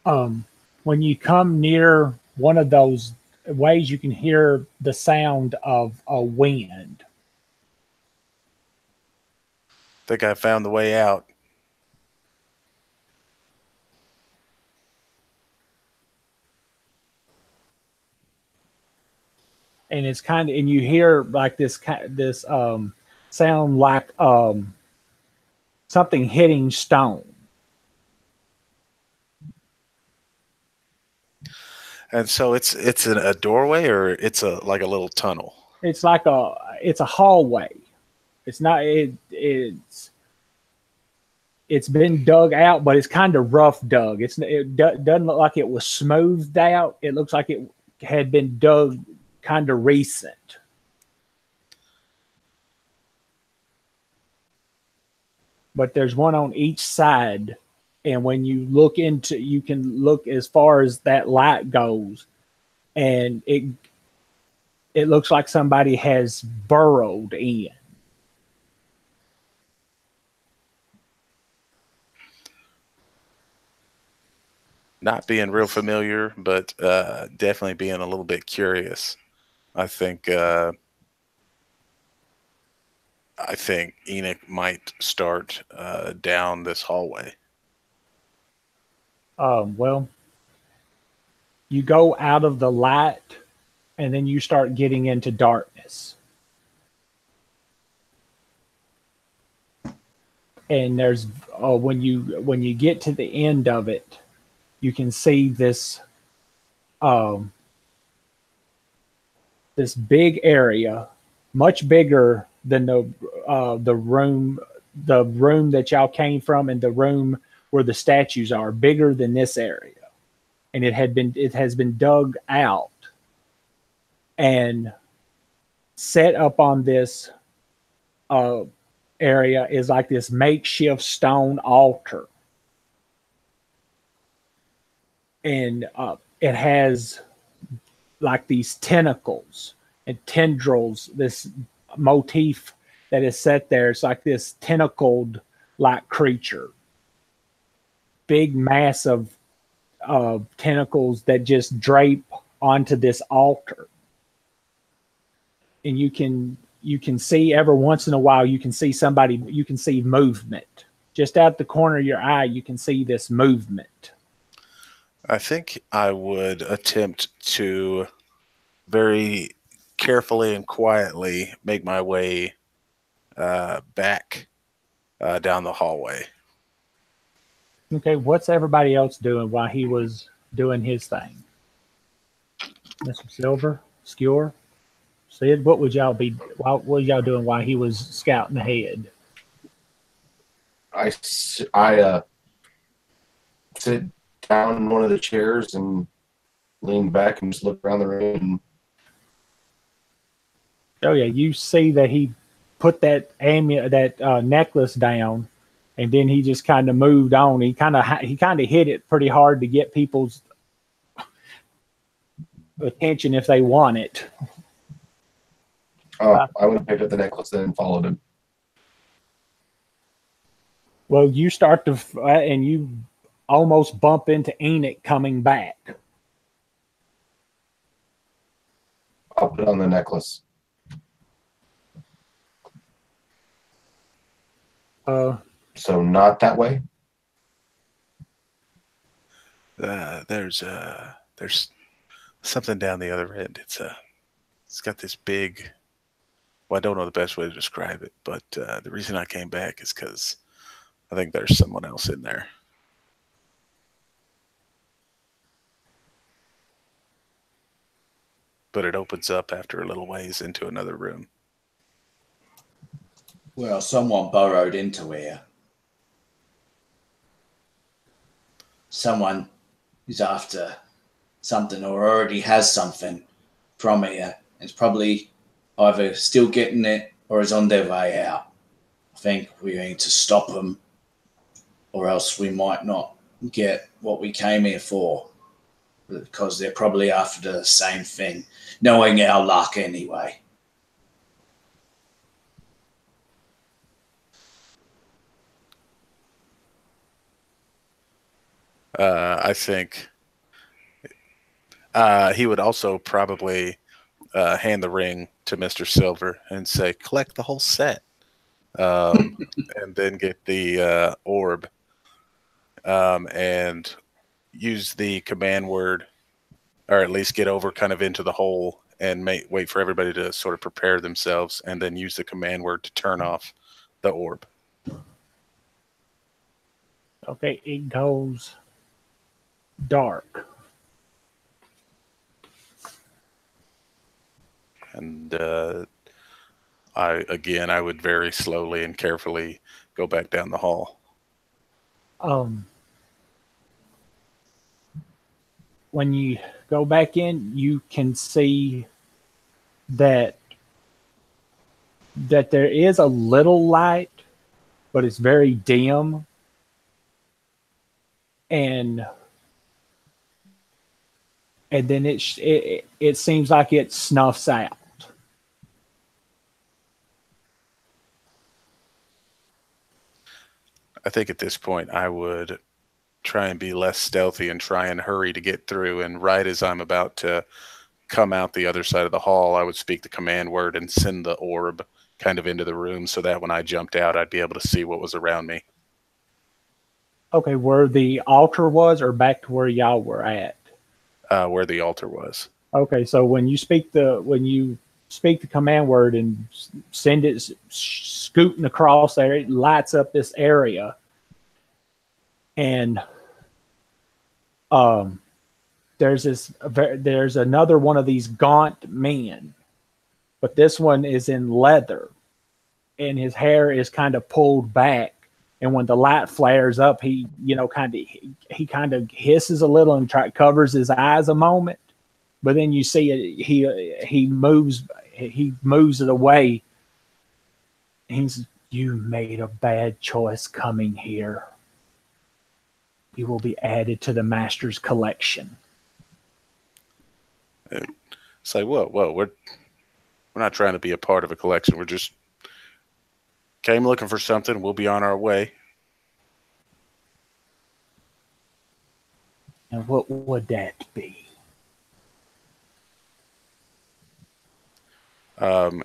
When you come near one of those ways, you can hear the sound of a wind. I think I found the way out. And it's kind of, and you hear like this sound like something hitting stone. And so it's a doorway, or it's like a little tunnel. It's like it's a hallway. It's not it's been dug out, but it's kind of rough dug. It doesn't look like it was smoothed out. It looks like it had been dug kind of recent. but there's one on each side. And when you look into, you can look as far as that light goes, and it looks like somebody has burrowed in. Not being real familiar, but definitely being a little bit curious. I think Enoch might start down this hallway. Well, you go out of the light, and then you start getting into darkness. And there's when you get to the end of it, you can see this this big area, much bigger than the room that y'all came from, and the room where the statues are, bigger than this area. And it has been dug out and set up on this area is like this makeshift stone altar. And it has like these tentacles and tendrils, this motif that is set there. It's like this tentacled like creature, big mass of tentacles that just drape onto this altar. And you can see every once in a while, you can see movement. Just out the corner of your eye, you can see this movement. I think I would attempt to very carefully and quietly make my way back down the hallway. Okay, what's everybody else doing while he was doing his thing? Mr. Silver, Skewer, Sid, what was y'all doing while he was scouting ahead? I sit down in one of the chairs and lean back and just look around the room. Oh yeah, you see that he put that necklace down, and then he just kind of moved on. He kind of hit it pretty hard to get people's attention if they want it. Oh, I would have picked up the necklace then and followed him. Well, you start to, and you almost bump into Enoch coming back. I'll put on the necklace. So not that way? There's something down the other end. It's got this big. Well, I don't know the best way to describe it, but the reason I came back is because I think there's someone else in there. But it opens up after a little ways into another room. Well, someone burrowed into here. Someone is after something or already has something from here. It's probably either still getting it or is on their way out. I think we need to stop them, or else we might not get what we came here for, because they're probably after the same thing, knowing our luck anyway. I think he would also probably hand the ring to Mr. Silver and say, collect the whole set. And then get the orb and use the command word, or at least get over kind of into the hole and wait for everybody to sort of prepare themselves, and then use the command word to turn off the orb. Okay, it goes dark. And I would very slowly and carefully go back down the hall. When you go back in, you can see that there is a little light, but it's very dim, and then it seems like it snuffs out. I think at this point I would try and be less stealthy and try and hurry to get through. And right as I'm about to come out the other side of the hall, I would speak the command word and send the orb kind of into the room so that when I jumped out, I'd be able to see what was around me. Okay, where the altar was, or back to where y'all were at? Where the altar was. Okay, so when you speak the command word and send it scooting across there, it lights up this area, and there's another one of these gaunt men, but this one is in leather, and his hair is kind of pulled back. And when the light flares up, he kind of hisses a little and covers his eyes a moment. But then you see it. He moves it away. You made a bad choice coming here. You will be added to the master's collection. It's like, whoa, we're not trying to be a part of a collection. We're just came looking for something. We'll be on our way. And what would that be? And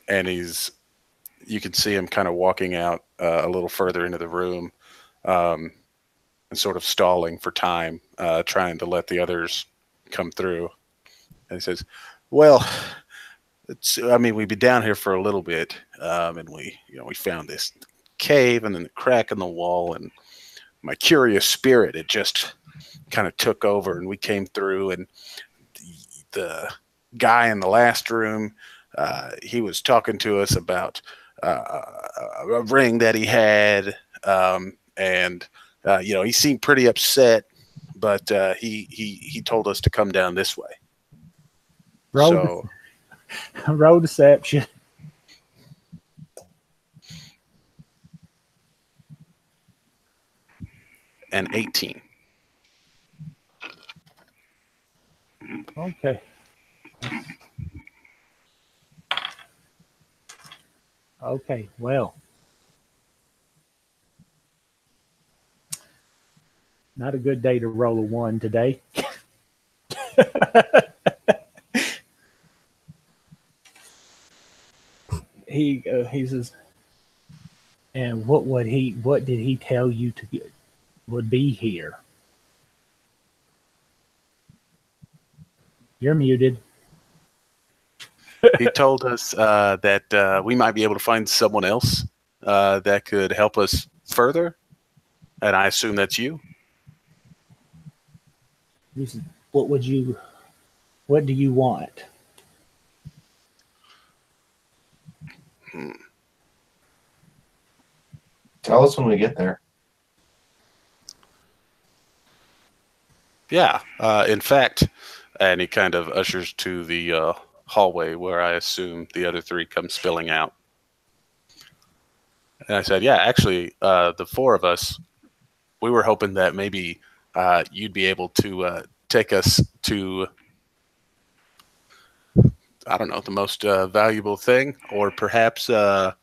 you can see him kind of walking out a little further into the room, and sort of stalling for time, trying to let the others come through. And he says, well, we've been down here for a little bit, and we found this cave and then the crack in the wall, and my curious spirit, it just kind of took over, and we came through, and the guy in the last room, he was talking to us about a ring that he had, and he seemed pretty upset, but he told us to come down this way. Roll deception. And 18. Okay. Okay, well. Not a good day to roll a 1 today. He says, and what did he tell you would be here? You're muted. He told us that we might be able to find someone else that could help us further, and I assume that's you. He said, what do you want? Tell us when we get there. Yeah. In fact, and he kind of ushers to the hallway where I assume the other three come spilling out. And I said, yeah, actually, the four of us, we were hoping that maybe you'd be able to take us to, I don't know, the most valuable thing, or perhaps, and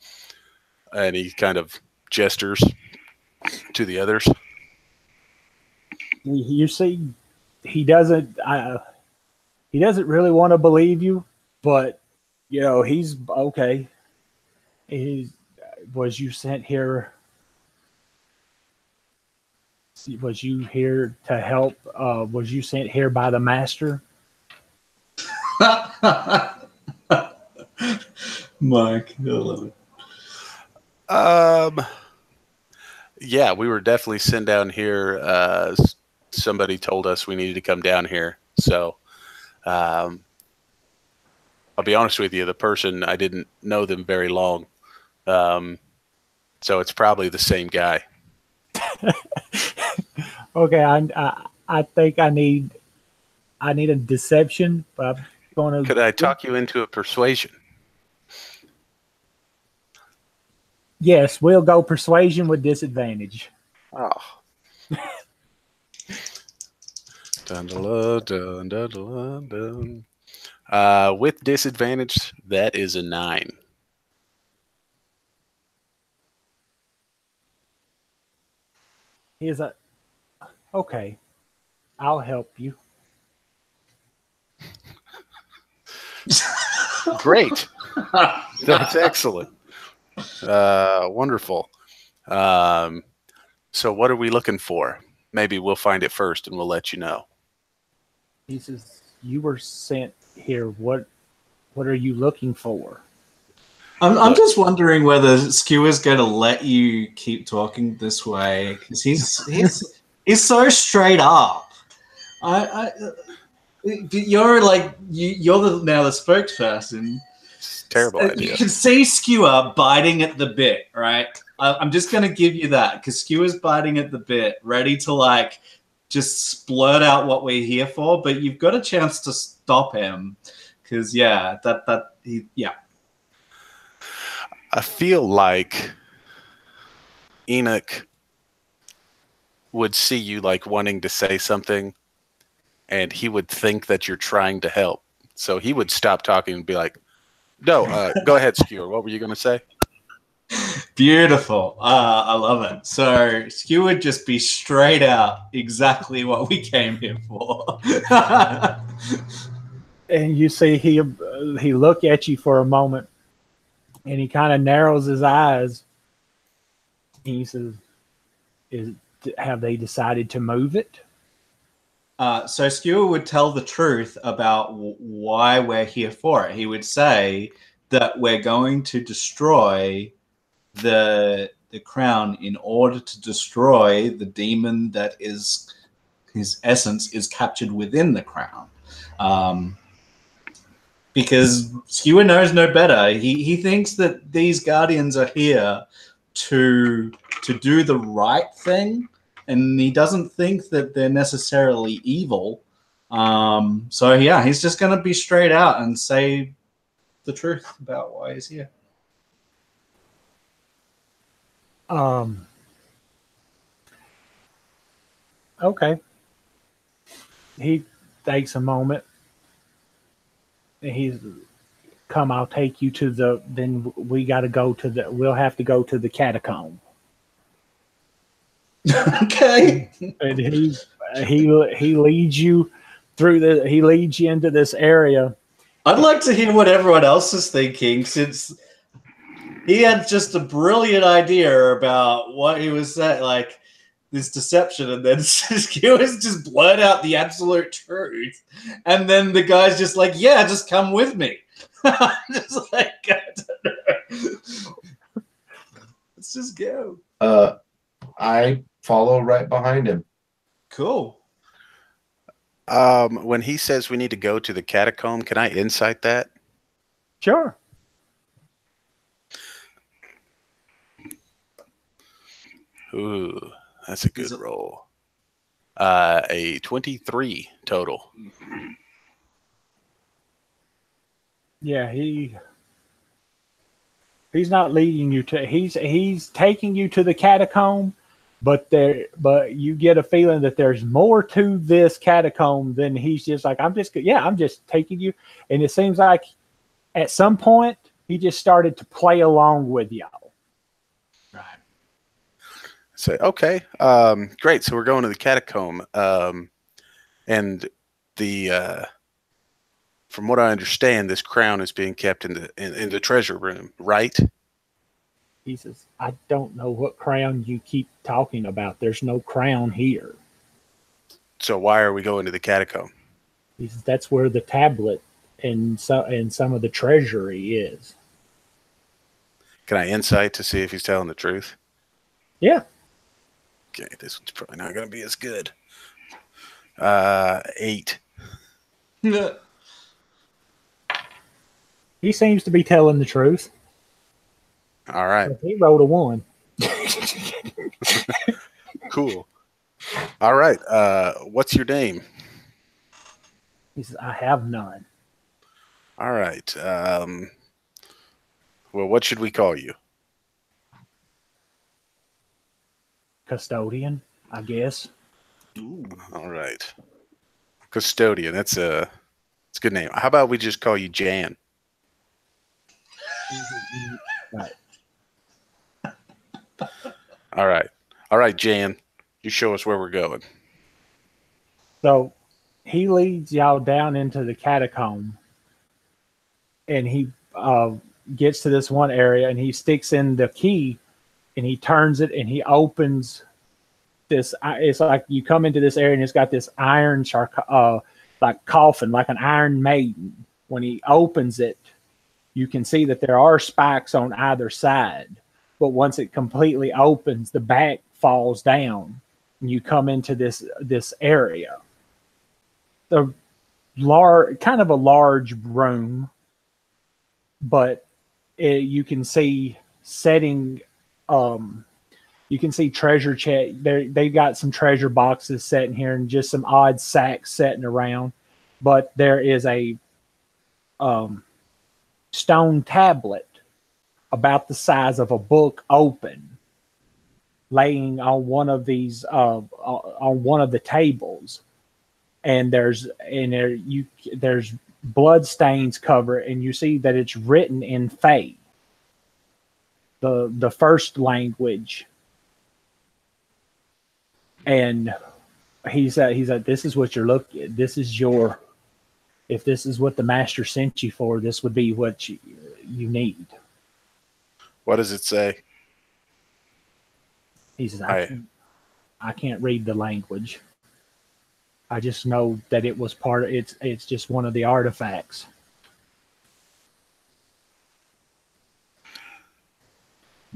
he kind of gestures to the others. You see, he doesn't really want to believe you, but he's okay. Was you sent here? Was you here to help? Was you sent here by the master? Mike, I love it. Yeah, we were definitely sent down here. Somebody told us we needed to come down here. So, I'll be honest with you, the person, I didn't know them very long. So it's probably the same guy. Okay, I think I need a deception, but I'm going to. Could I talk you into a persuasion? Yes, we'll go persuasion with disadvantage. Oh. Dun, dun, dun, dun, dun, dun. With disadvantage, that is a 9. He's a okay. I'll help you. Great. That's excellent. Wonderful. So what are we looking for? Maybe we'll find it first and we'll let you know. He says, "You were sent here. What are you looking for?" I'm just wondering whether Skewer's going to let you keep talking this way because he's so straight up. You're like you're now the spokesperson. It's a terrible idea. You can see Skewer biting at the bit, right? I'm just going to give you that because Skewer's biting at the bit, ready to like just splurt out what we're here for. But you've got a chance to stop him because yeah. I feel like Enoch would see you like wanting to say something and he would think that you're trying to help. So he would stop talking and be like, no, go ahead, Skewer. What were you going to say? Beautiful. I love it. So Skewer would just be straight out exactly what we came here for. And you see he look at you for a moment, and he kind of narrows his eyes. And he says, have they decided to move it?" So Skewer would tell the truth about why we're here for it. He would say that we're going to destroy the crown in order to destroy the demon that is his essence is captured within the crown. Because Skewer knows no better. He thinks that these guardians are here to do the right thing, and he doesn't think that they're necessarily evil. So yeah, he's just going to be straight out and say the truth about why he's here. Okay. He takes a moment. He's come. I'll take you to the. Then we got to go to the. We'll have to go to the catacomb. Okay. And he leads you through the. He leads you into this area. I'd like to hear what everyone else is thinking, since he had just a brilliant idea about what he was saying, like this deception, and then Skewer's just blurt out the absolute truth, and then the guy's just like, "Yeah, just come with me." Just like, I don't know. Let's just go. I follow right behind him. Cool. When he says we need to go to the catacomb, can I insight that? Sure. Ooh, that's a good roll. A 23 total. Yeah, he's not leading you to. He's taking you to the catacomb, but you get a feeling that there's more to this catacomb than he's just like, I'm just taking you. And it seems like at some point he just started to play along with y'all. Right. Say, okay, great. So we're going to the catacomb, and the from what I understand, this crown is being kept in the treasure room, right? He says, "I don't know what crown you keep talking about. There's no crown here." So why are we going to the catacomb? He says, "That's where the tablet and some of the treasury is." Can I insight to see if he's telling the truth? Yeah. Okay, this one's probably not going to be as good. 8. He seems to be telling the truth. All right. He rolled a 1. Cool. All right. What's your name? He says, "I have none." All right. Well, what should we call you? custodian, I guess. All right. Custodian. That's a good name. How about we just call you Jan? Right. All right. All right, Jan. You show us where we're going. So he leads y'all down into the catacomb, and he gets to this one area, and he sticks in the key, and he turns it, and he opens this. It's like you come into this area, and it's got this iron like coffin, like an Iron Maiden. When he opens it, you can see that there are spikes on either side, but once it completely opens, the back falls down, and you come into this area. The kind of a large room, but you can see setting. You can see treasure chest. They got some treasure boxes set in here, and just some odd sacks setting around. But there is a stone tablet about the size of a book open, laying on one of these on one of the tables, and there's blood stains cover, and you see that it's written in Fae, the first language. And he said, this is what you're looking at. This is your, if this is what the master sent you for, this would be what you need. What does it say? He says, I can't read the language. I just know that it was part of it's just one of the artifacts.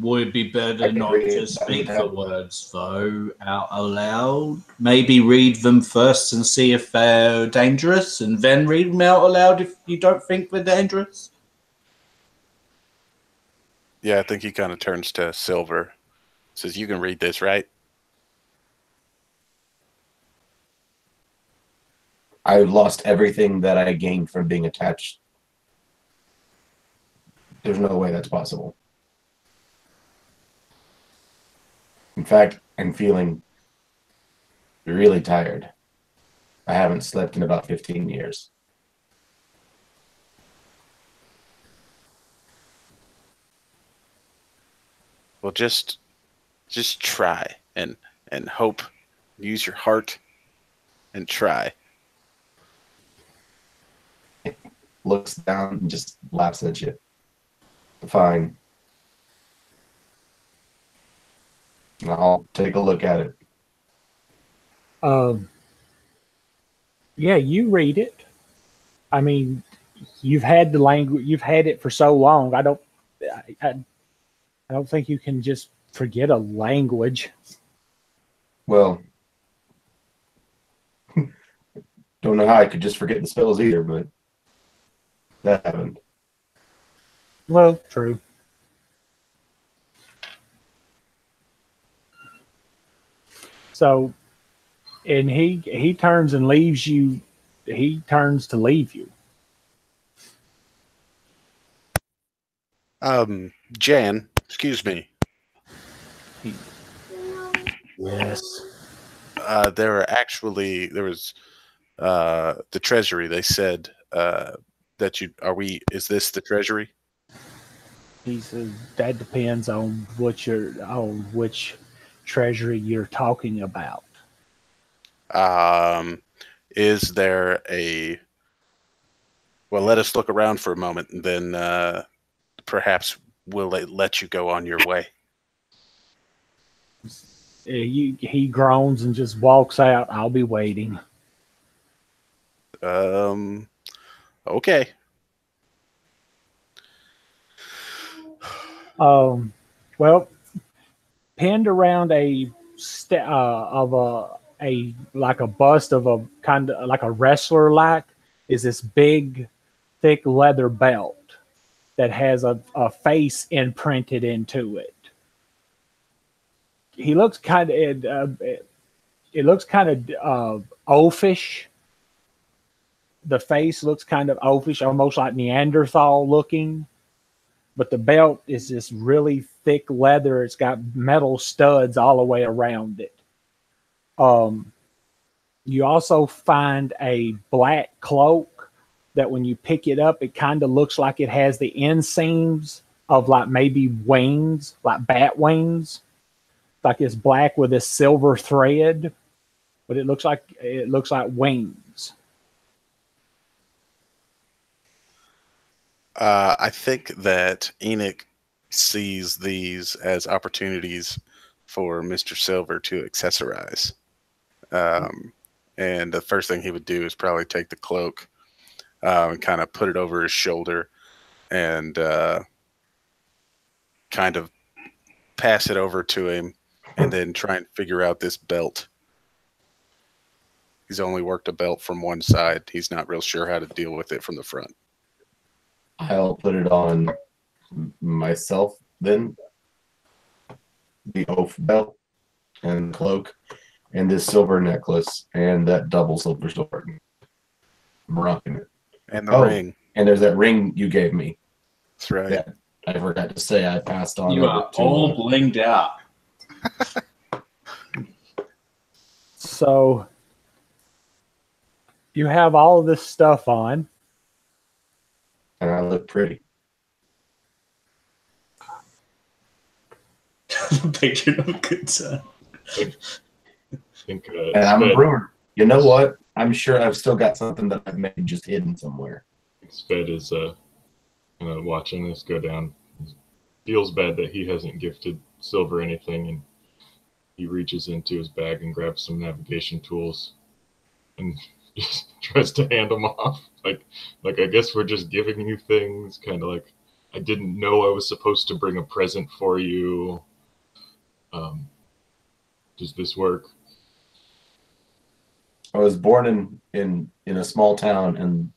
Would it be better not to speak the words, though, out aloud? Maybe read them first and see if they're dangerous, and then read them out aloud if you don't think they're dangerous? Yeah, I think he kind of turns to Silver. Says, you can read this, right? I lost everything that I gained from being attached. There's no way that's possible. In fact, I'm feeling really tired. I haven't slept in about 15 years. Well, just try and hope. Use your heart and try. Looks down and just laughs at you. Fine. I'll take a look at it. Yeah, you read it. I mean, you've had the language, you've had it for so long. I don't think you can just forget a language. Well, don't know how I could just forget the spells either, but that happened. Well, true. So, and he turns and leaves you. He turns to leave you. Jan, excuse me. Yes. There was the treasury. They said that is this the treasury? He says that depends on which treasury you're talking about. Is there a? Well, let us look around for a moment, and then perhaps we'll let you go on your way. He groans and just walks out. I'll be waiting. Okay. Well, pinned around a like a bust of a kind of like a wrestler is this big, thick leather belt that has a face imprinted into it. He looks kind of it looks kind of oafish. The face looks kind of oafish, almost like Neanderthal looking. But the belt is just really thick leather. It's got metal studs all the way around it. You also find a black cloak that when you pick it up, it kind of looks like it has the inseams of like maybe wings, like bat wings. Like it's black with a silver thread, but it looks like wings. I think that Enoch sees these as opportunities for Mr. Silver to accessorize. And the first thing he would do is probably take the cloak and kind of put it over his shoulder and kind of pass it over to him and then try and figure out this belt. He's only worked a belt from one side. He's not real sure how to deal with it from the front. I'll put it on myself then. The oath belt and cloak and this silver necklace and that double silver sword. I'm rocking it. And the ring. And there's that ring you gave me. That's right. That I forgot to say I passed on. You are all blinged out. So you have all of this stuff on. And I look pretty. Picture of good son. I think, And I'm a brewer. You know what? I'm sure I've still got something that I've made just hidden somewhere. Sped is watching this go down. He feels bad that he hasn't gifted Silver anything, and he reaches into his bag and grabs some navigation tools and just tries to hand them off. Like I guess we're just giving you things, kind of like, I didn't know I was supposed to bring a present for you. Does this work? I was born in a small town, and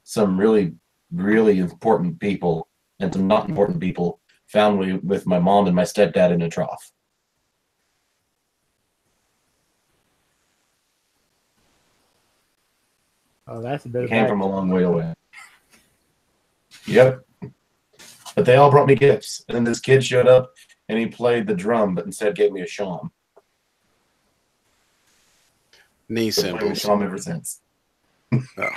some really, really important people and some not important people found me with my mom and my stepdad in a trough. Oh, that's a bit of Came from a long way away. Yep. But they all brought me gifts. And then this kid showed up and he played the drum, but instead gave me a shawm. Knee Been playing the symbols. shawm ever since. Oh.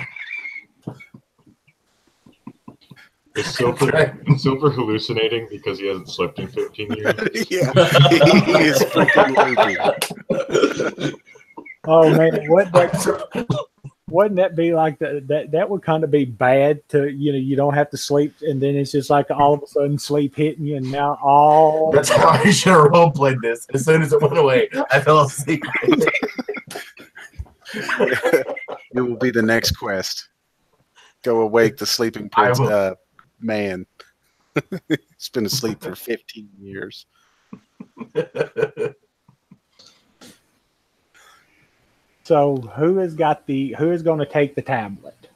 Is Silver hallucinating because he hasn't slept in 15 years? Yeah, he is freaking loopy. Oh man, wouldn't that be like that would kind of be bad to, you don't have to sleep and then it's just like all of a sudden sleep hitting you and now all That's how I should have role played this. As soon as it went away, I fell asleep. It will be the next quest. Go awake the sleeping prince man. He's been asleep for 15 years. So who is going to take the tablet?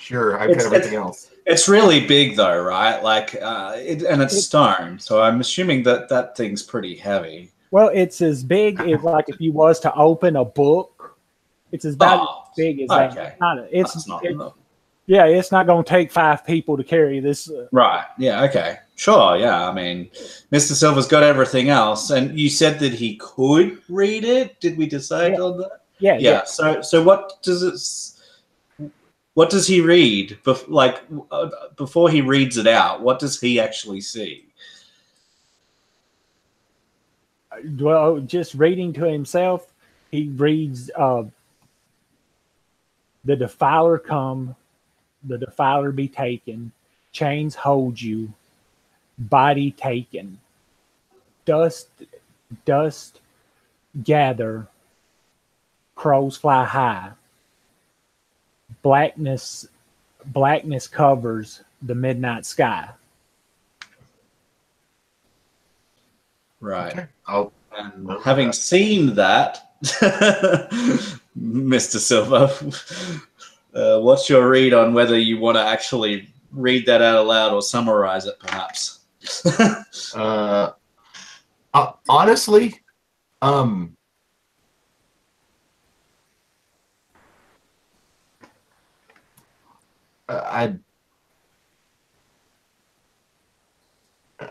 Sure, I've got everything else. It's really big though, right? Like, and it's stone, so I'm assuming that thing's pretty heavy. Well, it's as big as like if you was to open a book. It's about as big as that. Okay. It's not it, enough. yeah, it's not going to take 5 people to carry this. Right. Yeah. Okay. Sure. Yeah. I mean, Mr. Silver's got everything else, and you said that he could read it. Did we decide on that? Yeah. Yeah. So what does it? What does he read? Before he reads it out, what does he actually see? Well, just reading to himself, he reads, "The defiler come, the defiler be taken, chains hold you, body taken, dust gather, crows fly high, blackness covers the midnight sky." Right. Okay. And having seen that, Mr. Silver, what's your read on whether you want to actually read that out aloud or summarize it, perhaps? Honestly,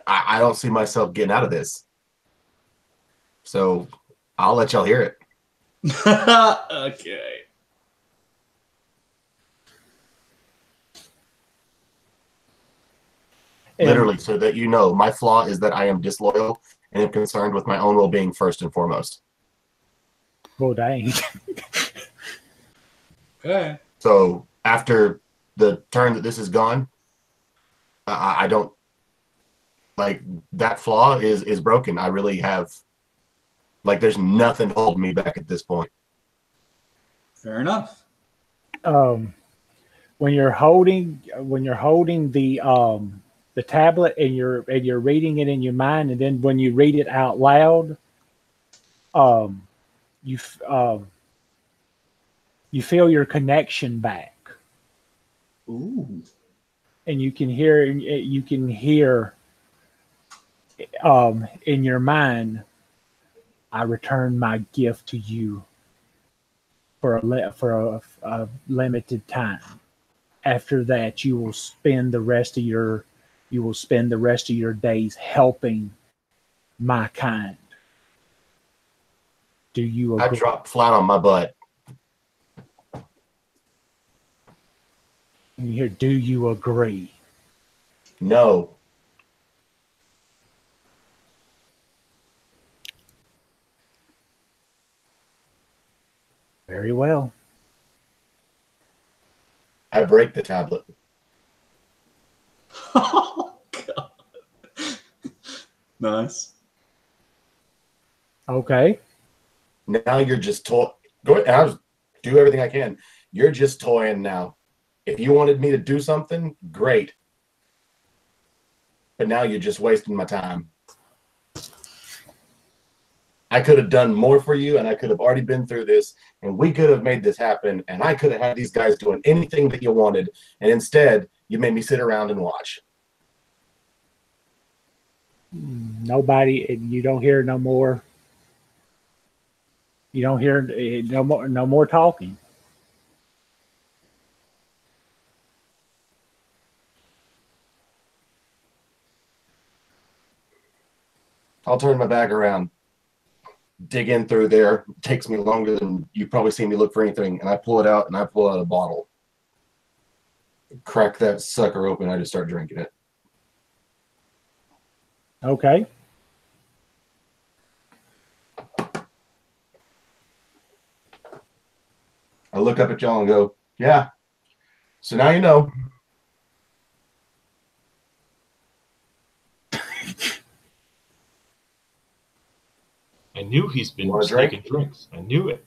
I don't see myself getting out of this. So I'll let y'all hear it. Okay. Literally, so that you know, my flaw is that I am disloyal and am concerned with my own well-being first and foremost. Well, dang. Okay. So after the turn that this is gone, I don't like that flaw is broken. I really have like there's nothing holding me back at this point. Fair enough. When you're holding the tablet and you're reading it in your mind, and then when you read it out loud, you you feel your connection back, Ooh. and you can hear in your mind, I return my gift to you for a limited time. After that, you will spend the rest of your days helping my kind. Do you I agree? dropped flat on my butt. And you hear, do you agree? No. Very well. I break the tablet. Oh, God. Nice. Okay. Now you're just Go ahead. I'll do everything I can. You're just toying now. If you wanted me to do something, great. But now you're just wasting my time. I could have done more for you, and I could have already been through this, and we could have made this happen, and I could have had these guys doing anything that you wanted, and instead, you made me sit around and watch. Nobody, you don't hear no more. You don't hear no more talking. I'll turn my back around, dig in through there. It takes me longer than you've probably seen me look for anything, and I pull it out, and I pull out a bottle. Crack that sucker open, I just start drinking it. Okay. I look up at y'all and go, yeah. So now you know. I knew he's been Want a drink? sneaking drinks. I knew it.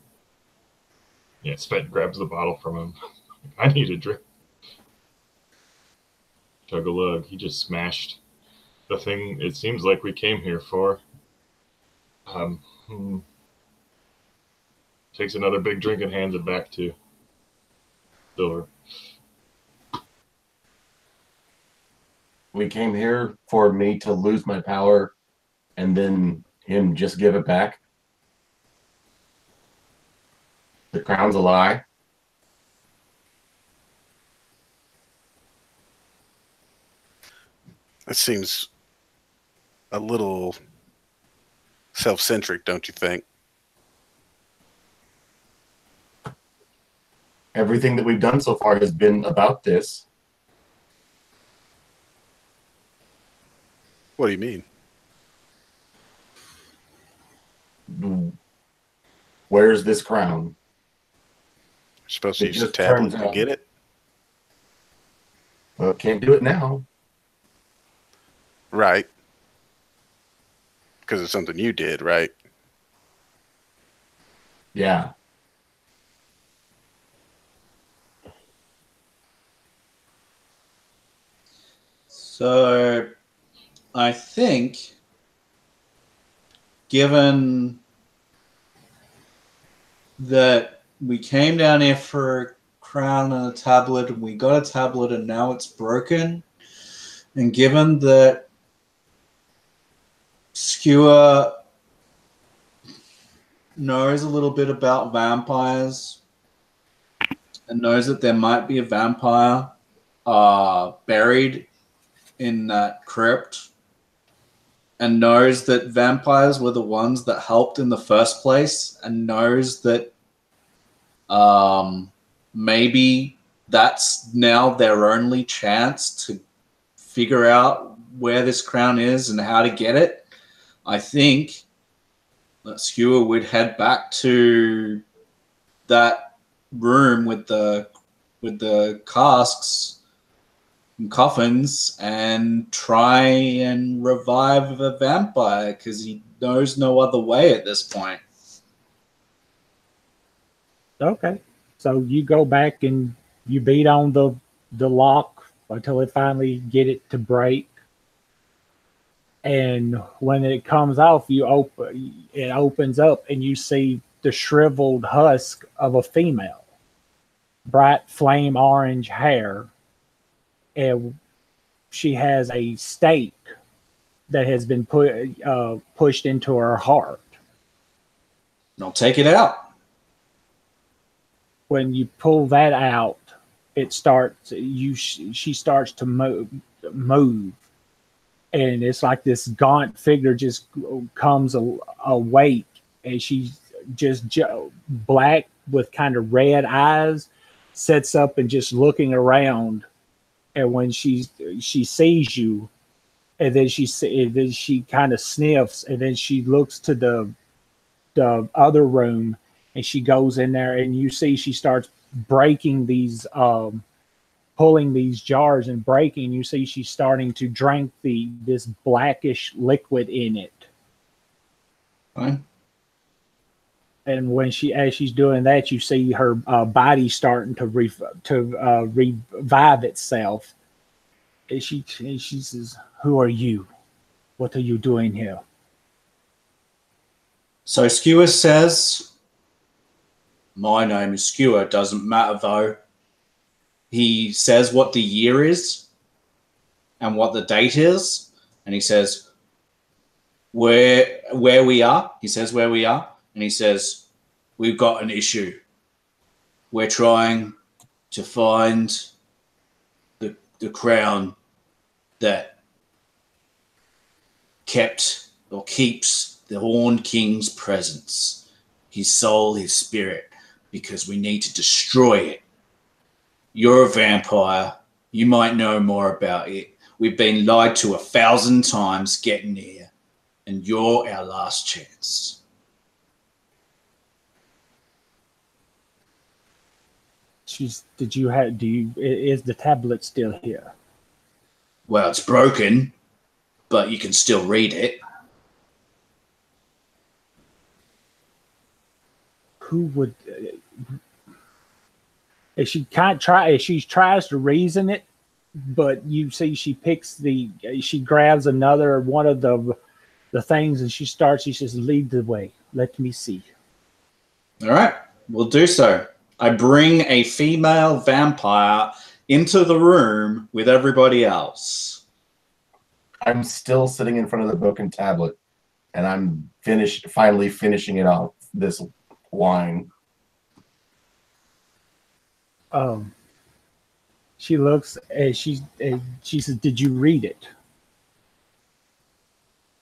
Yeah, Svet grabs the bottle from him. I need a drink. Chug a lug. He just smashed the thing it seems like we came here for. Takes another big drink and hands it back to Silver. We came here for me to lose my power and then him just give it back. The crown's a lie. That seems a little self-centric, don't you think? Everything that we've done so far has been about this. What do you mean? Where's this crown? You're supposed to It use the just tablet turns to out- get it? Well, can't do it now. Right. Because it's something you did, right? Yeah. So, I think, given that we came down here for a crown and a tablet, and we got a tablet, and now it's broken, and given that Skewer knows a little bit about vampires and knows that there might be a vampire buried in that crypt, and knows that vampires were the ones that helped in the first place, and knows that maybe that's now their only chance to figure out where this crown is and how to get it, I think that Skewer would head back to that room with the casks and coffins and try and revive a vampire, because he knows no other way at this point. Okay. So you go back and you beat on the lock until it finally get it to break. And when it comes off, it opens up and you see the shriveled husk of a female. Bright flame orange hair. And she has a stake that has been pushed into her heart. I'll take it out. When you pull that out, it starts. She starts to move, and it's like this gaunt figure just comes awake, and she's just black with kind of red eyes, sits up and just looking around. And when she sees you, and then she kind of sniffs, and then she looks to the other room. And she goes in there, and you see she starts breaking these, pulling these jars and breaking. You see she's starting to drink this blackish liquid in it. Fine. And as she's doing that, you see her body starting to revive itself. And she says, "Who are you? What are you doing here?" So Skewer says, "My name is Skewer, doesn't matter though." He says what the year is and what the date is, and he says where we are. He says where we are, and he says, "We've got an issue. We're trying to find the crown that kept or keeps the Horned King's presence, his soul, his spirit, because we need to destroy it. You're a vampire. You might know more about it. We've been lied to 1,000 times getting here, and you're our last chance." Is the tablet still here? Well, it's broken, but you can still read it. Who would? If she tries to reason it, but you see she grabs another one of the things, and she says, "Lead the way. Let me see." All right, we'll do so. I bring a female vampire into the room with everybody else. I'm still sitting in front of the book and tablet, and I'm finally finishing it off, this wine. She looks and she says, "Did you read it?"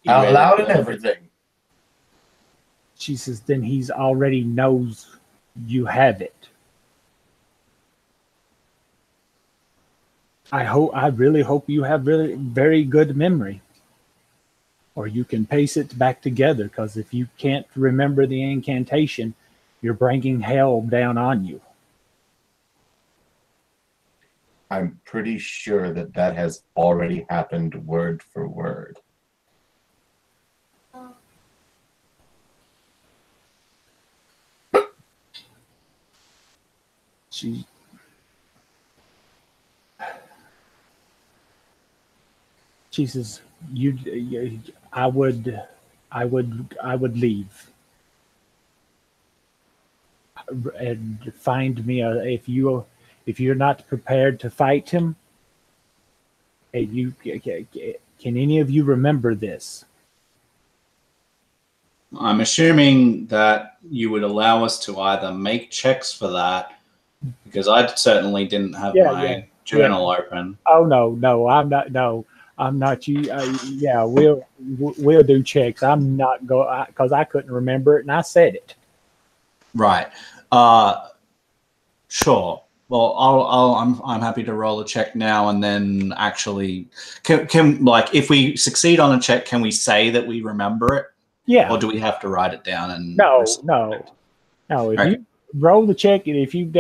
Out loud and everything. She says, "Then he's already knows you have it." I really hope you have really very good memory, or you can paste it back together. Because if you can't remember the incantation, you're bringing hell down on you. I'm pretty sure that has already happened word for word. She says, I would leave and find me if you're not prepared to fight him. And can any of you remember this? I'm assuming that you would allow us to either make checks for that, because I certainly didn't have my journal open. Oh no, I'm not. No, I'm not you. Yeah, we'll do checks. I'm not go because I couldn't remember it and I said it. Right. Sure. Well, I'm happy to roll a check now and then actually can like if we succeed on a check, can we say that we remember it? Yeah. Or do we have to write it down and No. If Right. you roll the check and if you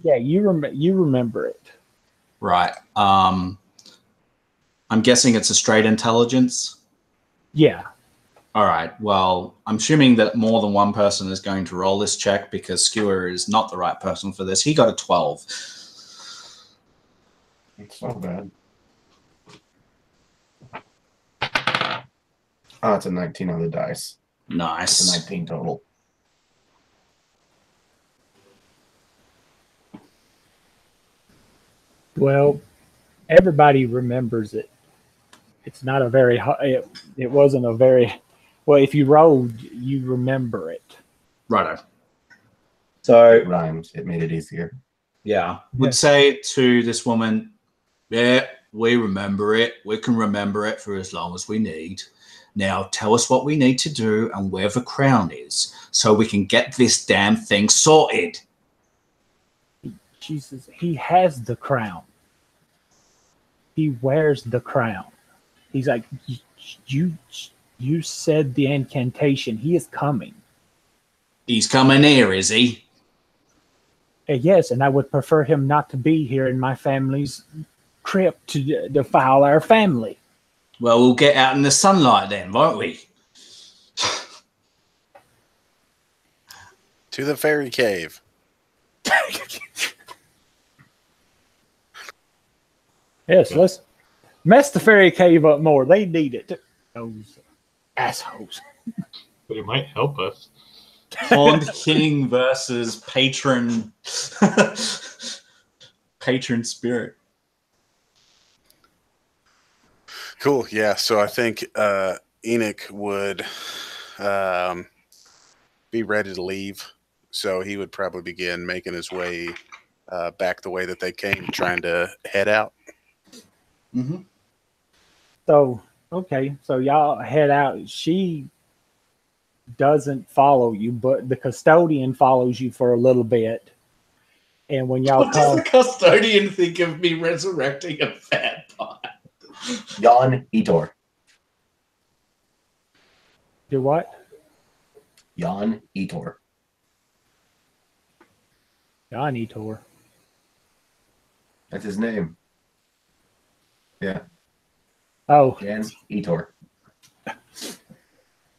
you remember it. Right. I'm guessing it's a straight intelligence. Yeah. All right. Well, I'm assuming that more than one person is going to roll this check because Skewer is not the right person for this. He got a 12. It's not bad. Oh, it's a 19 on the dice. It's a Nice. 19 total. Well, everybody remembers it. It's not a very it wasn't a very well. If you rolled, you remember it. Righto. It So rhymes. It made it easier. yeah, would say to this woman, yeah, we remember it. We can remember it for as long as we need. Now tell us what we need to do and where the crown is so we can get this damn thing sorted. Jesus, he has the crown. He wears the crown. He's like, you said the incantation. He is coming. He's coming here, is he? Yes, and I would prefer him not to be here in my family's crypt to defile our family. Well, we'll get out in the sunlight then, won't we? To the fairy cave. Yes, let's mess the fairy cave up more. They need it. Those assholes. But it might help us. Horned King versus patron patron spirit. Cool. Yeah. So I think Enoch would be ready to leave. So he would probably begin making his way back the way that they came, trying to head out. Mm-hmm. So, okay. So y'all head out. She doesn't follow you, but the custodian follows you for a little bit. And when y'all What does the custodian think of me resurrecting a vampire? Jan Etor. do what? Jan Etor. Johnny tour. That's his name. Yeah. Oh. Jan Etor.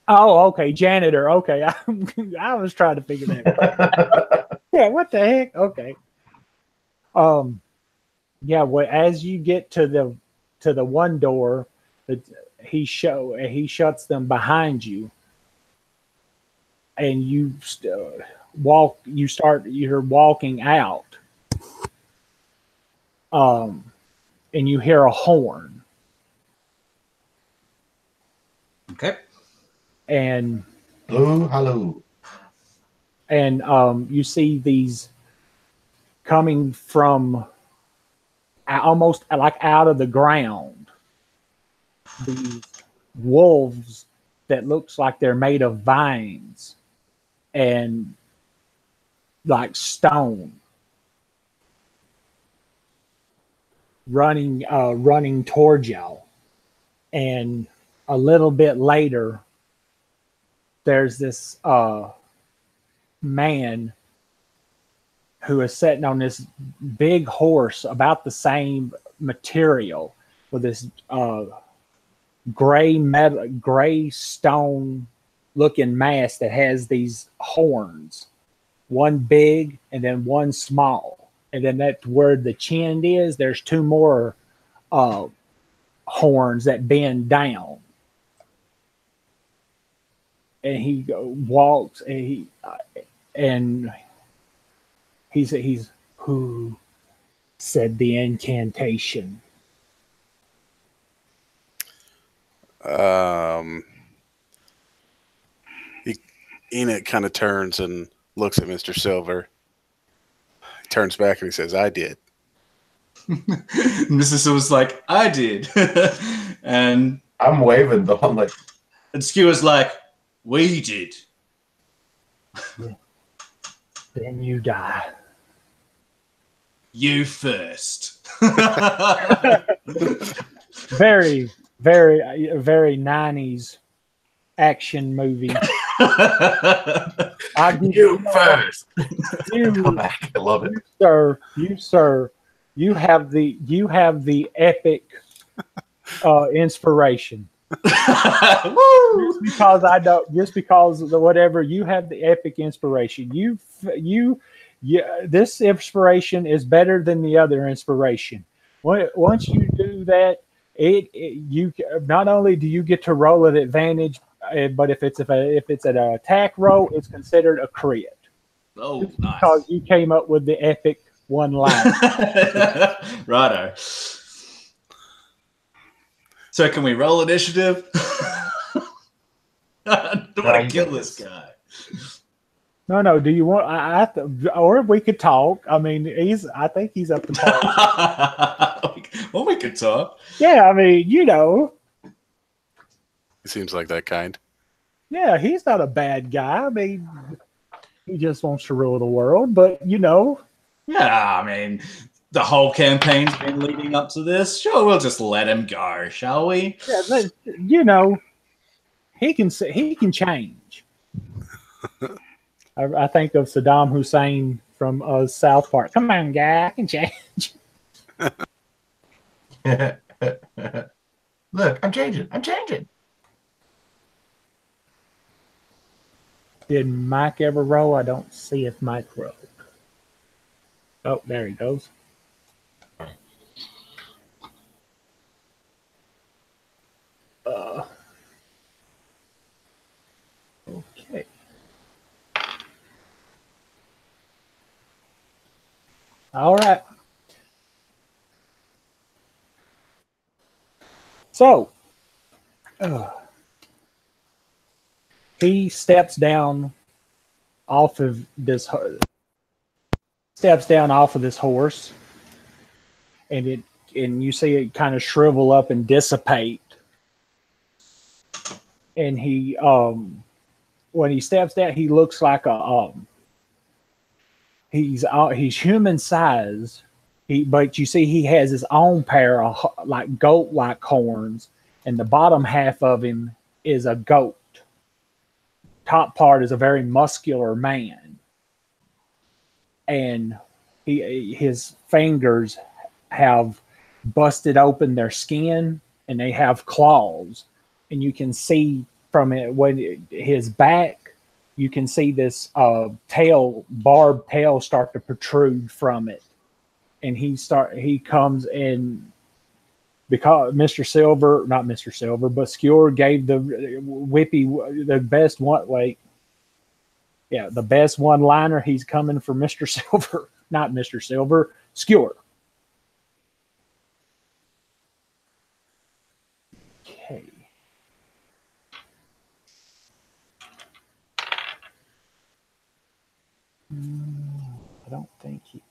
Oh, okay. Janitor. Okay. I was trying to figure that out. Yeah, what the heck? Okay. Yeah, well, as you get to the one door, he shuts them behind you, and you're walking out, and you hear a horn, Okay. and Hello. and you see these coming from almost like out of the ground, these wolves that looks like they're made of vines and like stone, running towards y'all. And a little bit later, there's this man who is sitting on this big horse about the same material with this gray stone looking mask that has these horns, one big and then one small, and then that's where the chin is. There's two more horns that bend down, and he walks and he's who said the incantation. Enoch kind of turns and looks at Mr. Silver. He turns back and he says, "I did." Mrs. was like, I did. and I'm waving though. I'm like, Skewer's like, we did. Then you die. You first. Very, very, very 90s action movie. you first. You, Come back. I love it. sir, you have the epic inspiration. Just because whatever, you have the epic inspiration. This inspiration is better than the other inspiration. Once you do that, you not only do you get to roll at advantage, but if it's an attack roll, it's considered a crit. Oh, Just nice. because you came up with the epic one line. Righto. So can we roll initiative? I don't want to kill this guy. No. Do you want? Or we could talk. I mean, I think he's up to par. Well, we could talk. Yeah, I mean, you know. He seems like that kind. Yeah, he's not a bad guy. I mean, he just wants to rule the world. But you know. Yeah, I mean, the whole campaign's been leading up to this. Sure, we'll just let him go, shall we? Yeah, you know, he can change. I think of Saddam Hussein from South Park. Come on, guy, I can change. Look, I'm changing. Did Mike ever roll? I don't see if Mike rolled. Oh, there he goes. Okay. All right. So, he steps down off of this horse, and you see it kind of shrivel up and dissipate. And he when he steps down, he looks like he's human size. But you see, he has his own pair of like goat-like horns, and the bottom half of him is a goat. Top part is a very muscular man, and his fingers have busted open their skin, and they have claws, and you can see from it when his back, you can see this barbed tail start to protrude from it. And he comes in because not Mr. Silver, but Skewer gave the best one-liner. He's coming for Mr. Silver, not Mr. Silver, Skewer. Okay. I don't think he.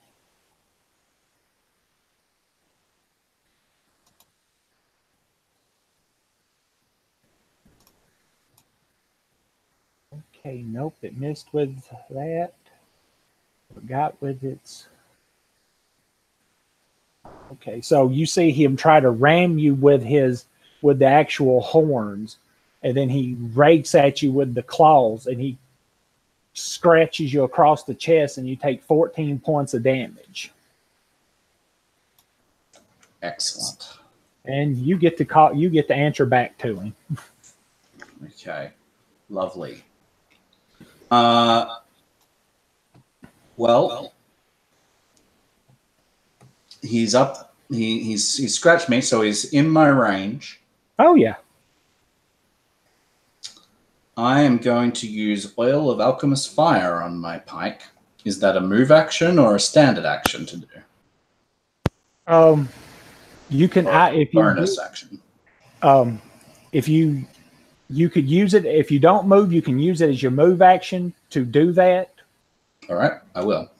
Okay, nope, it missed with that. Forgot with its. Okay, so you see him try to ram you with the actual horns, and then he rakes at you with the claws, and he scratches you across the chest, and you take 14 points of damage. Excellent. And you get to answer back to him. Okay. Lovely. Well, he's up. He's scratched me, so he's in my range. Oh yeah. I am going to use Oil of Alchemist Fire on my pike. Is that a move action or a standard action to do? You can bonus action. If you could use it if you don't move, you can use it as your move action to do that. All right, I will.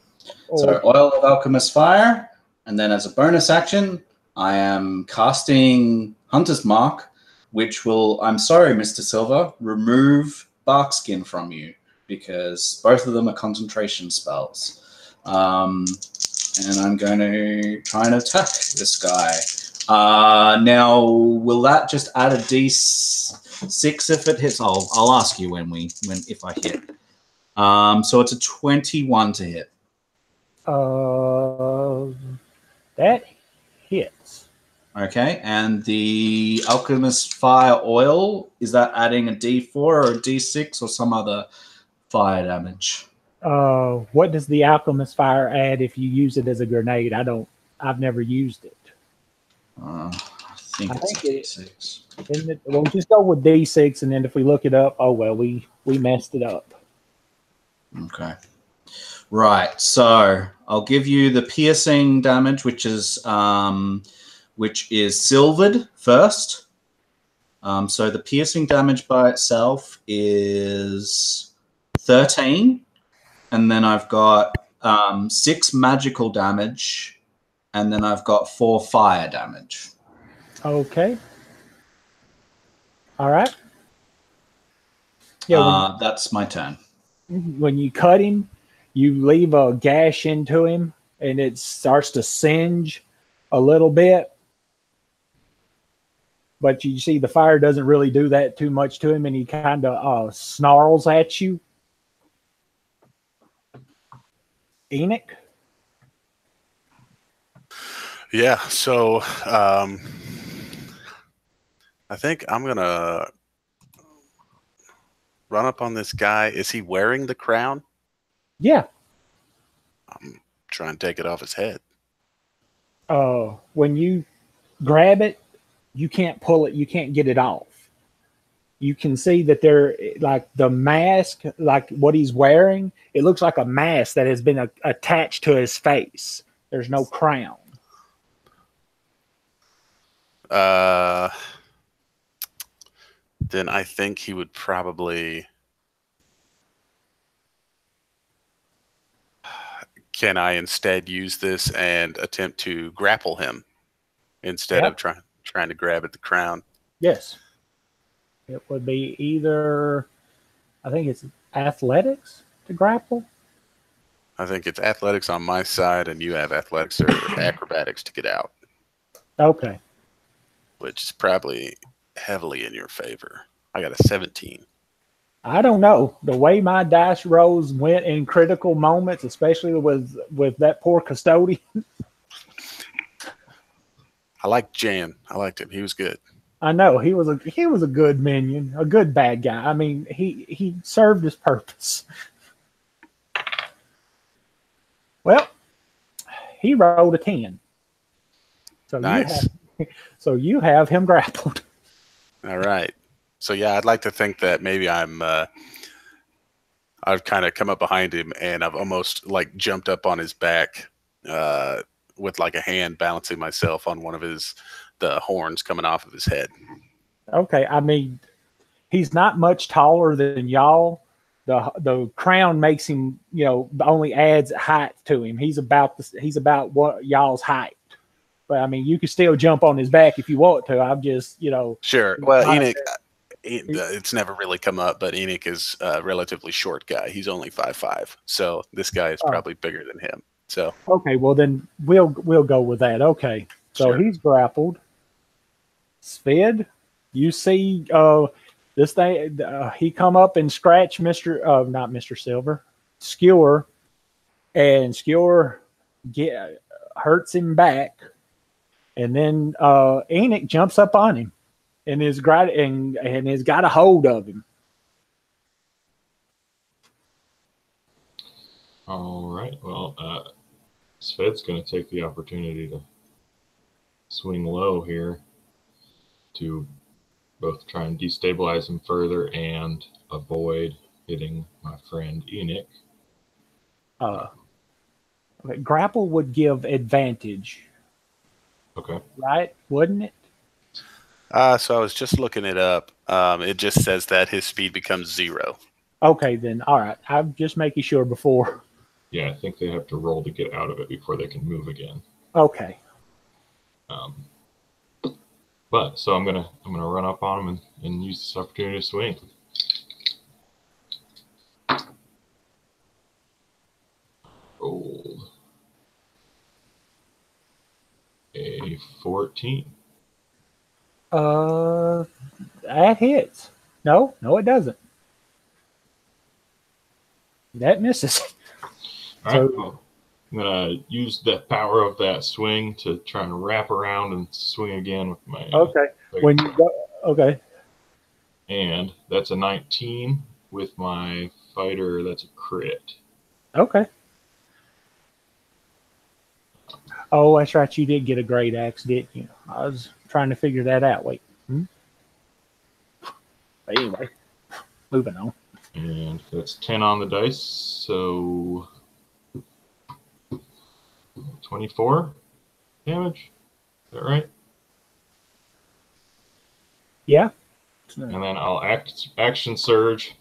So Oil of Alchemist Fire, And then as a bonus action, I am casting Hunter's Mark, which will, I'm sorry, Mr. Silver, remove Barkskin from you because both of them are concentration spells. And I'm going to try and attack this guy. Now, will that just add a D6 if it hits? I'll ask you if I hit. So it's a 21 to hit. That hits. Okay, and the Alchemist Fire Oil, is that adding a D4 or a D6 or some other fire damage? What does the Alchemist Fire add if you use it as a grenade? I've never used it. I think it's a D6. We'll just go with D6, and then if we look it up, oh well, we messed it up. Okay. Right, so I'll give you the piercing damage, which is silvered first. So the piercing damage by itself is 13, and then I've got 6 magical damage, and then I've got 4 fire damage. Okay. All right. Yeah. That's my turn. When you cut him, you leave a gash into him, and it starts to singe a little bit. But you see the fire doesn't really do that too much to him, and he kind of snarls at you. Enoch? Yeah, so I think I'm going to run up on this guy. Is he wearing the crown? Yeah. I'm trying to take it off his head. When you grab it, you can't pull it. You can't get it off. You can see that they're like the mask, like what he's wearing. It looks like a mask that has been attached to his face. There's no crown. Then I think he would probably. Can I instead use this and attempt to grapple him instead of trying to grab at the crown? Yes. It would be either, I think it's athletics to grapple. I think it's athletics on my side, and you have athletics or acrobatics to get out. Okay. Which is probably heavily in your favor. I got a 17. I don't know. The way my dice rolls went in critical moments, especially with that poor custodian. I liked Jan. I liked him. He was good. I know he was a good minion, a good bad guy. I mean, he served his purpose. Well, he rolled a 10. So nice. You have him grappled. All right. So yeah, I'd like to think that maybe I've kind of come up behind him and I've almost like jumped up on his back with like a hand balancing myself on one of the horns coming off of his head. Okay, I mean, he's not much taller than y'all. The crown makes him, only adds height to him. He's about what y'all's height. But I mean, you can still jump on his back if you want to. I'm just, Sure. Well, Enoch, it's never really come up, but Enoch is a relatively short guy. He's only 5'5", so this guy is probably bigger than him. So okay, well then we'll go with that. Okay, so sure. He's grappled. Sved, you see this thing? He come up and scratch not Mr. Silver, Skewer, and Skewer hurts him back, and then Enoch jumps up on him. And has got a hold of him. All right. Well, Sved's going to take the opportunity to swing low here to both try and destabilize him further and avoid hitting my friend Enoch. Okay, grapple would give advantage. Okay. Right? Wouldn't it? So I was just looking it up. It just says that his speed becomes 0. Okay, then. All right. I'm just making sure before. Yeah, I think they have to roll to get out of it before they can move again. Okay. But so I'm gonna run up on him and use this opportunity to swing. Rolled a 14. That hits. No, it doesn't. That misses. All right. Well, I'm gonna use the power of that swing to try and wrap around and swing again with my. Okay. When you go. Okay. And that's a 19 with my fighter. That's a crit. Okay. Oh, that's right. You did get a great axe, didn't you? I was trying to figure that out. Wait. But anyway, moving on. And that's 10 on the dice, so 24 damage. Is that right? Yeah. And then I'll action surge.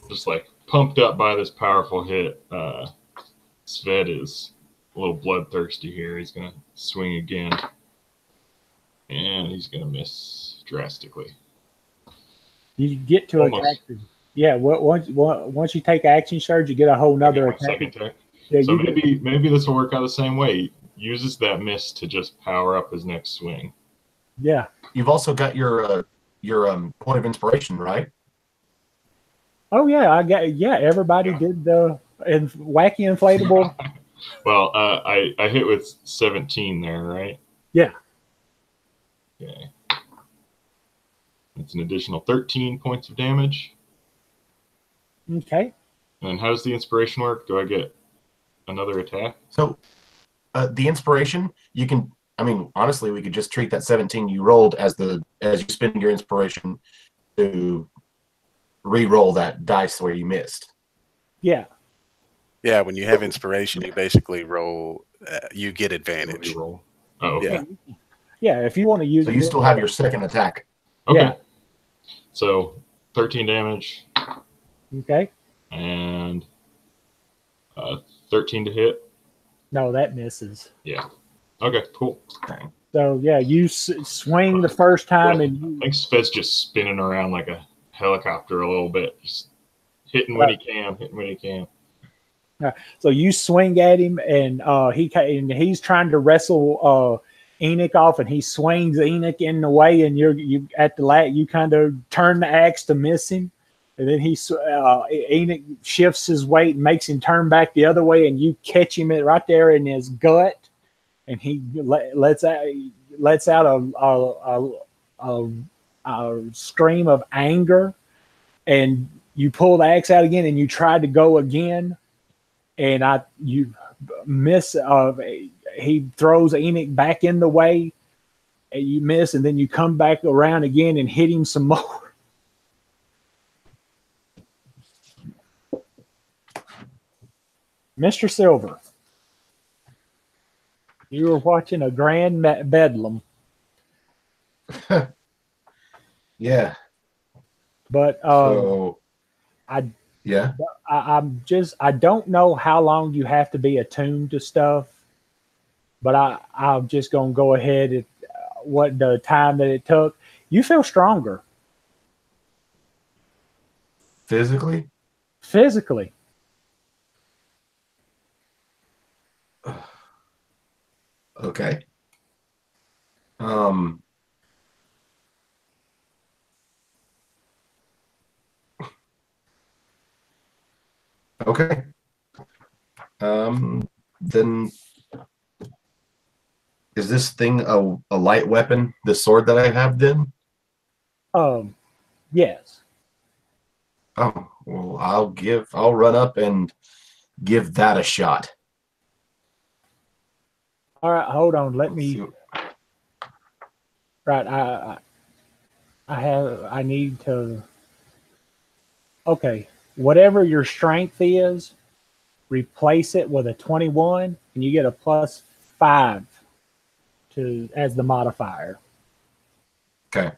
Just like pumped up by this powerful hit. Sved is a little bloodthirsty here. He's going to swing again. And he's going to miss drastically. You get to attack. Yeah, once you take action surge, you get a whole nother attack. Second attack. Yeah, so maybe this will work out the same way. He uses that miss to just power up his next swing. Yeah. You've also got your point of inspiration, right? Oh yeah, everybody did the wacky inflatable. Well, I hit with 17 there, right? Yeah. Okay. It's an additional 13 points of damage. Okay. And how does the inspiration work? Do I get another attack? So the inspiration, you can, I mean, honestly, we could just treat that 17 you rolled as you spend your inspiration to re-roll that dice where you missed. Yeah. Yeah, when you have inspiration, you basically roll, you get advantage. Re-roll. Oh, okay. Yeah, if you want to use so you still have your second attack. Okay. Yeah. So 13 damage. Okay. And 13 to hit. No, that misses. Yeah. Okay, cool. So, yeah, you swing the first time and I think Sved's just spinning around like a helicopter a little bit. Just hitting when he can. So you swing at him, and he's trying to wrestle Enoch off, and he swings Enoch in the way, and you at the you kind of turn the axe to miss him, and then Enoch shifts his weight and makes him turn back the other way, and you catch him right there in his gut, and he lets out a scream of anger, and you pull the axe out again, and you try to go again. And you miss. He throws Enoch back in the way, and you miss, and then you come back around again and hit him some more. Mr. Silver, you were watching a grand bedlam. Yeah. But I don't know how long you have to be attuned to stuff, but I'm just gonna go ahead at what the time that it took. You feel stronger physically. Okay. Okay. Then is this thing a light weapon? The sword that I have then? Yes. Oh, well, I'll run up and give that a shot. All right, hold on. Let me. Right, I need to. Okay, whatever your strength is, replace it with a 21, and you get a +5 as the modifier. Okay.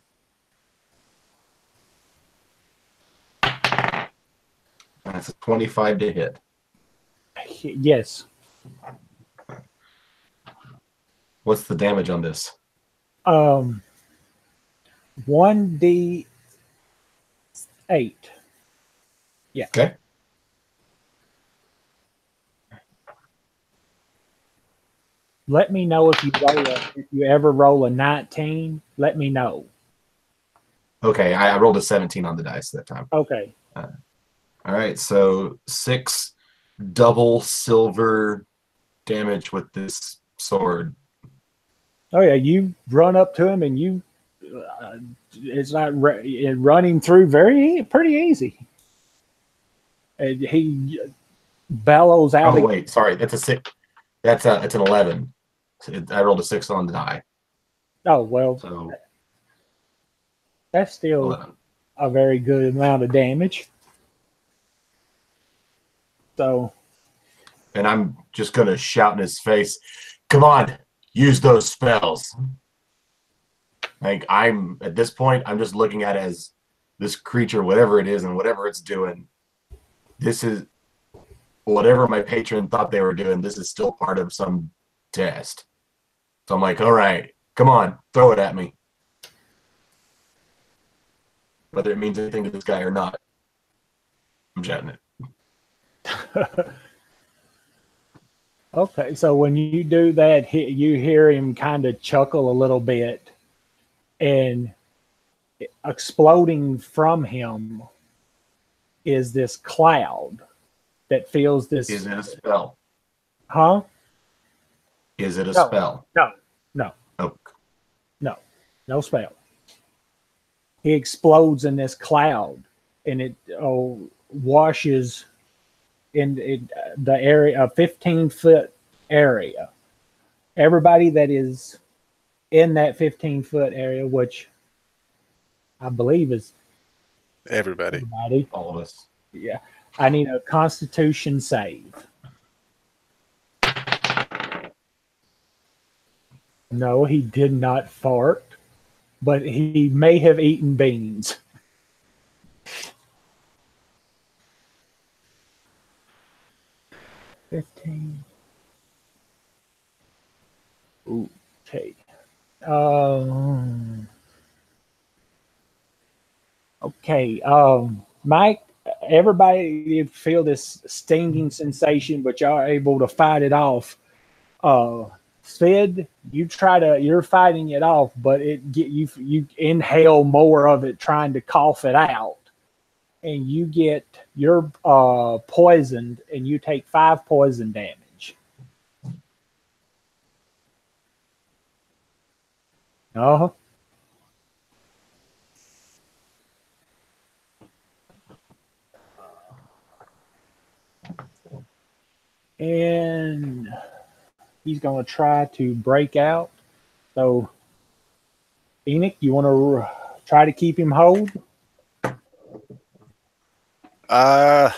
That's a 25 to hit. Yes. What's the damage on this? 1d8. Yeah. Okay. Let me know if you ever roll a 19. Let me know. Okay, I rolled a 17 on the dice that time. Okay. All right, so 6 double silver damage with this sword. Oh yeah, you run up to him and you. It's not running through pretty easy. And he bellows out. Oh wait, sorry, that's a 6. It's an 11. I rolled a 6 on the die. Oh well, So that's still 11. a very good amount of damage. So, And I'm just gonna shout in his face, "Come on, use those spells." Like I'm at this point, I'm just looking at it as this creature, whatever it is, and whatever it's doing. This is whatever my patron thought they were doing. This is still part of some test. So I'm like, all right, come on, throw it at me. Whether it means anything to this guy or not, I'm jetting it. okay, so when you do that, you hear him kind of chuckle a little bit, and exploding from him is this cloud that fills this. Is it a spell? Huh? Is it a No. spell? No, Oh, no spell. He explodes in this cloud, and it washes in the area, a 15-foot area. Everybody that is in that 15-foot area, which I believe is Everybody. all of us. Yeah. I need a Constitution save. No, he did not fart, but he may have eaten beans. $15. Okay. Okay. Mike, everybody feel this stinging sensation, but y'all are able to fight it off. Sid, you're fighting it off, but you inhale more of it, trying to cough it out, and you're poisoned, and you take 5 poison damage. Uh-huh. And he's going to try to break out. So, Enoch, you want to try to keep him hold? I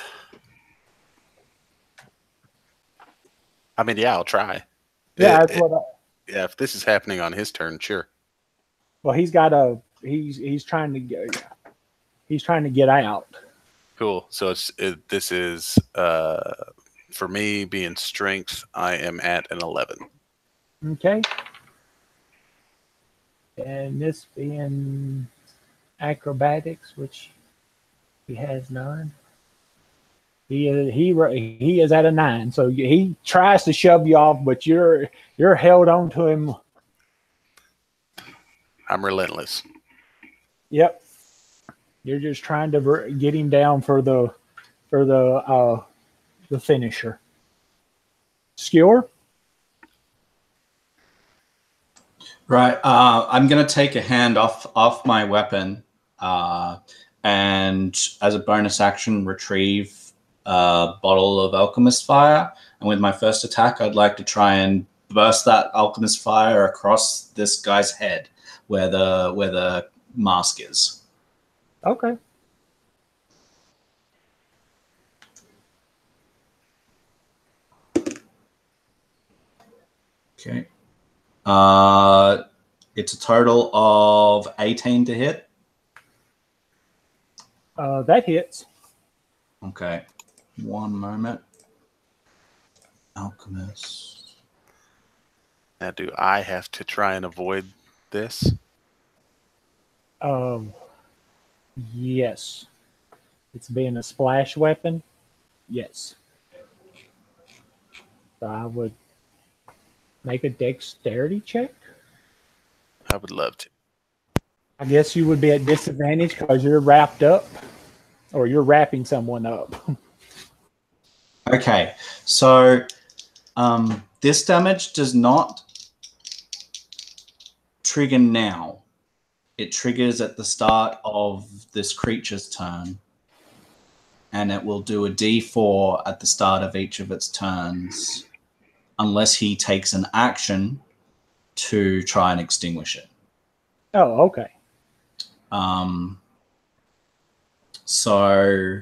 mean, yeah, I'll try. Yeah, Yeah, if this is happening on his turn, sure. well, he's trying to get out. Cool. So this is for me being strength. I am at an 11. Okay. And this being acrobatics, which he has none. He is at a 9, so he tries to shove you off, but you're held on to him. I'm relentless. Yep, you're just trying to get him down for the finisher. Skewer. Right. I'm going to take a hand off my weapon, and as a bonus action, retrieve a bottle of alchemist fire. And with my first attack, I'd like to try and burst that alchemist fire across this guy's head, where the mask is. Okay. Okay. It's a total of 18 to hit. That hits. Okay. One moment. Alchemist. Now, do I have to try and avoid this? Yes. It's being a splash weapon. Yes. So I would make a dexterity check. I would love to. I guess you would be at disadvantage because you're wrapped up, or you're wrapping someone up. Okay, so this damage does not trigger now. It triggers at the start of this creature's turn, and it will do a D4 at the start of each of its turns, unless he takes an action to try and extinguish it. Oh, okay. So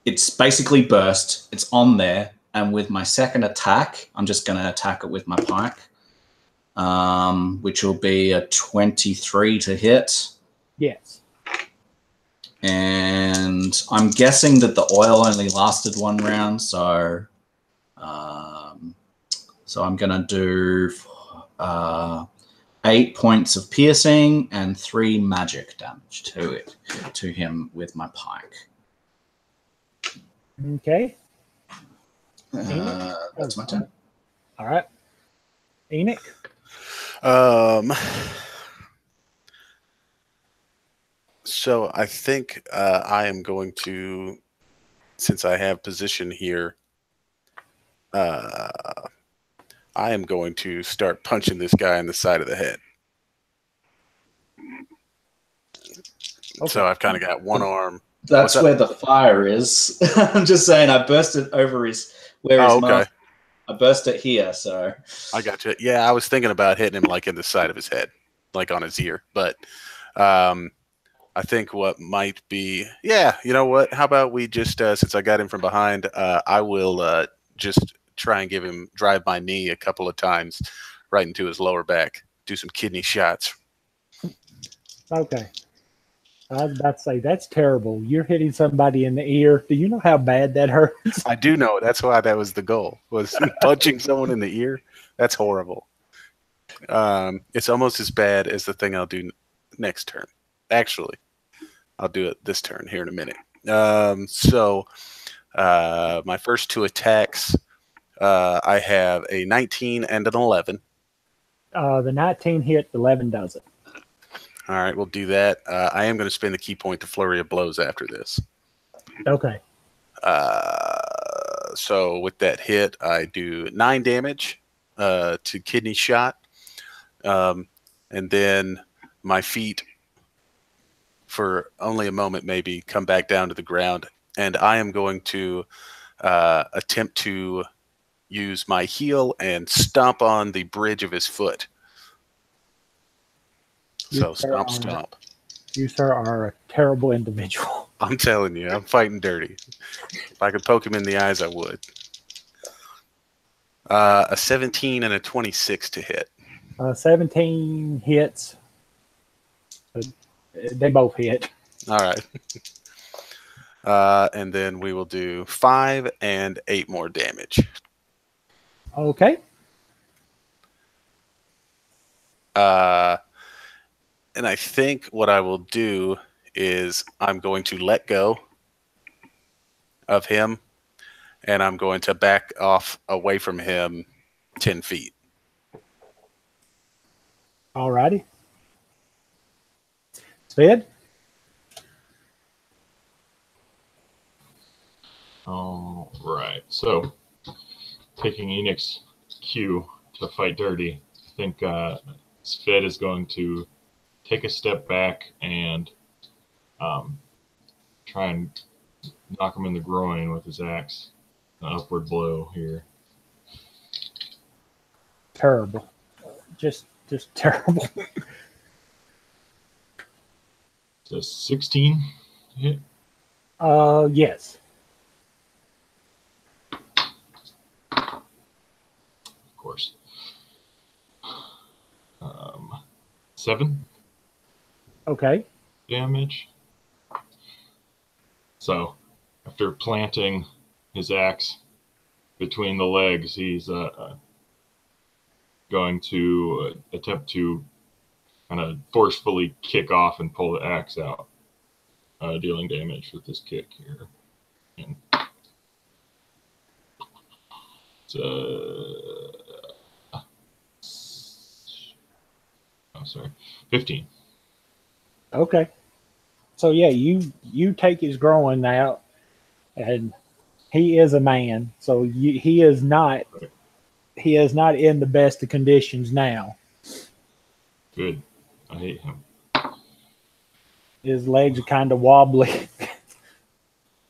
it's basically burst. It's on there, and with my second attack, I'm just going to attack it with my pike, which will be a 23 to hit. Yes. And I'm guessing that the oil only lasted one round, so I'm going to do 8 points of piercing and 3 magic damage to him with my pike. Okay. That's my turn. All right. Enoch? So I think I am going to, since I have position here, I am going to start punching this guy in the side of the head. Okay. So I've kind of got one arm. That's where the fire is. I'm just saying, I burst it over his mouth. I burst it here, so I got you. Yeah, I was thinking about hitting him like in the side of his head, like on his ear. But I think what might be, you know what? How about we just, since I got him from behind, I will just try and drive my knee a couple of times right into his lower back. Do some kidney shots. Okay. I was about to say, that's terrible. You're hitting somebody in the ear. Do you know how bad that hurts? I do know. That's why that was the goal, was punching someone in the ear. That's horrible. It's almost as bad as the thing I'll do next turn. Actually, I'll do it this turn here in a minute. So my first 2 attacks, I have a 19 and an 11. The 19 hit, 11 doesn't. All right, we'll do that. I am going to spend the key point to flurry of blows after this. Okay. So with that hit, I do 9 damage to kidney shot. And then my feet, for only a moment maybe, come back down to the ground. And I am going to attempt to use my heel and stomp on the bridge of his foot. So stomp. You, sir, are a terrible individual. I'm telling you, I'm fighting dirty. If I could poke him in the eyes, I would. A 17 and a 26 to hit. 17 hits. They both hit. All right. And then we will do 5 and 8 more damage. Okay. And I think what I will do is I'm going to let go of him, and I'm going to back off away from him 10 feet. All righty. Sped? All right. So, taking Enoch's cue to fight dirty, I think Sved is going to take a step back and try and knock him in the groin with his axe. An upward blow here. Terrible. Just terrible. Does 16 hit? Yes. Of course. 7 Okay. damage. So, after planting his axe between the legs, he's going to attempt to kind of forcefully kick off and pull the axe out, dealing damage with this kick here. And it's oh, sorry, 15. Okay. So yeah, you take his groin out, and he is a man. So he is not in the best of conditions now. Good. I hate him. His legs are kind of wobbly.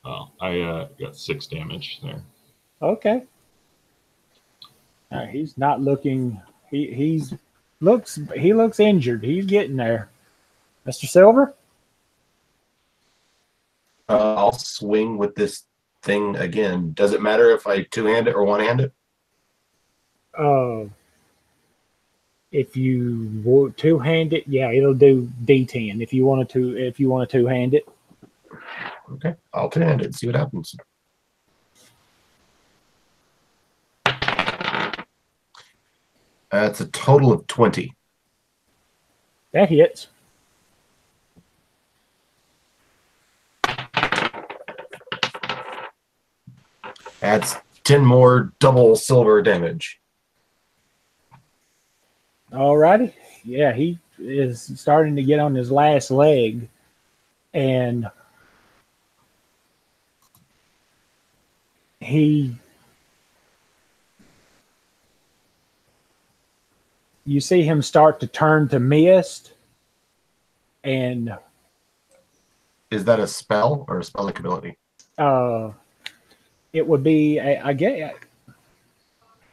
Well, I got 6 damage there. Okay. He's not looking. He looks injured. He's getting there. Mr. Silver. I'll swing with this thing again. Does it matter if I two-hand it or one-hand it? If you two-hand it, yeah, it'll do D10. If you want to two-hand it. Okay, I'll two-hand it and see what happens. That's a total of 20. That hits. Adds 10 more double silver damage. Alrighty. Yeah, he is starting to get on his last leg, and you see him start to turn to mist, and Is that a spell or a spell-like ability? it would be, I guess,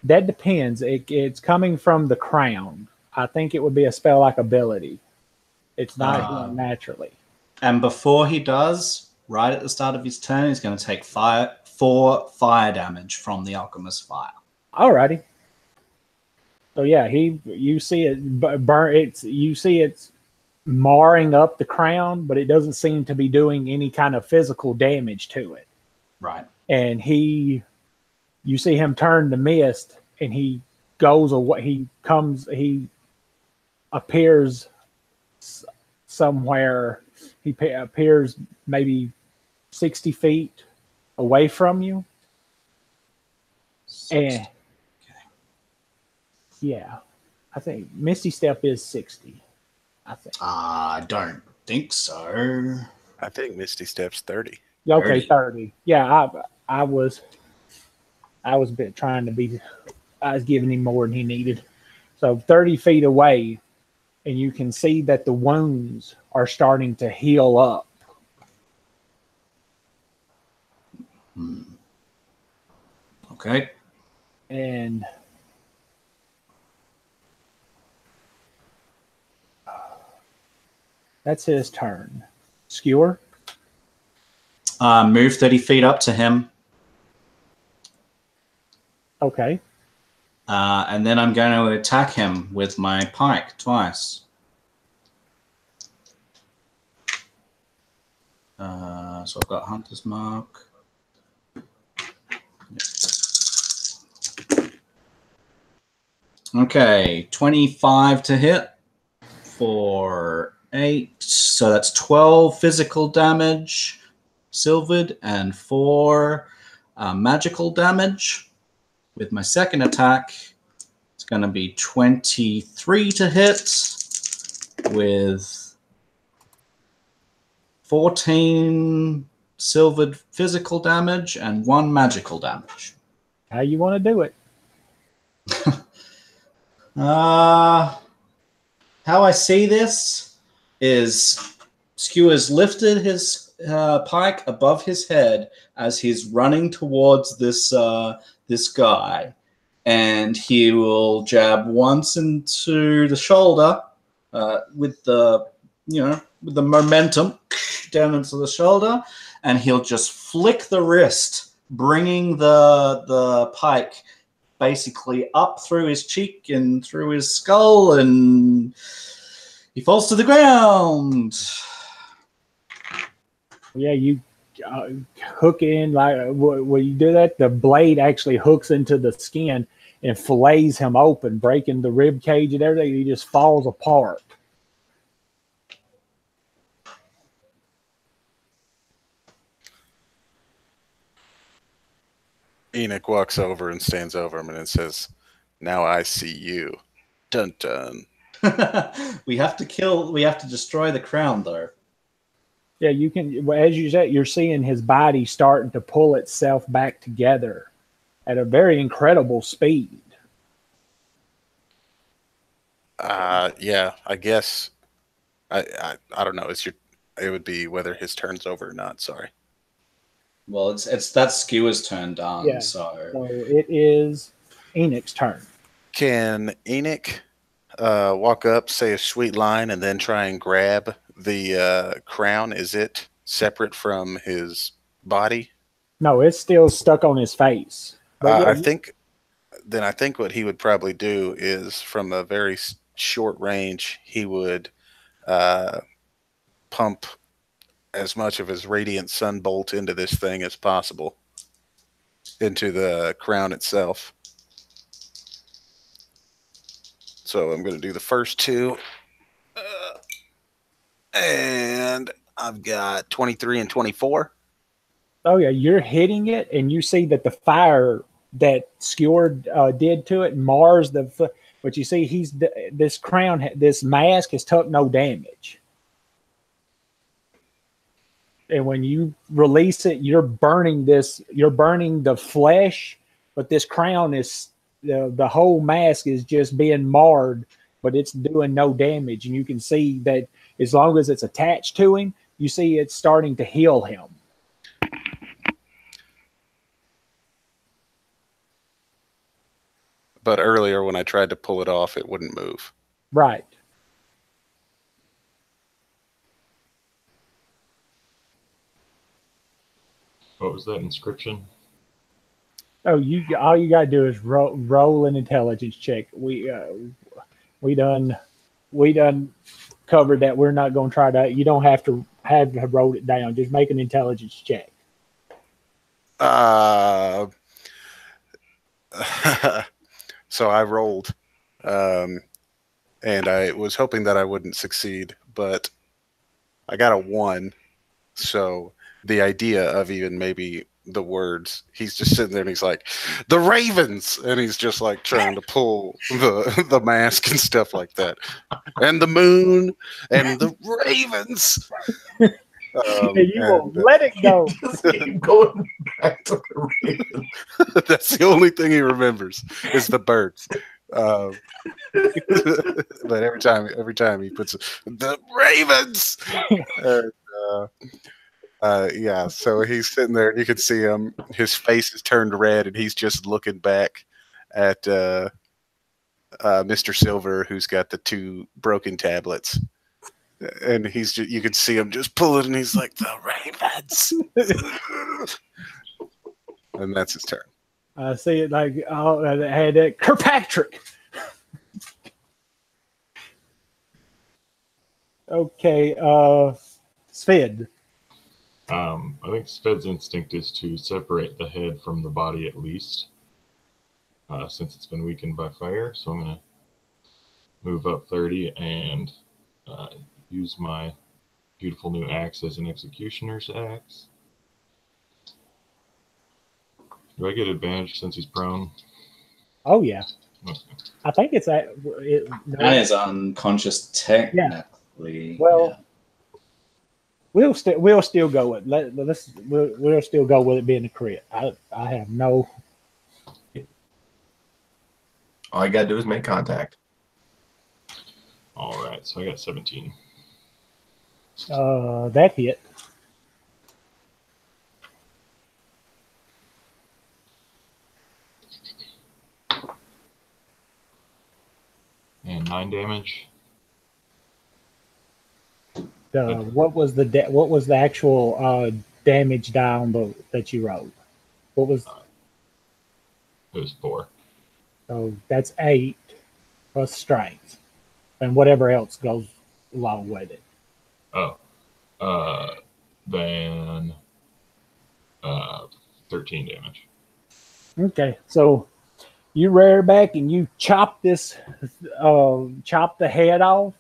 that depends. It's coming from the crown. I think it would be a spell-like ability. It's not naturally. And before he does, right at the start of his turn, he's going to take 4 fire damage from the alchemist fire. Alrighty. So yeah, you see it burn. You see it's marring up the crown, but it doesn't seem to be doing any kind of physical damage to it. Right. And you see him turn to mist, and he goes away. He appears somewhere. He appears maybe 60 feet away from you. 60. And yeah, I think Misty Step is 60. I think. I don't think so. I think Misty Step's 30. Okay, 30. Yeah, I was trying to be. I was giving him more than he needed. So 30 feet away, and you can see that the wounds are starting to heal up. Okay. And that's his turn. Skewer. Move 30 feet up to him. Okay. And then I'm going to attack him with my pike twice. So I've got Hunter's Mark. Okay, 25 to hit for 8. So that's 12 physical damage, silvered, and 4 magical damage. With my second attack, it's going to be 23 to hit with 14 silvered physical damage and 1 magical damage. How you want to do it? How I see this is Skewer's lifted his pike above his head as he's running towards this guy, and he will jab once into the shoulder with the momentum down into the shoulder, and he'll just flick the wrist, bringing the pike basically up through his cheek and through his skull, and he falls to the ground. Yeah, you hook in like when you do that, the blade actually hooks into the skin, and fillets him open, breaking the rib cage and everything. He just falls apart. Enoch walks over and stands over him and then says, "Now I see you." Dun dun. We have to destroy the crown, though. Yeah, you can. As you said, you're seeing his body starting to pull itself back together at a very incredible speed. Yeah, I guess. I don't know. It would be whether his turn's over or not. Sorry. Well, it's that skewer's turn done. Yeah. So So it is Enoch's turn. Can Enoch walk up, say a sweet line, and then try and grab the crown? Is it separate from his body? No, it's still stuck on his face. But yeah, I think what he would probably do is from a very short range, he would pump as much of his radiant sunbolt into this thing as possible, into the crown itself. So I'm going to do the first two. And I've got 23 and 24. Oh yeah, you're hitting it, and you see that the fire that skewer did to it mars the. But you see, this crown, this mask has took no damage. And when you release it, you're burning the flesh, but this crown is the whole mask is just being marred, but it's doing no damage. And you can see that as long as it's attached to him, you see it's starting to heal him. But earlier when I tried to pull it off, it wouldn't move. Right. What was that inscription? Oh, all you gotta do is roll an intelligence check. We done covered that. We're not gonna try to. You don't have to wrote it down. Just make an intelligence check. So I rolled, and I was hoping that I wouldn't succeed, but I got a 1. So the idea of even maybe the words, he's just sitting there and he's like, "The Ravens," and he's just like trying to pull the mask and stuff like that, and the moon and the Ravens. You won't let it go. Just keep going back to the Ravens. That's the only thing he remembers is the birds. But every time he puts the Ravens. Yeah, so he's sitting there and you can see him. His face is turned red and he's just looking back at Mr. Silver, who's got the 2 broken tablets. And you can see him just pulling and he's like, "The Ravens." And that's his turn. I see it like I had Kirkpatrick. Okay, Svid. I think Sved's instinct is to separate the head from the body at least, since it's been weakened by fire. So I'm going to move up 30 and use my beautiful new axe as an executioner's axe. Do I get advantage since he's prone? Oh yeah, Okay. I think it's that. that is unconscious technically. Yeah. Well, we'll still go with we'll still go with it being a crit. I have no. All I gotta do is make contact. All right, so I got 17. That hit. And 9 damage. What was the actual damage down that you rolled? What was? It was 4. So that's 8 plus strength, and whatever else goes along with it. Oh, then 13 damage. Okay, so You rear back and you chop chop the head off,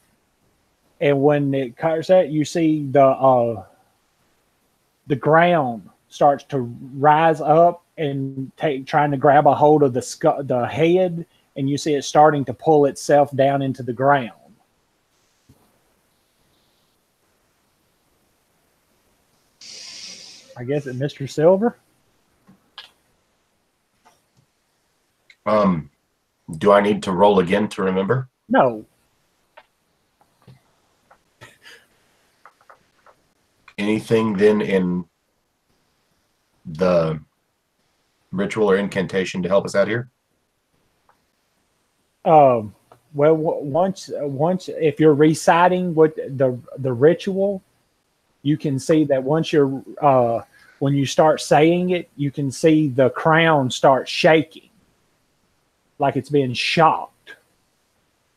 and when it cuts that, you see the ground starts to rise up and trying to grab a hold of the head, and you see it starting to pull itself down into the ground. I guess it's Mr. Silver. Do I need to roll again to remember? No. Anything then in the ritual or incantation to help us out here? Well, once if you're reciting what the ritual, you can see that once you're when you start saying it, you can see the crown start shaking, like it's being shocked.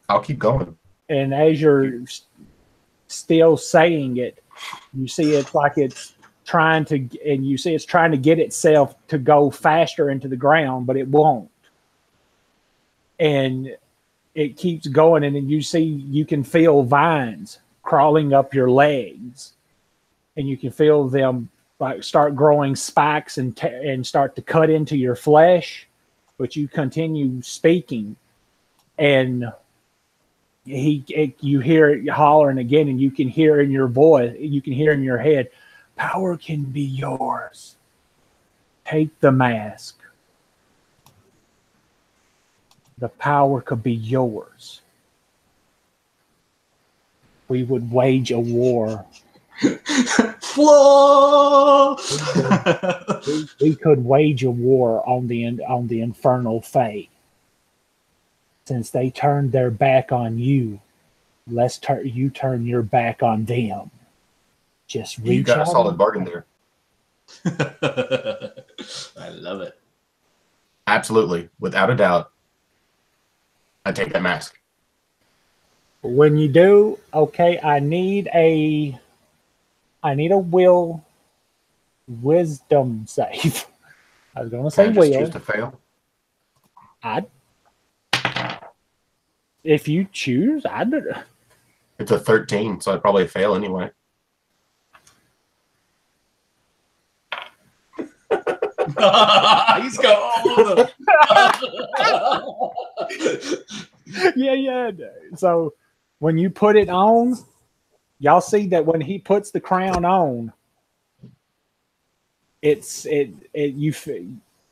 I'll keep going. And as you're still saying it, you see it's like it's trying to, and you see it's trying to get itself to go faster into the ground, but it won't. And it keeps going, and then you can feel vines crawling up your legs, and you can feel them like start growing spikes and start to cut into your flesh, but you continue speaking, and you hear it hollering again, and you can hear in your voice, you can hear in your head, power can be yours. Take the mask. The power could be yours. We would wage a war. Floor! We could wage a war on the infernal fae. Since they turned their back on you, you turn your back on them. Just reach You got out. a solid bargain there. I love it. Absolutely, without a doubt. I take that mask. When you do, okay, I need a wisdom save. I was gonna say Can I just will. choose to fail? If you choose, It's a 13, so I'd probably fail anyway. He's got all of them. yeah. So when you put it on, y'all see that when he puts the crown on, the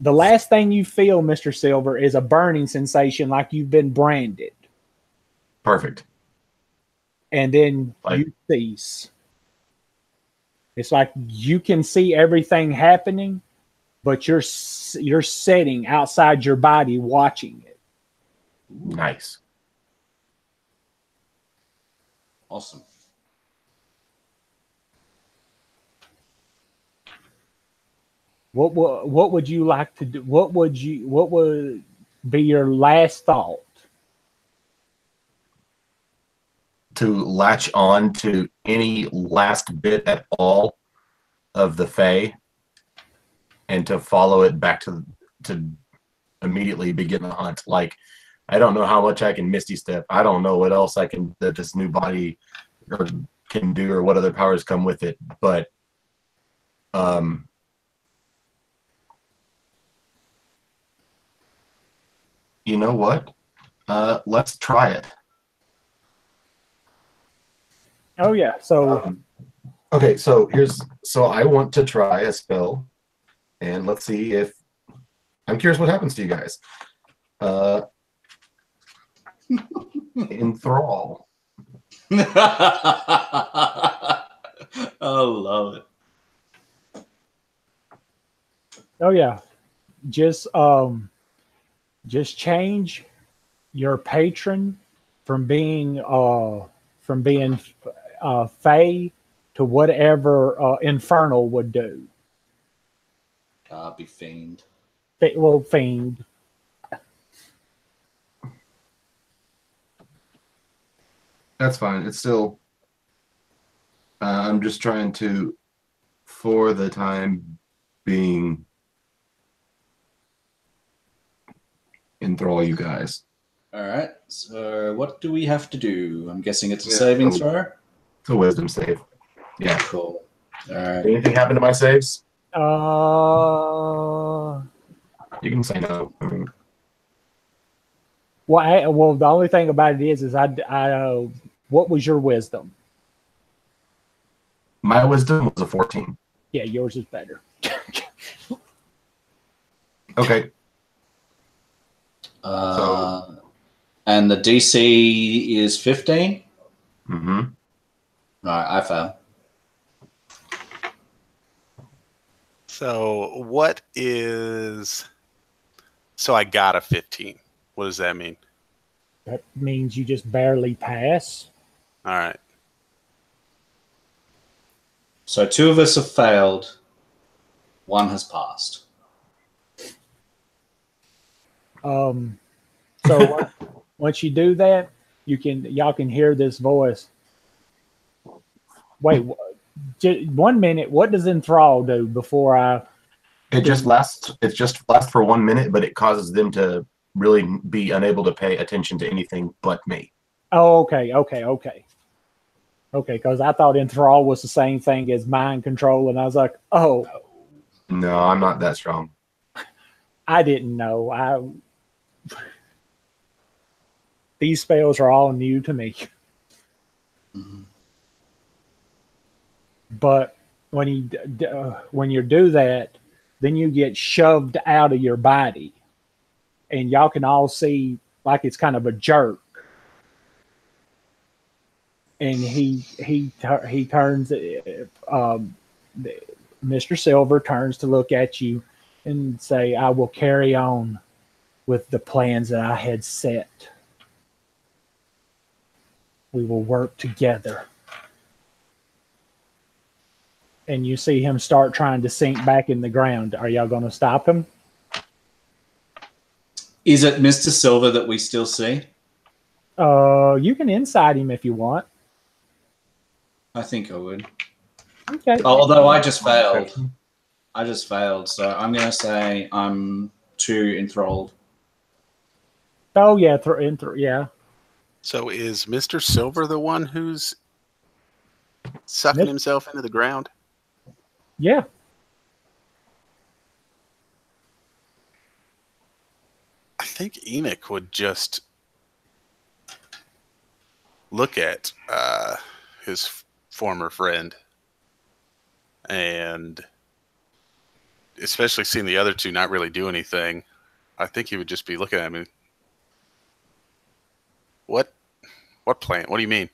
last thing you feel, Mr. Silver, is a burning sensation like you've been branded. Perfect. And then you cease. It's like you can see everything happening, but you're sitting outside your body watching it. Nice. Awesome. What would you like to do? What would be your last thought? To latch on to any last bit at all of the Fae and to follow it back to immediately begin the hunt. Like, I don't know how much I can Misty Step. I don't know what else I can, that this new body can do, or what other powers come with it. But you know what? Let's try it. Oh yeah. So okay, so I want to try a spell, and let's see if I'm curious what happens to you guys. Enthrall. I love it. oh yeah. Just change your patron from being Fae to whatever Infernal would do. Be fiend. Well, Fiend. That's fine. It's still. I'm just trying to, for the time being, enthrall you guys. All right. So what do we have to do? I'm guessing it's a saving throw. It's a wisdom save. Yeah. Cool. All right. Anything happen to my saves? Uh, You can say no. I mean, well, the only thing about it is what was your wisdom? my wisdom was a 14. Yeah, yours is better. Okay. And the DC is 15. Mm-hmm. All right, I fail. So what is? So I got a 15. What does that mean? That means you just barely pass. All right. So 2 of us have failed. 1 has passed. So once you do that, y'all can hear this voice. Wait, just 1 minute. What does enthrall do before I? It just lasts for 1 minute, but it causes them to really be unable to pay attention to anything but me. Oh, okay. Because I thought enthrall was the same thing as mind control, and I was like, oh, No, I'm not that strong. I didn't know. These spells are all new to me. Mm-hmm. But when you do that, then you get shoved out of your body, and y'all can all see like it's kind of a jerk. And he turns. Mr. Silver turns to look at you and say, "I will carry on with the plans that I had set. We will work together." And you see him start trying to sink back in the ground. Are y'all going to stop him? Is it Mr. Silver that we still see? You can inside him if you want. I think I would. Okay. Although I just failed. So I'm going to say I'm too enthralled. Oh yeah, yeah. So is Mr. Silver the one who's sucking himself into the ground? Yeah. I think Enoch would just look at his former friend, and especially seeing the other two not really do anything, I think he would just be looking at me. What plan? What do you mean?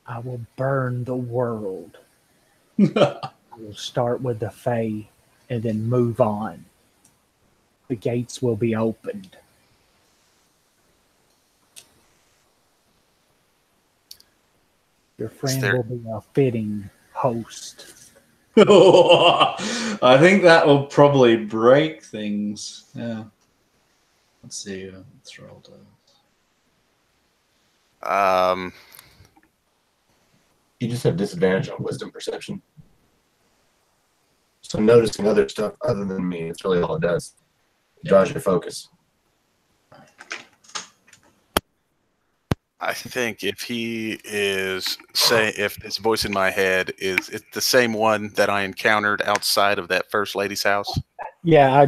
I will burn the world. I will start with the Fae and then move on. The gates will be opened. Your friend will be a fitting host. I think that will probably break things. Yeah. Let's see. Let's roll to... You just have disadvantage on wisdom perception. So noticing other stuff other than me, it's really all it does. It draws your focus. I think if he is if this voice in my head is it's the same one that I encountered outside of that first lady's house. Yeah,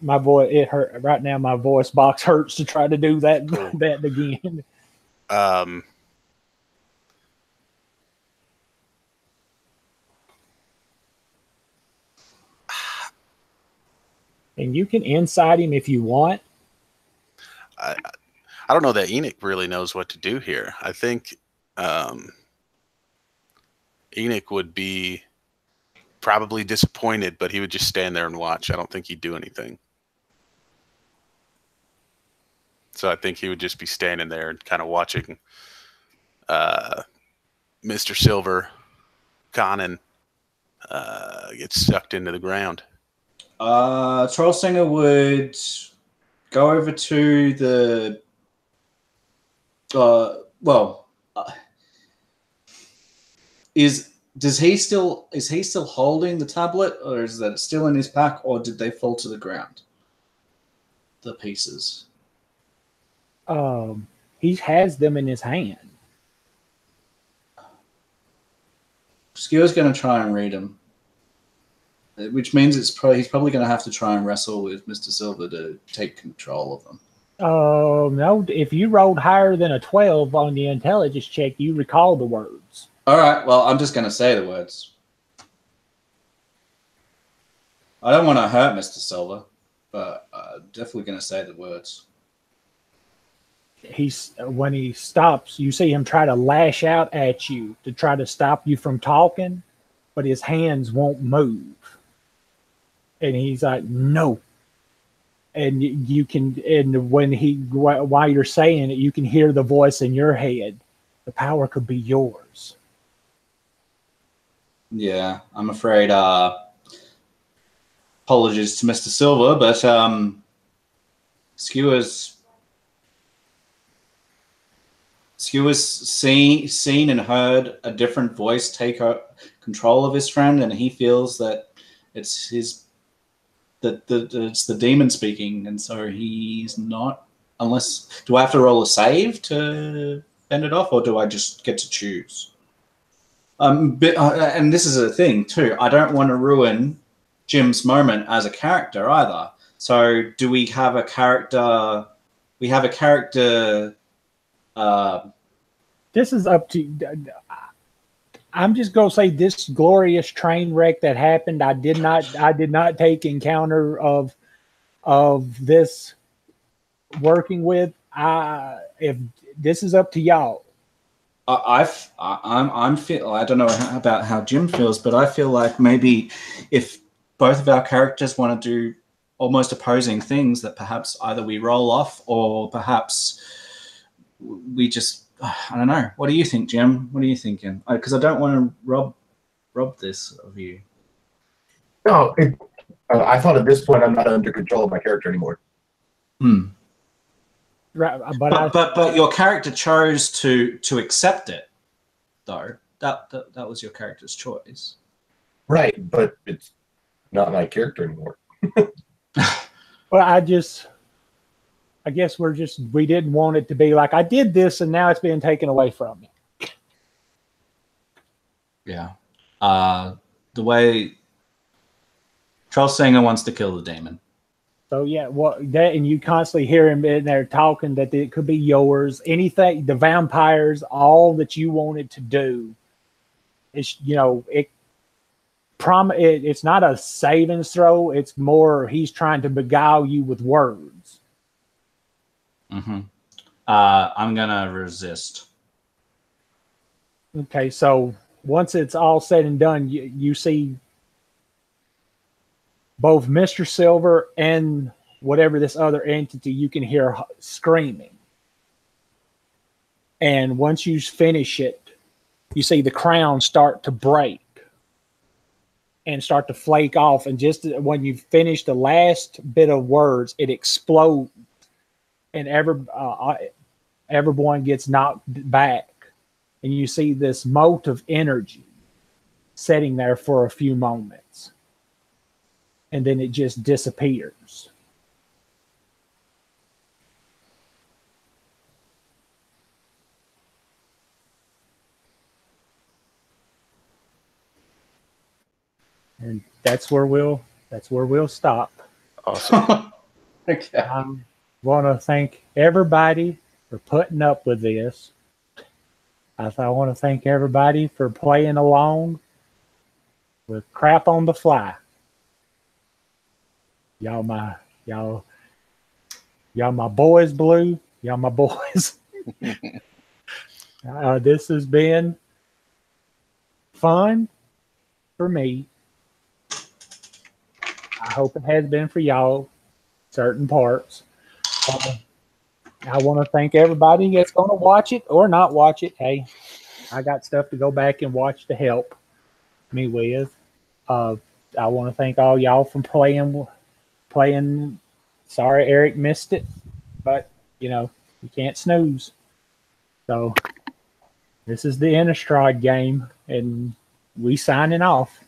my voice, it hurt right now. My voice box hurts to try to do that again. And you can inside him if you want. I don't know that Enoch really knows what to do here. I think Enoch would be probably disappointed, but he would just stand there and watch. I don't think he'd do anything. So I think he would just be standing there and kind of watching Mr. Silver, Conan, get sucked into the ground. Trollsinger would go over to the is is he still holding the tablet, or is that still in his pack, or did they fall to the ground? The pieces. He has them in his hand. Skewer's going to try and read them, which means he's probably going to have to try and wrestle with Mr. Silver to take control of them. No, if you rolled higher than a 12 on the intelligence check, you recall the words. All right, well, I'm just going to say the words. I don't want to hurt Mr. Silver, but I'm definitely going to say the words. When he stops, you see him try to lash out at you to try to stop you from talking, but his hands won't move. And he's like, no. And you can, and while you're saying it, you can hear the voice in your head. The power could be yours. Yeah, I'm afraid, apologies to Mr. Silver, but Skewer's seen and heard a different voice take control of his friend, and he feels that it's it's the demon speaking, and so he's not. Unless, do I have to roll a save to fend it off, or do I just get to choose? And this is a thing too. I don't want to ruin Jim's moment as a character either. So, do we have a character? We have a character. This is up to. I'm just gonna say this glorious train wreck that happened. I did not take encounter of this working with. If this is up to y'all. I don't know about how Jim feels, but I feel like maybe if both of our characters want to do almost opposing things, that perhaps either we roll off or perhaps we just, I don't know. What do you think, Jim? What are you thinking? Because I don't want to rob this of you. No, I thought at this point I'm not under control of my character anymore. Right, but your character chose to accept it, though. That was your character's choice. Right, but it's not my character anymore. Well, I guess we didn't want it to be like I did this and now it's being taken away from me. Yeah. The way Trollsinger wants to kill the demon. So yeah, and you constantly hear him in there talking that it could be yours. Anything, the vampires, all that you wanted to do. It's it's not a saving throw. It's more he's trying to beguile you with words. Mm-hmm. I'm gonna resist. Okay, so once it's all said and done, you see both Mr. Silver and whatever this other entity, you can hear screaming. And once you finish it, you see the crown start to break and start to flake off. And just when you finish the last bit of words, it explodes. And everyone gets knocked back. And you see this mote of energy sitting there for a few moments. And then it just disappears. And that's where we'll stop. Awesome. Okay. I want to thank everybody for putting up with this. I want to thank everybody for playing along with crap on the fly. Y'all my boys, Blue. Y'all my boys. This has been fun for me. I hope it has been for y'all, certain parts. I want to thank everybody that's going to watch it or not watch it. Hey, I got stuff to go back and watch to help me with. I want to thank all y'all for playing. Sorry, Eric missed it, but you can't snooze. So this is the Innistrad game, and we signing off.